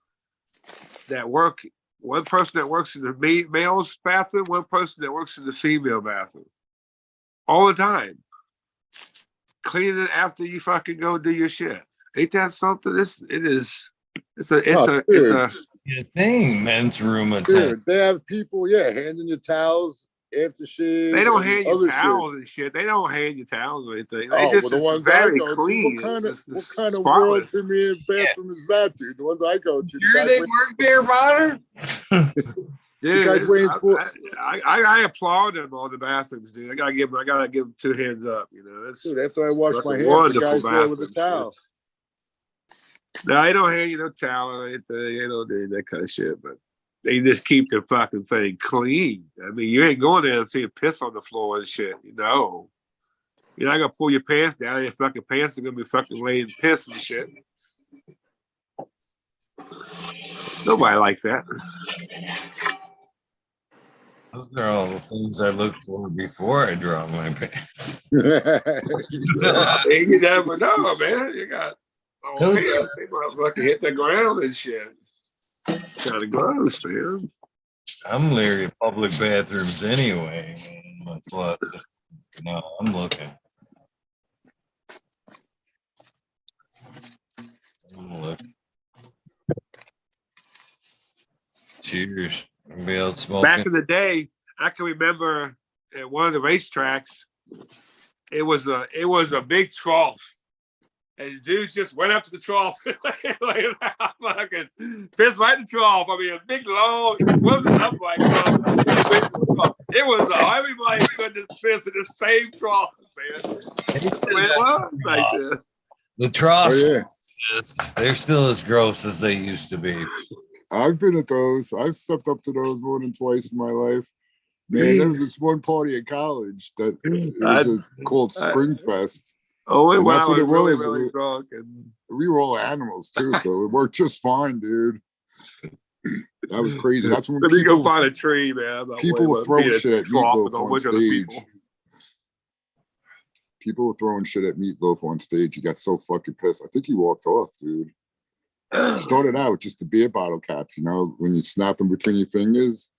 [SPEAKER 4] that work. One person that works in the male's bathroom, one person that works in the female bathroom, all the time, cleaning it after you fucking go do your shit. Ain't that something? It's a
[SPEAKER 7] Good thing, men's room attendant.
[SPEAKER 2] Dude, they have people, handing you towels, aftershave.
[SPEAKER 4] They don't
[SPEAKER 2] and
[SPEAKER 4] hand you
[SPEAKER 2] other
[SPEAKER 4] towels and shit. They don't hand you towels or anything. They
[SPEAKER 2] Oh,
[SPEAKER 4] just
[SPEAKER 2] well, the ones
[SPEAKER 4] very
[SPEAKER 2] I go
[SPEAKER 4] clean.
[SPEAKER 2] to, what
[SPEAKER 4] It's
[SPEAKER 2] kind of
[SPEAKER 4] spotless.
[SPEAKER 2] world premiere bathroom is that, dude? The ones I go to.
[SPEAKER 7] Sure they work there, Bonner?
[SPEAKER 4] Dude,
[SPEAKER 2] guys waiting for-
[SPEAKER 4] I applaud them on the bathrooms, dude. I gotta give them 2 hands up. It's
[SPEAKER 2] Dude, after I wash my
[SPEAKER 4] fucking
[SPEAKER 2] hands, the
[SPEAKER 4] wonderful
[SPEAKER 2] guy's there with a
[SPEAKER 4] bathrooms,
[SPEAKER 2] towel.
[SPEAKER 4] No, they don't hand you no towel or anything. They don't do that kind of shit, but they just keep the fucking thing clean. I mean, you ain't going there and see piss on the floor and shit. You're not gonna pull your pants down. Your fucking pants are gonna be fucking laying piss and shit. Nobody likes that.
[SPEAKER 7] Those are all the things I look for before I draw my pants.
[SPEAKER 4] You never know, man. You got
[SPEAKER 7] Those
[SPEAKER 4] pants. They might fucking hit the ground and shit. Kind of gross, man.
[SPEAKER 7] I'm leery of public bathrooms anyway. Man. That's what, no, I'm looking. Cheers. Anybody else smoking?
[SPEAKER 4] Back in the day, I can remember at one of the racetracks, it was a big trough, And the dudes just went up to the trough. Fucking pissed right in the trough. I mean, a big long, it wasn't upright trough. It was everybody could just piss in the same trough, man. It was like this.
[SPEAKER 7] The troughs,
[SPEAKER 2] Oh, yeah.
[SPEAKER 7] they're still as gross as they used to be.
[SPEAKER 2] I've been at those. I've stepped up to those more than twice in my life. Man, there was this one party at college that it was called Spring Fest.
[SPEAKER 4] Oh,
[SPEAKER 2] And
[SPEAKER 4] wow,
[SPEAKER 2] that's what it
[SPEAKER 4] really,
[SPEAKER 2] was.
[SPEAKER 4] really drunk. And
[SPEAKER 2] We were all animals too, so it worked just fine, dude. That was crazy. That's when
[SPEAKER 4] let me go
[SPEAKER 2] people,
[SPEAKER 4] find a tree, man.
[SPEAKER 2] people were throwing shit at Meatloaf on stage.
[SPEAKER 4] People.
[SPEAKER 2] People were throwing shit at Meatloaf on stage. He got so fucking pissed. I think he walked off, dude. It started out just the beer bottle caps, you know, when you snap them between your fingers.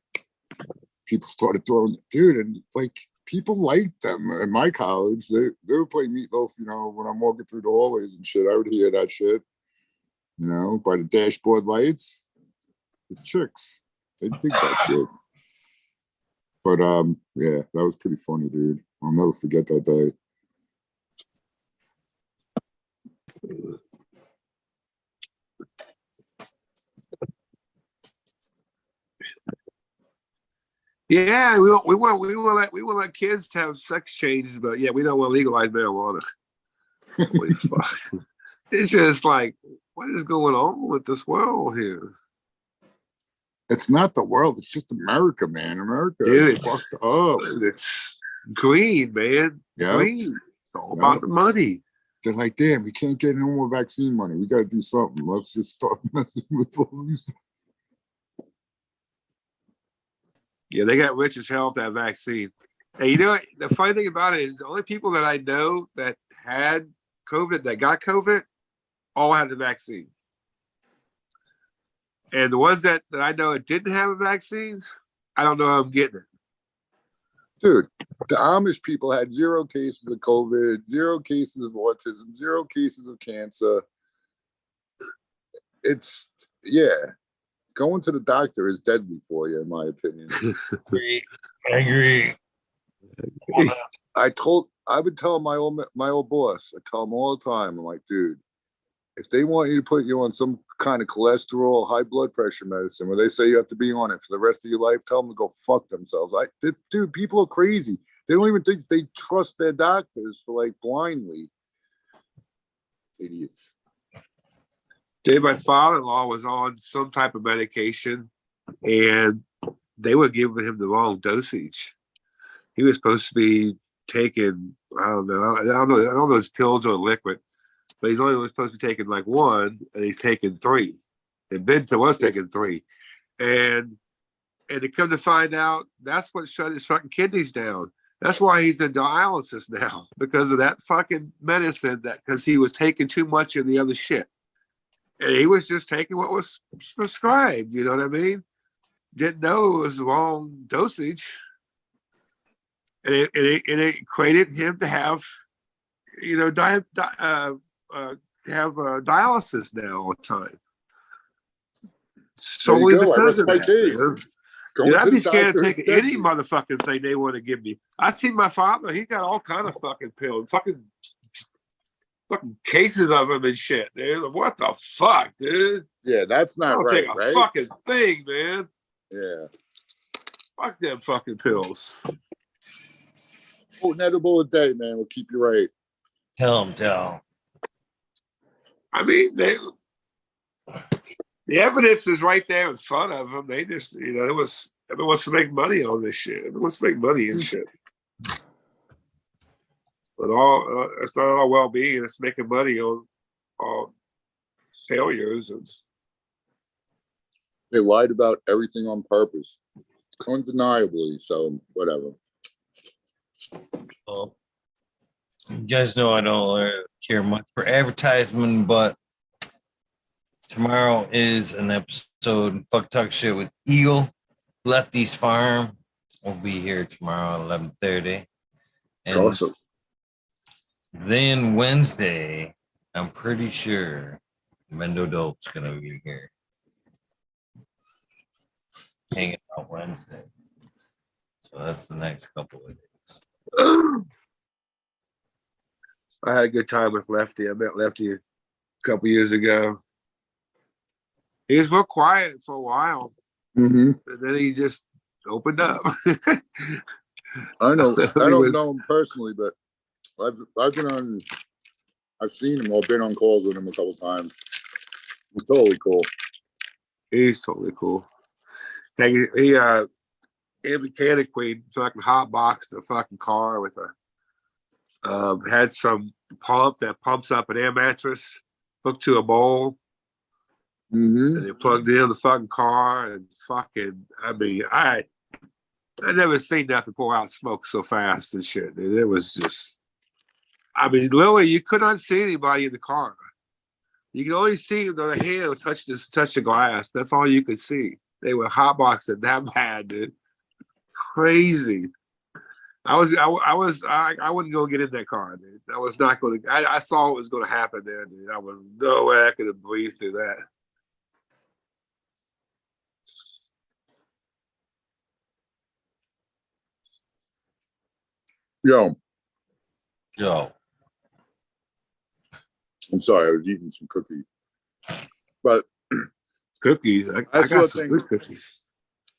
[SPEAKER 2] People started throwing, dude, and like people liked them. In my college, they would play Meatloaf, you know, when I'm walking through the hallways and shit. I would hear that shit, you know, by the dashboard lights. The chicks, they dig that shit. But yeah, that was pretty funny, dude. I'll never forget that day.
[SPEAKER 4] Yeah, we want let kids have sex changes, but yeah, we don't want to legalize marijuana. Holy fuck! It's just like, what is going on with this world here?
[SPEAKER 2] It's not the world; it's just America, man. America
[SPEAKER 4] Dude,
[SPEAKER 2] is fucked up.
[SPEAKER 4] It's greed, man.
[SPEAKER 2] Yeah,
[SPEAKER 4] Greed. It's all about the money.
[SPEAKER 2] They're like, damn, we can't get no more vaccine money. We got to do something. Let's just start messing with all these.
[SPEAKER 4] Yeah, they got rich as hell with that vaccine. And you know, the funny thing about it is the only people that I know that had COVID, that got COVID, all had the vaccine. And the ones that I know that didn't have a vaccine, I don't know how I'm getting it.
[SPEAKER 2] Dude, the Amish people had 0 cases of COVID, 0 cases of autism, 0 cases of cancer. It's, yeah. Going to the doctor is deadly for you, in my opinion.
[SPEAKER 7] I agree.
[SPEAKER 2] I would tell my old boss, I tell him all the time, I'm like, dude, if they want you to put you on some kind of cholesterol, high blood pressure medicine, where they say you have to be on it for the rest of your life, tell them to go fuck themselves. Dude, people are crazy. They don't even think they trust their doctors for like blindly. Idiots.
[SPEAKER 4] Dude, my father-in-law was on some type of medication, and they were giving him the wrong dosage. He was supposed to be taking, I don't know if it's pills or liquid, but he's only supposed to be taking like 1, and he's taking 3. And Benta was taking 3. And to come to find out, that's what shut his fucking kidneys down. That's why he's in dialysis now, because of that fucking medicine, because he was taking too much of the other shit. And he was just taking what was prescribed, you know what I mean? Didn't know it was the wrong dosage. And it created him to have, you know, dialysis now all the time. Solely because of that. Dude, I'd be scared of taking any motherfucking thing they want to give me. I see my father; he got all kind of fucking pills, fucking cases of them and shit, dude. What the fuck, dude?
[SPEAKER 2] Yeah, that's not right,
[SPEAKER 4] take a
[SPEAKER 2] right?
[SPEAKER 4] fucking thing, man.
[SPEAKER 2] Yeah.
[SPEAKER 4] Fuck them fucking pills.
[SPEAKER 2] An edible a day, man, will keep you right.
[SPEAKER 7] Tell them.
[SPEAKER 4] I mean, the evidence is right there in front of them. They just, you know, everyone wants to make money on this shit. Everyone wants to make money and shit. But it's not all well-being. It's making money on failures.
[SPEAKER 2] They lied about everything on purpose, undeniably. So whatever.
[SPEAKER 7] Well, you guys know I don't care much for advertisement, but tomorrow is an episode Fuck Talk Shit with Eagle, Lefty's Farm. We'll be here tomorrow at 11:30. And
[SPEAKER 2] Awesome.
[SPEAKER 7] Then Wednesday, I'm pretty sure Mendo Dope's gonna be here. Hanging out Wednesday. So that's the next couple of days.
[SPEAKER 4] I had a good time with Lefty. I met Lefty a couple years ago. He was real quiet for a while,
[SPEAKER 2] Mm-hmm.
[SPEAKER 4] and then he just opened up.
[SPEAKER 2] I know. I
[SPEAKER 4] He
[SPEAKER 2] don't
[SPEAKER 4] was-
[SPEAKER 2] know him personally, but I've seen him or been on calls with him a couple times. He's totally cool.
[SPEAKER 4] He's totally cool. He a mechanic queen fucking hotboxed the fucking car with a had some pump that pumps up an air mattress hooked to a bowl,
[SPEAKER 2] Mm-hmm.
[SPEAKER 4] and they plugged in the fucking car and fucking. I mean, I never seen nothing pour out smoke so fast and shit. Dude. It was just. I mean, literally, you could not see anybody in the car. You could only see their hand touch the glass. That's all you could see. They were hotboxing that bad, dude. Crazy. I wouldn't go get in that car, dude. I was not going to. I saw what was going to happen there, dude. I was no way I could have breathed through that.
[SPEAKER 2] Yo,
[SPEAKER 7] Yo,
[SPEAKER 2] I'm sorry, I was eating some cookie. But
[SPEAKER 4] Cookies. I
[SPEAKER 2] That's
[SPEAKER 4] got
[SPEAKER 2] the
[SPEAKER 4] some
[SPEAKER 2] thing.
[SPEAKER 4] good cookies.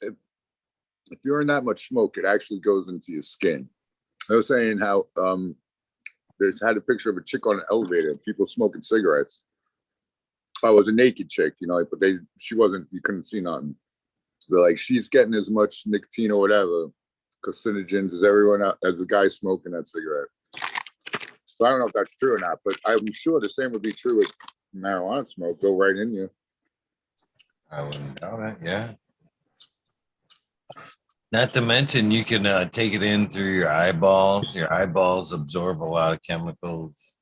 [SPEAKER 2] if you're in that much smoke, it actually goes into your skin. I was saying how they had a picture of a chick on an elevator, people smoking cigarettes. I was a naked chick, you know, but she wasn't, you couldn't see nothing. They're like, she's getting as much nicotine or whatever, carcinogens as everyone else, as the guy smoking that cigarette. So I don't know if that's true or not, but I'm sure the same would be true with marijuana smoke. Go right in you.
[SPEAKER 7] I wouldn't doubt it. Yeah. Not to mention, you can take it in through your eyeballs. Your eyeballs absorb a lot of chemicals,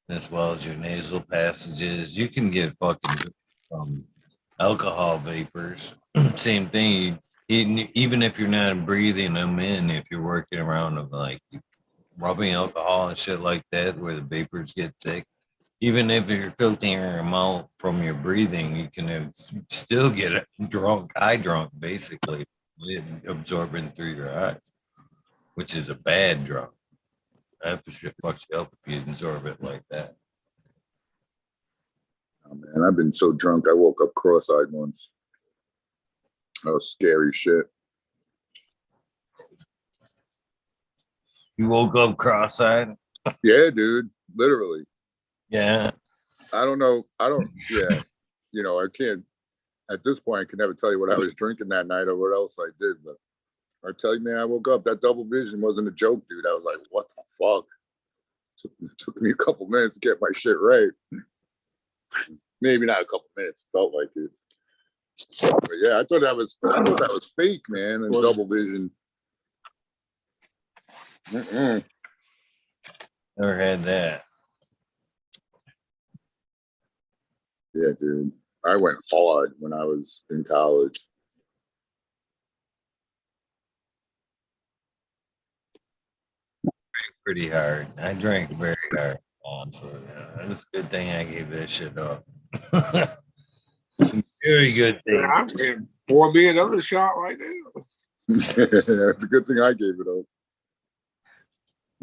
[SPEAKER 7] as well as your nasal passages. You can get fucking alcohol vapors. Same thing. Even if you're not breathing them in, if you're working around them, like rubbing alcohol and shit like that, where the vapors get thick, even if you're filtering them out from your breathing, you can still get drunk, eye drunk, basically, absorbing through your eyes, which is a bad drug. That for sure fucks you up if you absorb it like that.
[SPEAKER 2] Oh, man, I've been so drunk. I woke up cross-eyed once. That was scary shit.
[SPEAKER 7] You woke up cross-eyed?
[SPEAKER 2] Yeah, dude. Literally.
[SPEAKER 7] Yeah.
[SPEAKER 2] I don't know. Yeah. You know, I can't, at this point, I can never tell you what I was drinking that night or what else I did. But I tell you, man, I woke up. That double vision wasn't a joke, dude. I was like, what the fuck? It took me a couple minutes to get my shit right. Maybe not a couple minutes. Felt like it. But yeah, I thought that was fake, man. And double vision. Mm-mm.
[SPEAKER 7] Never had that.
[SPEAKER 2] Yeah, dude. I went hard when I was in college.
[SPEAKER 7] Pretty hard. I drank very hard. So it was a good thing I gave that shit up. Very good thing.
[SPEAKER 4] I'm saying, pour me another shot right now.
[SPEAKER 2] It's a good thing I gave it up.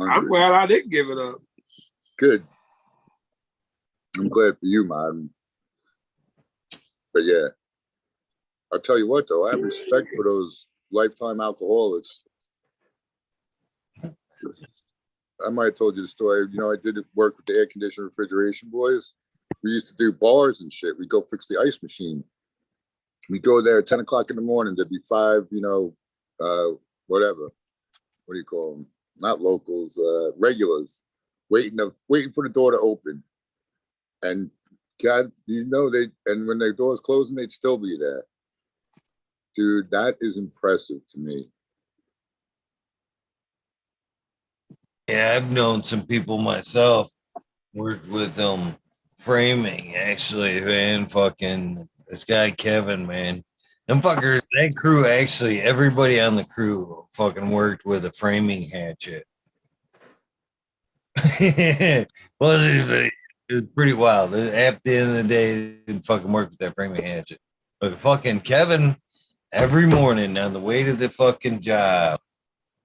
[SPEAKER 4] I'm glad I didn't give it up.
[SPEAKER 2] Good. I'm glad for you, man. But yeah, I'll tell you what, though, I have respect for those lifetime alcoholics. I might have told you the story. You know, I did work with the air conditioned refrigeration boys. We used to do bars and shit. We go fix the ice machine. We go there at 10 o'clock in the morning. There'd be 5, you know, whatever. What do you call them? Not locals, regulars, waiting for the door to open. And God, you know, and when the door's closing, they'd still be there. Dude, that is impressive to me.
[SPEAKER 7] Yeah, I've known some people myself. Worked with framing actually, man. Fucking this guy Kevin, man. Them fuckers, that crew actually, everybody on the crew fucking worked with a framing hatchet. Well, it was pretty wild. At the end of the day, they fucking worked with that framing hatchet. But fucking Kevin, every morning on the way to the fucking job,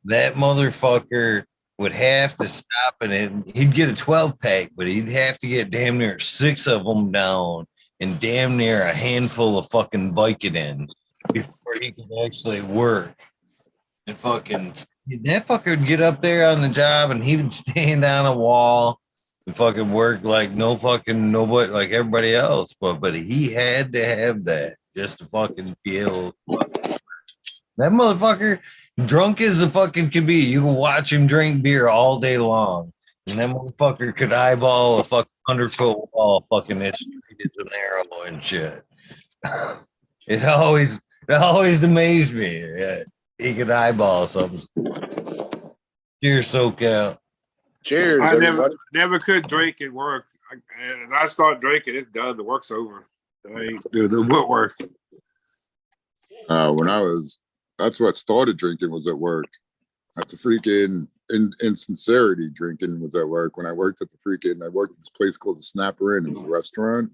[SPEAKER 7] that motherfucker would have to stop and he'd get a 12 pack, but he'd have to get damn near 6 of them down and damn near a handful of fucking Vicodin before he could actually work. And fucking that fucker would get up there on the job and he would stand on a wall and fucking work like no fucking nobody, like everybody else. But he had to have that just to fucking be able. That motherfucker, drunk as a fucking could be, you can watch him drink beer all day long. And that motherfucker could eyeball a fucking 100-foot wall, fucking as straight as an arrow and shit. It always amazed me. Yeah, he could eyeball something. Cheers, SoCal.
[SPEAKER 8] Cheers,
[SPEAKER 4] I
[SPEAKER 8] everybody.
[SPEAKER 4] never could drink and work. And I start drinking, it's done. The work's over. I ain't doing no work.
[SPEAKER 2] That's what started drinking was at work. At the freaking insincerity drinking was at work. When I worked at I worked at this place called the Snapper Inn. It was a restaurant.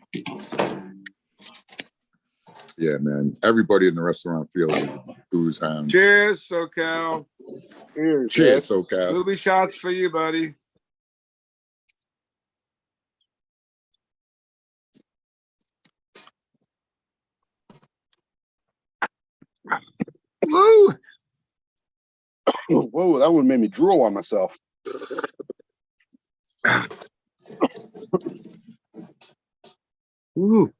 [SPEAKER 2] Yeah, man. Everybody in the restaurant field was a booze hound.
[SPEAKER 4] Cheers, SoCal.
[SPEAKER 2] Cheers, SoCal.
[SPEAKER 4] Movie shots for you, buddy.
[SPEAKER 8] Woo! Whoa, that one made me drool on myself.
[SPEAKER 4] Ooh.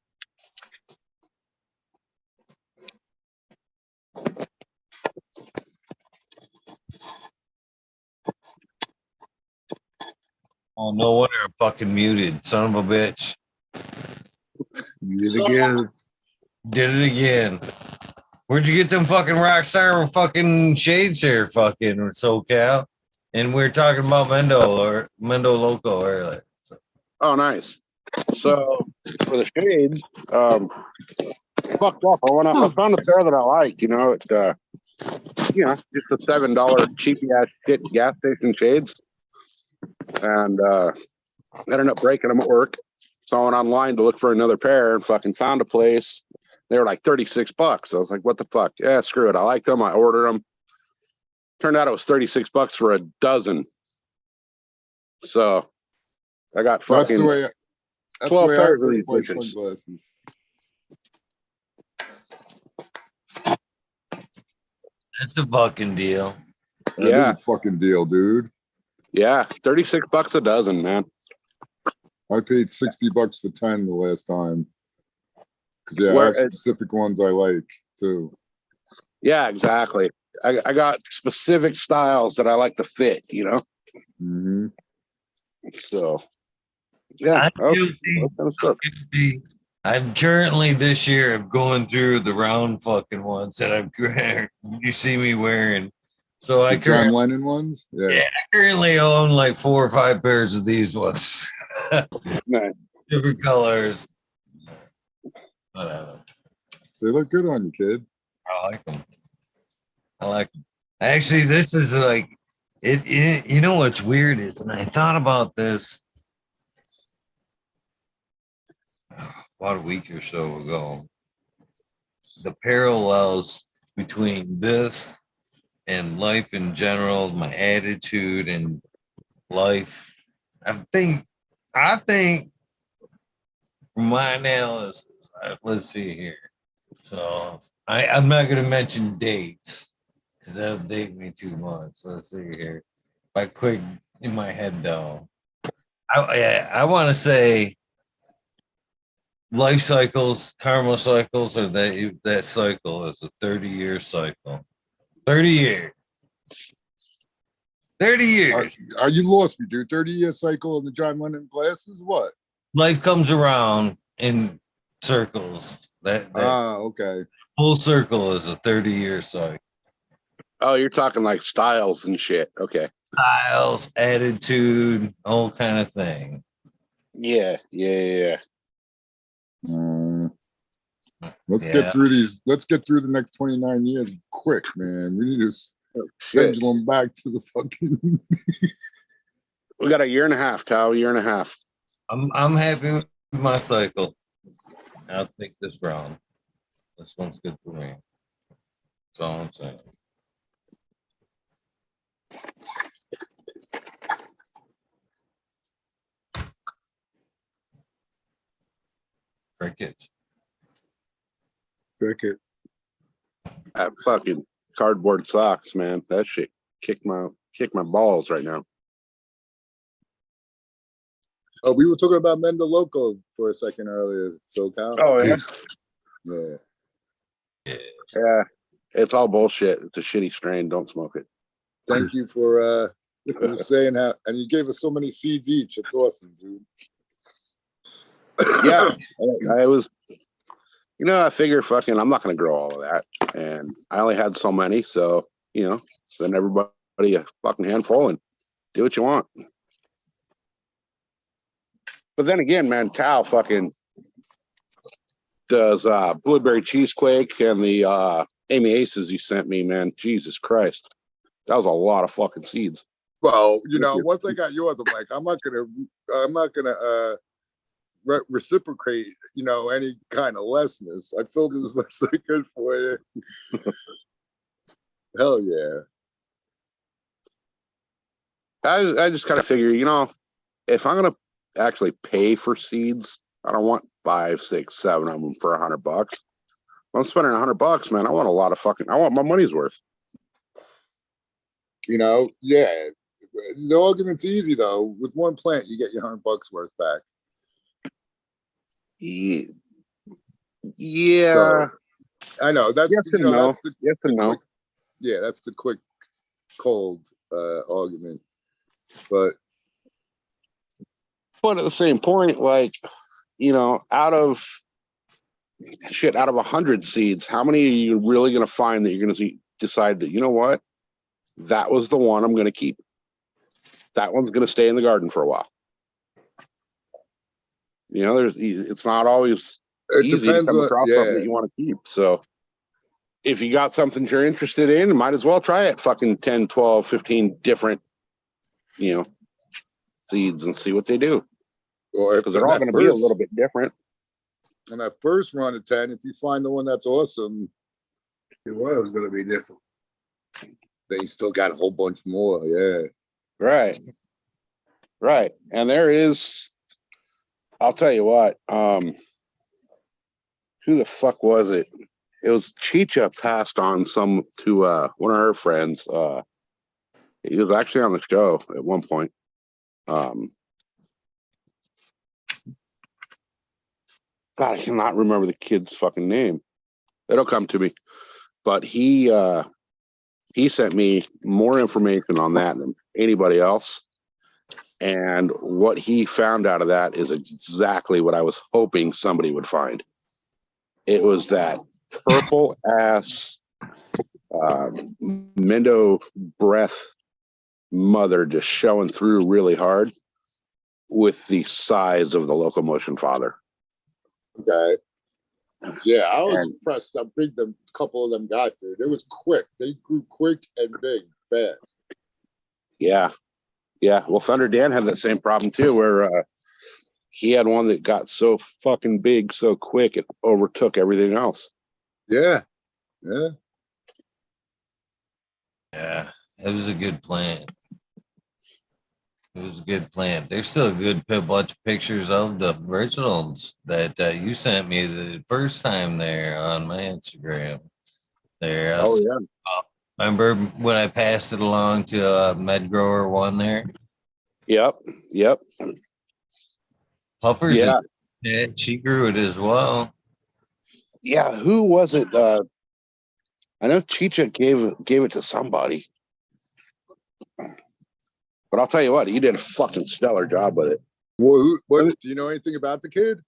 [SPEAKER 7] Oh, no wonder I'm fucking muted, son of a bitch.
[SPEAKER 4] Did it again.
[SPEAKER 7] Did it again. Where'd you get them fucking Rockstar fucking shades here, fucking SoCal? And we are talking about Mendo Loco earlier. So.
[SPEAKER 8] Oh, nice. So for the shades, fucked up. I found a pair that I like. Just the $7 cheap ass shit gas station shades, and I ended up breaking them at work. So I went online to look for another pair and fucking found a place. They were like $36. I was like, what the fuck? Yeah, screw it. I like them. I ordered them. Turned out it was $36 for a dozen. So I got fucking 12 pairs of these bitches.
[SPEAKER 2] Sunglasses.
[SPEAKER 7] It's a fucking deal.
[SPEAKER 2] That is a fucking deal, dude.
[SPEAKER 8] Yeah, $36 a dozen, man.
[SPEAKER 2] I paid $60 for 10 the last time. Because I have specific ones I like too.
[SPEAKER 8] Yeah, exactly. I got specific styles that I like to fit,
[SPEAKER 2] Mm-hmm.
[SPEAKER 8] So yeah,
[SPEAKER 7] I'm currently this year of going through the round fucking ones that you see me wearing. So I
[SPEAKER 2] John Lennon ones?
[SPEAKER 7] Yeah, I currently own like 4 or 5 pairs of these ones.
[SPEAKER 8] Nice.
[SPEAKER 7] Different colors. Whatever.
[SPEAKER 2] They look good on you, kid.
[SPEAKER 7] I like them. Actually, this is like it. You know what's weird is, and I thought about this about a week or so ago. The parallels between this and life in general, my attitude and life. I think from my analysis, let's see here. So I'm not going to mention dates because that'll date me too much. Let's see here. If I quick in my head though, I want to say life cycles, karma cycles, or that cycle is a 30-year cycle. 30 years. 30 years.
[SPEAKER 2] You lost me, dude. 30-year cycle of the John Lennon glasses? What?
[SPEAKER 7] Life comes around in circles.
[SPEAKER 2] Okay.
[SPEAKER 7] Full circle is a 30-year cycle.
[SPEAKER 8] Oh, you're talking like styles and shit. Okay.
[SPEAKER 7] Styles, attitude, whole kind of thing.
[SPEAKER 8] Yeah.
[SPEAKER 2] Let's get through these. Let's get through the next 29 years quick, man. We need to schedule them back to the fucking.
[SPEAKER 8] We got a year and a half, Tao. A year and a half.
[SPEAKER 7] I'm happy with my cycle. I'll take this round. This one's good for me. That's all I'm saying. Crickets.
[SPEAKER 4] Cricket.
[SPEAKER 8] That fucking cardboard socks, man. That shit kicked my balls right now.
[SPEAKER 2] Oh, we were talking about Mendo Loco for a second earlier. SoCal.
[SPEAKER 8] Oh yeah.
[SPEAKER 2] Yeah.
[SPEAKER 8] Yeah. It's all bullshit. It's a shitty strain. Don't smoke it.
[SPEAKER 2] Thank you for saying how, and you gave us so many seeds each. It's awesome, dude.
[SPEAKER 8] Yeah. I was, I figure fucking I'm not gonna grow all of that. And I only had so many, so send everybody a fucking handful and do what you want. But then again, man, Tal fucking does blueberry cheesequake and the Amy Aces you sent me, man. Jesus Christ. That was a lot of fucking seeds.
[SPEAKER 2] Well, once I got yours, I'm like, I'm not gonna reciprocate, any kind of lessness. I filled it as much as I could for you. Hell yeah.
[SPEAKER 8] I just kind of figure, if I'm gonna actually pay for seeds, I don't want 5, 6, 7 of them for $100. I'm spending $100, man. I want I want my money's worth.
[SPEAKER 2] Yeah. The argument's easy though. With one plant, you get your $100 worth back.
[SPEAKER 8] Yeah.
[SPEAKER 2] So, I know that's
[SPEAKER 8] Yes and no.
[SPEAKER 2] that's the
[SPEAKER 8] Yes and no.
[SPEAKER 2] quick, that's the quick, cold argument. But
[SPEAKER 8] at the same point, like, out of 100 seeds, how many are you really going to find that you're going to decide that, you know what, that was the one I'm going to keep. That one's going to stay in the garden for a while. It's not always easy to come across something that you want to keep. So if you got something you're interested in, might as well try it. Fucking 10, 12, 15 different, seeds and see what they do. Because they're all going to be a little bit different.
[SPEAKER 2] On that first run of 10, if you find the one that's awesome,
[SPEAKER 4] It was going to be different.
[SPEAKER 2] they still got a whole bunch more. Yeah.
[SPEAKER 8] Right. And there is, I'll tell you what, who the fuck was it? It was Chicha passed on some to one of her friends. He was actually on the show at one point. God, I cannot remember the kid's fucking name. It'll come to me. But he sent me more information on that than anybody else. And what he found out of that is exactly what I was hoping somebody would find. It was that purple ass Mendo breath mother just showing through really hard with the size of the locomotion father.
[SPEAKER 2] Okay. Yeah, I was impressed how big the couple of them got, dude. It was quick. They grew quick and big, fast.
[SPEAKER 8] Yeah. Well, Thunder Dan had that same problem too, where he had one that got so fucking big so quick it overtook everything else.
[SPEAKER 2] Yeah.
[SPEAKER 7] Yeah, it was a good plant. There's still a good bunch of pictures of the originals that you sent me the first time there on my Instagram. There. Remember when I passed it along to Med Grower One there?
[SPEAKER 8] Yep.
[SPEAKER 7] Puffers. Yeah, she grew it as well.
[SPEAKER 8] Yeah, who was it? I know Chicha gave it to somebody. But I'll tell you what, he did a fucking stellar job with it.
[SPEAKER 2] Well, do you know anything about the kid?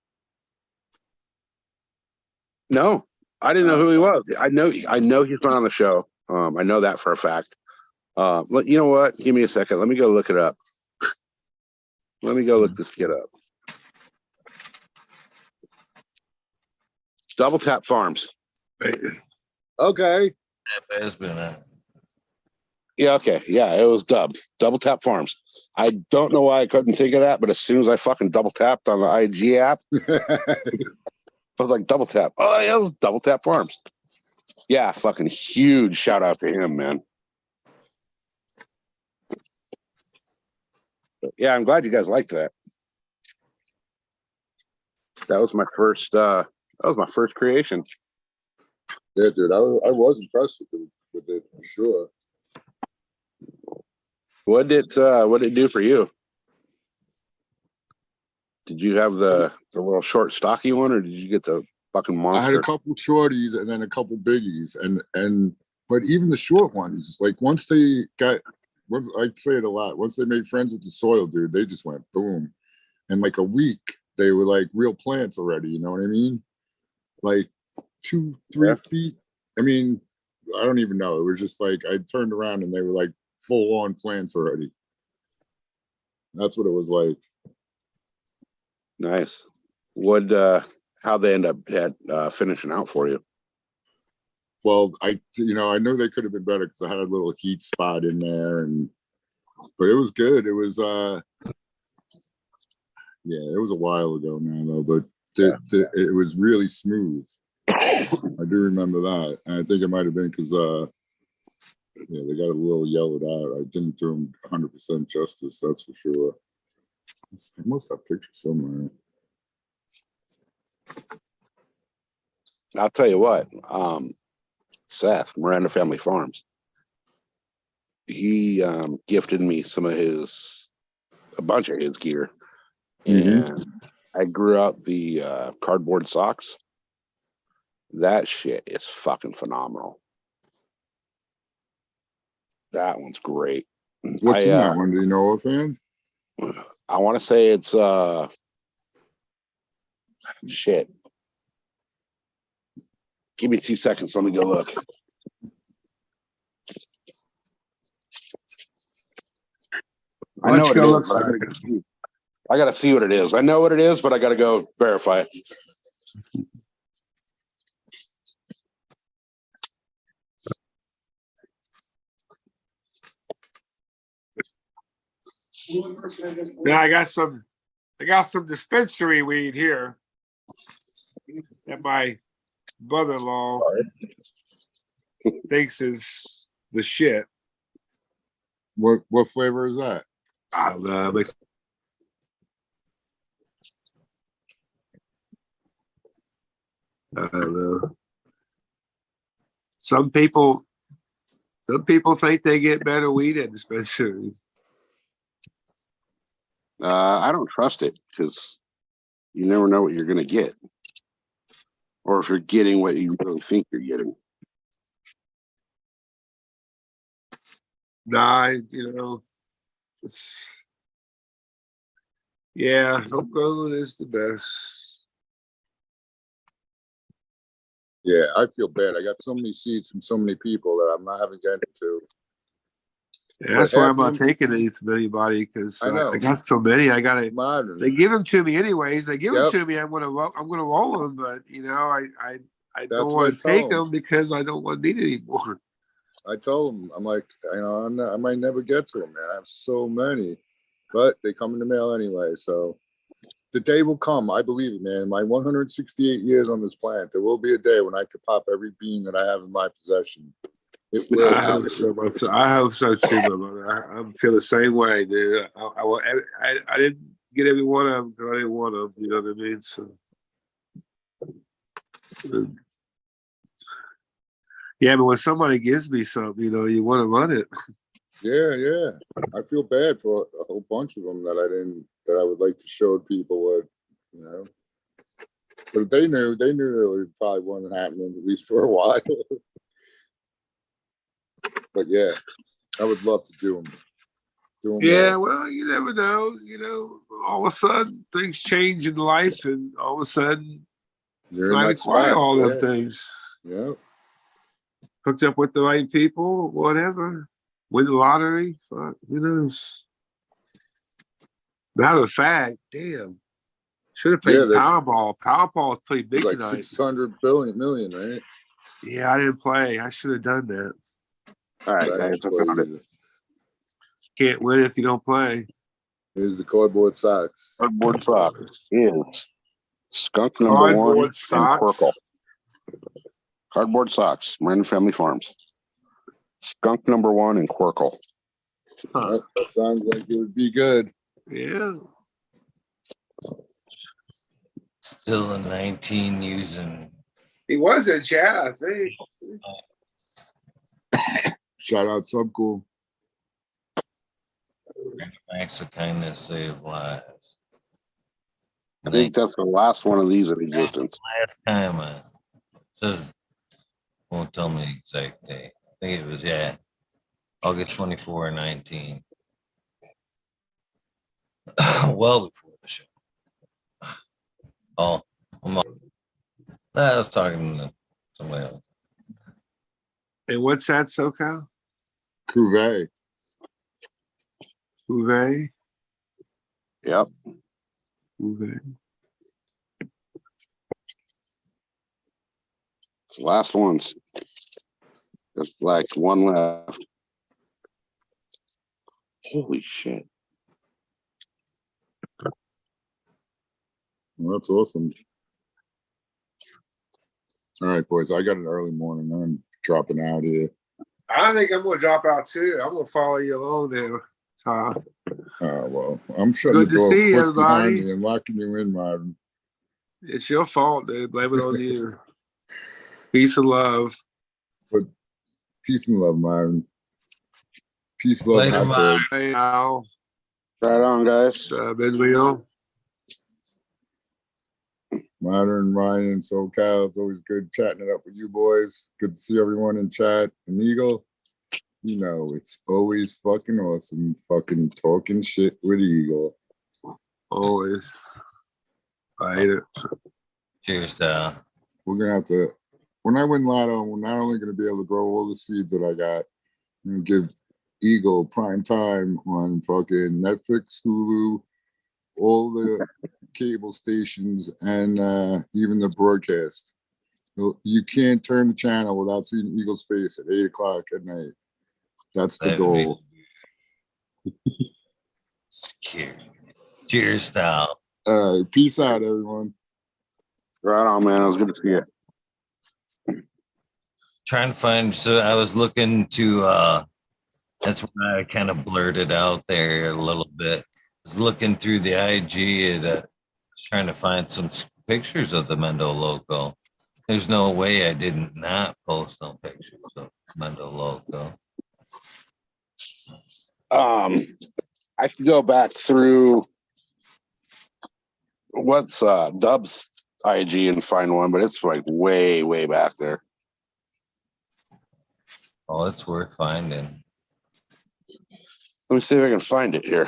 [SPEAKER 8] No, I didn't know who he was. I know he's been on the show. I know that for a fact. But you know what? Give me a second. Let me go look it up. Let me go look this kid up. Double Tap Farms.
[SPEAKER 2] Okay.
[SPEAKER 7] That has been
[SPEAKER 8] Yeah, okay. Yeah, it was dubbed Double Tap Farms. I don't know why I couldn't think of that, but as soon as I fucking double tapped on the IG app, I was like, double tap. Oh, yeah, it was Double Tap Farms. Yeah, fucking huge shout out to him, man. But yeah, I'm glad you guys liked that. That was my first creation.
[SPEAKER 2] Yeah, dude, I was impressed with it for sure.
[SPEAKER 8] What did it do for you? Did you have the little short stocky one, or did you get the fucking monster?
[SPEAKER 2] I had a couple shorties and then a couple biggies, and but even the short ones, like once they got, I say it a lot. Once they made friends with the soil, dude, they just went boom. And like a week, they were like real plants already. You know what I mean? Like 2-3
[SPEAKER 8] Yeah.
[SPEAKER 2] feet. I mean, I don't even know. It was just like I turned around and they were like full on plants already. That's what it was like.
[SPEAKER 8] Nice. How'd they end up finishing out for you?
[SPEAKER 2] Well, I know they could have been better because I had a little heat spot in there, but it was good. It was it was a while ago now though, but it was really smooth. I do remember that, and I think it might have been because they got a little yellowed out. I didn't do them 100% justice, that's for sure. I must have pictures somewhere.
[SPEAKER 8] I'll tell you what, Seth, Miranda Family Farms, he gifted me a bunch of his gear, and I grew out the cardboard socks. That shit is fucking phenomenal. That one's great.
[SPEAKER 2] What's in that one? Do you know offhand?
[SPEAKER 8] I want to say it's shit. Give me 2 seconds. Let me go look. I know what it is, but I gotta see what it is. I know what it is, but I gotta go verify it.
[SPEAKER 4] Now I got some dispensary weed here that my brother-in-law thinks is the shit.
[SPEAKER 2] What flavor is that?
[SPEAKER 4] I don't know. I don't know. Some people think they get better weed at dispensaries.
[SPEAKER 8] I don't trust it because you never know what you're gonna get, or if you're getting what you really think you're getting.
[SPEAKER 4] Nah, homegrown is the best.
[SPEAKER 2] Yeah, I feel bad. I got so many seeds from so many people that I'm not having getting to.
[SPEAKER 4] Yeah, that's why I'm not taking these from anybody because I got so many. I got to. They give them to me anyways. They give them to me. I'm gonna roll them, but I don't want to take them because I don't want to need it anymore.
[SPEAKER 2] I told them, I'm like, I might never get to them, man. I have so many, but they come in the mail anyway. So the day will come. I believe it, man. My 168 years on this planet, there will be a day when I could pop every bean that I have in my possession. It will happen.
[SPEAKER 4] I hope so too, my brother. I feel the same way, dude. I didn't get every one of them because I didn't want them. You know what I mean? So, yeah, but when somebody gives me something, you want to run it.
[SPEAKER 2] Yeah. I feel bad for a whole bunch of them that I would like to show people what. But they knew it probably wasn't happening, at least for a while. But yeah, I would love to do them.
[SPEAKER 4] Yeah, well, you never know. All of a sudden things change in life, and all of a sudden
[SPEAKER 2] you're
[SPEAKER 4] I
[SPEAKER 2] in
[SPEAKER 4] acquire all them things.
[SPEAKER 2] Yeah.
[SPEAKER 4] Hooked up with the right people, whatever. Win the lottery, fuck, who knows? Matter of fact, damn. Should have played Powerball. Powerball is pretty big
[SPEAKER 2] like
[SPEAKER 4] tonight.
[SPEAKER 2] 600 million, right?
[SPEAKER 4] Yeah, I didn't play. I should have done that.
[SPEAKER 8] All right, guys, I found it.
[SPEAKER 4] Can't win if you don't play.
[SPEAKER 2] Here's the cardboard socks.
[SPEAKER 8] Cardboard socks is skunk number one and Quirkle. Cardboard socks, Miranda Family Farms. Skunk number one and Quirkle.
[SPEAKER 2] That sounds like it would be good.
[SPEAKER 4] Yeah.
[SPEAKER 7] Still a 19 using.
[SPEAKER 4] He was in chat, I think.
[SPEAKER 2] Shout out Subcool.
[SPEAKER 7] Acts of kindness save lives.
[SPEAKER 8] I think that's the last one of these in existence.
[SPEAKER 7] Last time it says, won't tell me the exact date. I think it was, August 24 or 19. Well before the show. Oh, I was talking to somebody else.
[SPEAKER 4] And what's that, SoCal?
[SPEAKER 2] Cuvée.
[SPEAKER 4] Uwe?
[SPEAKER 8] Yep.
[SPEAKER 4] Uwe.
[SPEAKER 8] It's the last ones. There's like one left. Holy shit.
[SPEAKER 2] Well, that's awesome. All right, boys. I got an early morning. I'm dropping out here.
[SPEAKER 4] I think I'm going to drop out too. I'm going to follow you along there, Tom.
[SPEAKER 2] Well, I'm shutting
[SPEAKER 4] Good
[SPEAKER 2] the
[SPEAKER 4] to
[SPEAKER 2] door
[SPEAKER 4] see you,
[SPEAKER 2] quick behind
[SPEAKER 4] everybody.
[SPEAKER 2] me and locking you in, Marvin.
[SPEAKER 4] It's your fault, dude. Blame it on you. Peace and love.
[SPEAKER 2] But peace and love, Marvin. Peace, love,
[SPEAKER 7] Later,
[SPEAKER 2] hot
[SPEAKER 7] Marvin.
[SPEAKER 2] dogs.
[SPEAKER 4] Hey, Al.
[SPEAKER 8] Right on, guys.
[SPEAKER 4] Ben Leo.
[SPEAKER 2] Modern, Ryan, SoCal. It's always good chatting it up with you boys. Good to see everyone in chat. And Eagle, you know, it's always fucking awesome fucking talking shit with Eagle.
[SPEAKER 4] Always. I hate it.
[SPEAKER 7] Cheers, Dal.
[SPEAKER 2] We're going to have to, when I win Lotto, we're not only going to be able to grow all the seeds that I got, I'm going to give Eagle prime time on fucking Netflix, Hulu, all the cable stations, and even the broadcast. You can't turn the channel without seeing Eagle's face at 8 o'clock at night. That's the goal.
[SPEAKER 7] Cheers, Dal.
[SPEAKER 2] All right, peace out, everyone.
[SPEAKER 8] Right on, man. It was good to see you.
[SPEAKER 7] Trying to find, so I was looking to, that's when I kind of blurted out there a little bit. I was looking through the IG and was trying to find some pictures of the Mendo logo. There's no way I didn't not post no pictures of Mendo logo.
[SPEAKER 8] I could go back through what's Dub's IG and find one, but it's like way, way back there.
[SPEAKER 7] Oh, it's worth finding.
[SPEAKER 8] Let me see if I can find it here.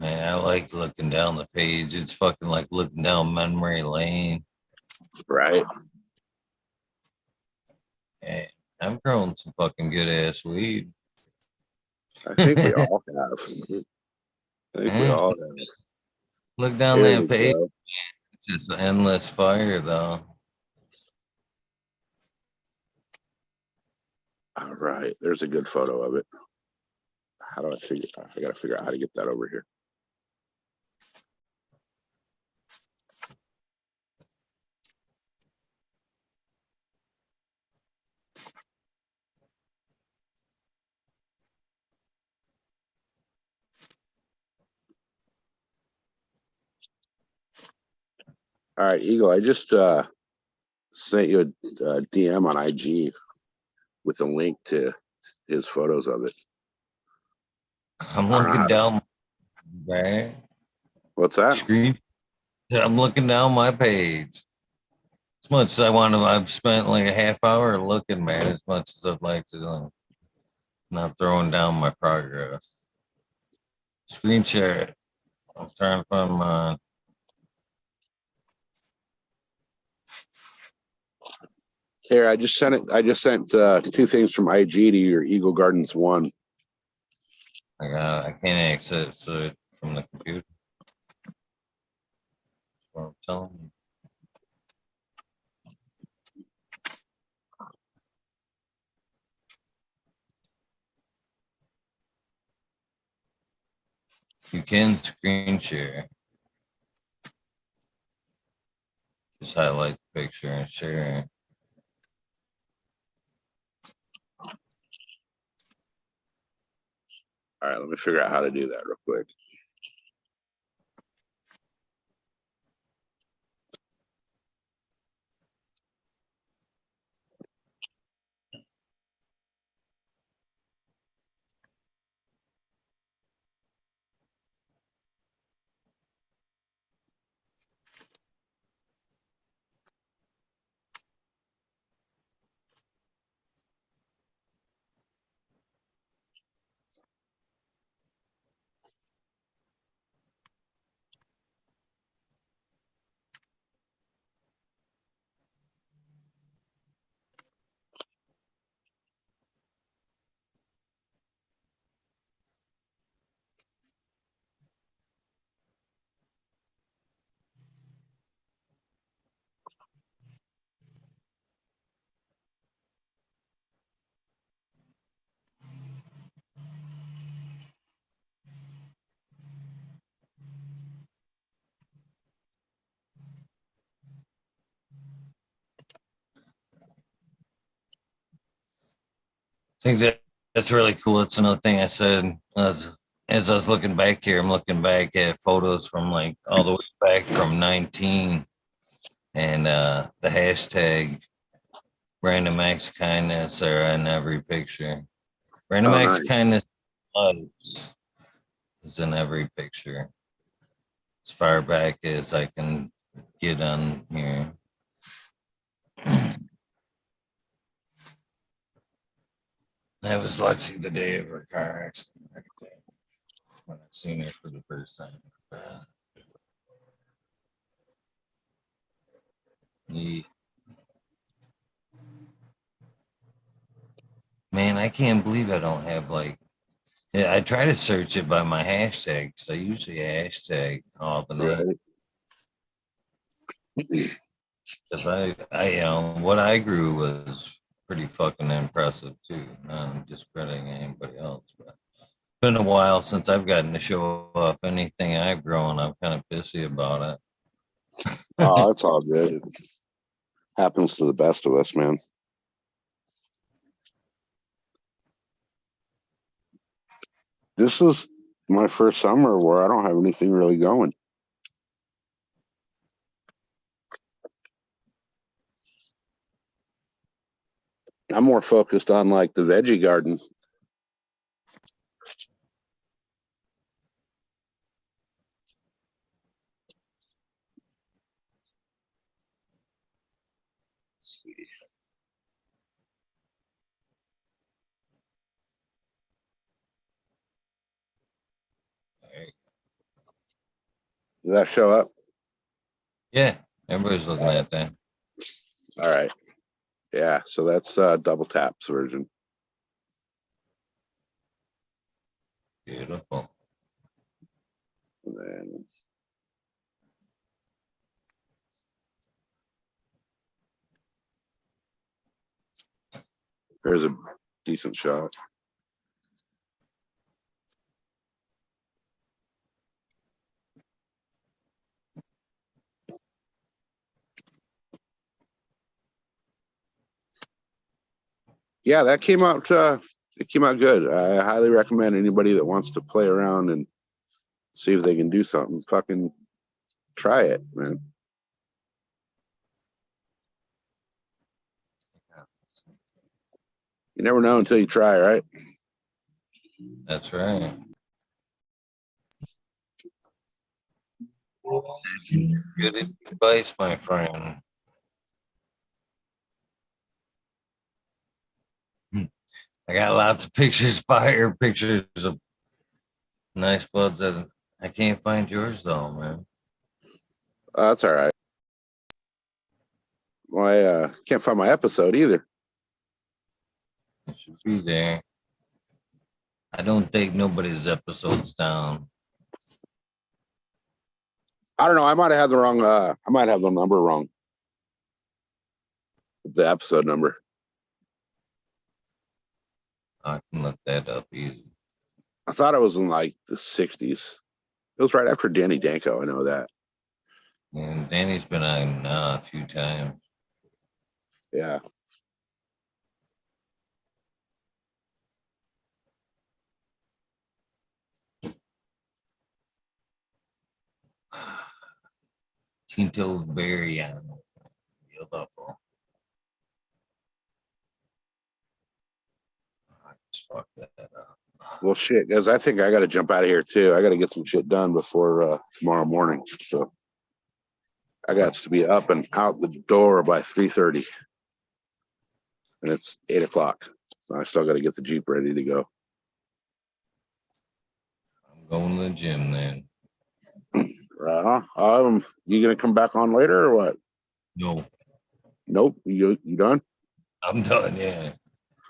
[SPEAKER 7] Man, I like looking down the page. It's fucking like looking down memory lane.
[SPEAKER 8] Right.
[SPEAKER 7] And I'm growing some fucking good ass weed.
[SPEAKER 8] I think we all have. I think we all have.
[SPEAKER 7] Look down
[SPEAKER 8] Here
[SPEAKER 7] that
[SPEAKER 8] we
[SPEAKER 7] page.
[SPEAKER 8] go.
[SPEAKER 7] It's just endless fire, though.
[SPEAKER 8] All right. There's a good photo of it. How do I figure? I got to figure out how to get that over here. All right, Eagle. I just sent you a DM on IG with a link to his photos of it.
[SPEAKER 7] I'm looking down, right?
[SPEAKER 8] What's that?
[SPEAKER 7] Screen. I'm looking down my page. As much as I want to, I've spent like a half hour looking, man. As much as I'd like to, not throwing down my progress. Screen share it. I'm trying to find mine.
[SPEAKER 8] Here, I just sent it. I just sent 2 things from IG to your Eagle Gardens 1.
[SPEAKER 7] I can't access it from the computer. That's what I'm telling you. You can screen share. Just highlight the picture and share.
[SPEAKER 8] All right, let me figure out how to do that real quick.
[SPEAKER 7] I think that's really cool. That's another thing I said as I was looking back here. I'm looking back at photos from like all the way back from 19, and the hashtag random acts of kindness are in every picture. Random
[SPEAKER 8] Oh,
[SPEAKER 7] acts
[SPEAKER 8] nice.
[SPEAKER 7] of kindness loves is in every picture. As far back as I can get on here. That was Lexi the day of her car accident. When I seen her for the first time. Yeah. Man, I can't believe I don't have like. Yeah, I try to search it by my hashtag because I usually hashtag all the names.
[SPEAKER 8] Right.
[SPEAKER 7] Because what I grew was pretty fucking impressive too. Not discrediting anybody else, but it's been a while since I've gotten to show off anything I've grown. I'm kind of pissy about
[SPEAKER 8] Oh, that's all good. It happens to the best of us, man. This is my first summer where I don't have anything really going. I'm more focused on like the veggie garden. Let's see.
[SPEAKER 7] it.
[SPEAKER 8] Did that show up?
[SPEAKER 7] Yeah, everybody's looking at that.
[SPEAKER 8] All right. Yeah, so that's double taps version.
[SPEAKER 7] Beautiful.
[SPEAKER 8] And then there's a decent shot. Yeah, that came out. It came out good. I highly recommend anybody that wants to play around and see if they can do something. Fucking try it, man. You never know until you try, right?
[SPEAKER 7] That's right. Good advice, my friend. I got lots of pictures, fire pictures of nice buds that I can't find yours though, man.
[SPEAKER 8] That's all right. Well, I can't find my episode either.
[SPEAKER 7] It should be there. I don't take nobody's episodes down.
[SPEAKER 8] I don't know. I might have had the wrong. I might have the number wrong. The episode number.
[SPEAKER 7] I can look that up easy.
[SPEAKER 8] I thought it was in like the 60s. It was right after Danny Danko. I know that.
[SPEAKER 7] And Danny's been on a few times.
[SPEAKER 8] Yeah.
[SPEAKER 7] Tinto Variano. Beautiful. I just fucked that up.
[SPEAKER 8] Well, shit, guys, I think I got to jump out of here too. I got to get some shit done before tomorrow morning. So I got to be up and out the door by 3:30, and it's 8 o'clock. So I still got to get the Jeep ready to go.
[SPEAKER 7] I'm going to the gym then.
[SPEAKER 8] Right on. You gonna come back on later or what?
[SPEAKER 7] No,
[SPEAKER 8] Nope. You done?
[SPEAKER 7] I'm done. Yeah.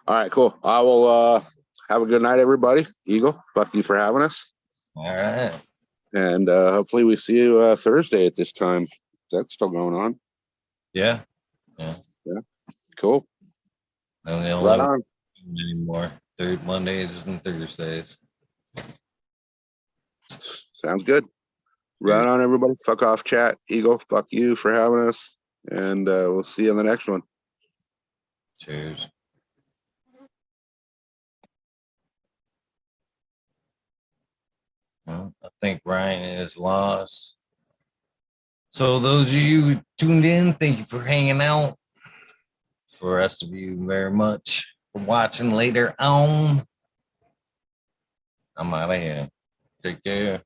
[SPEAKER 8] All right, cool. I will have a good night, everybody. Eagle, fuck you for having us.
[SPEAKER 7] All right.
[SPEAKER 8] And hopefully we see you Thursday at this time. That's still going on.
[SPEAKER 7] Yeah. Yeah.
[SPEAKER 8] Cool.
[SPEAKER 7] And the
[SPEAKER 8] Right
[SPEAKER 7] only
[SPEAKER 8] on.
[SPEAKER 7] anymore. Third Mondays and Thursdays.
[SPEAKER 8] Sounds good. Right on, everybody. Fuck off, chat. Eagle, fuck you for having us. And we'll see you in the next one.
[SPEAKER 7] Cheers. Well, I think Ryan is lost. So those of you who tuned in, thank you for hanging out. For the rest of you, very much for watching later on. I'm out of here. Take care.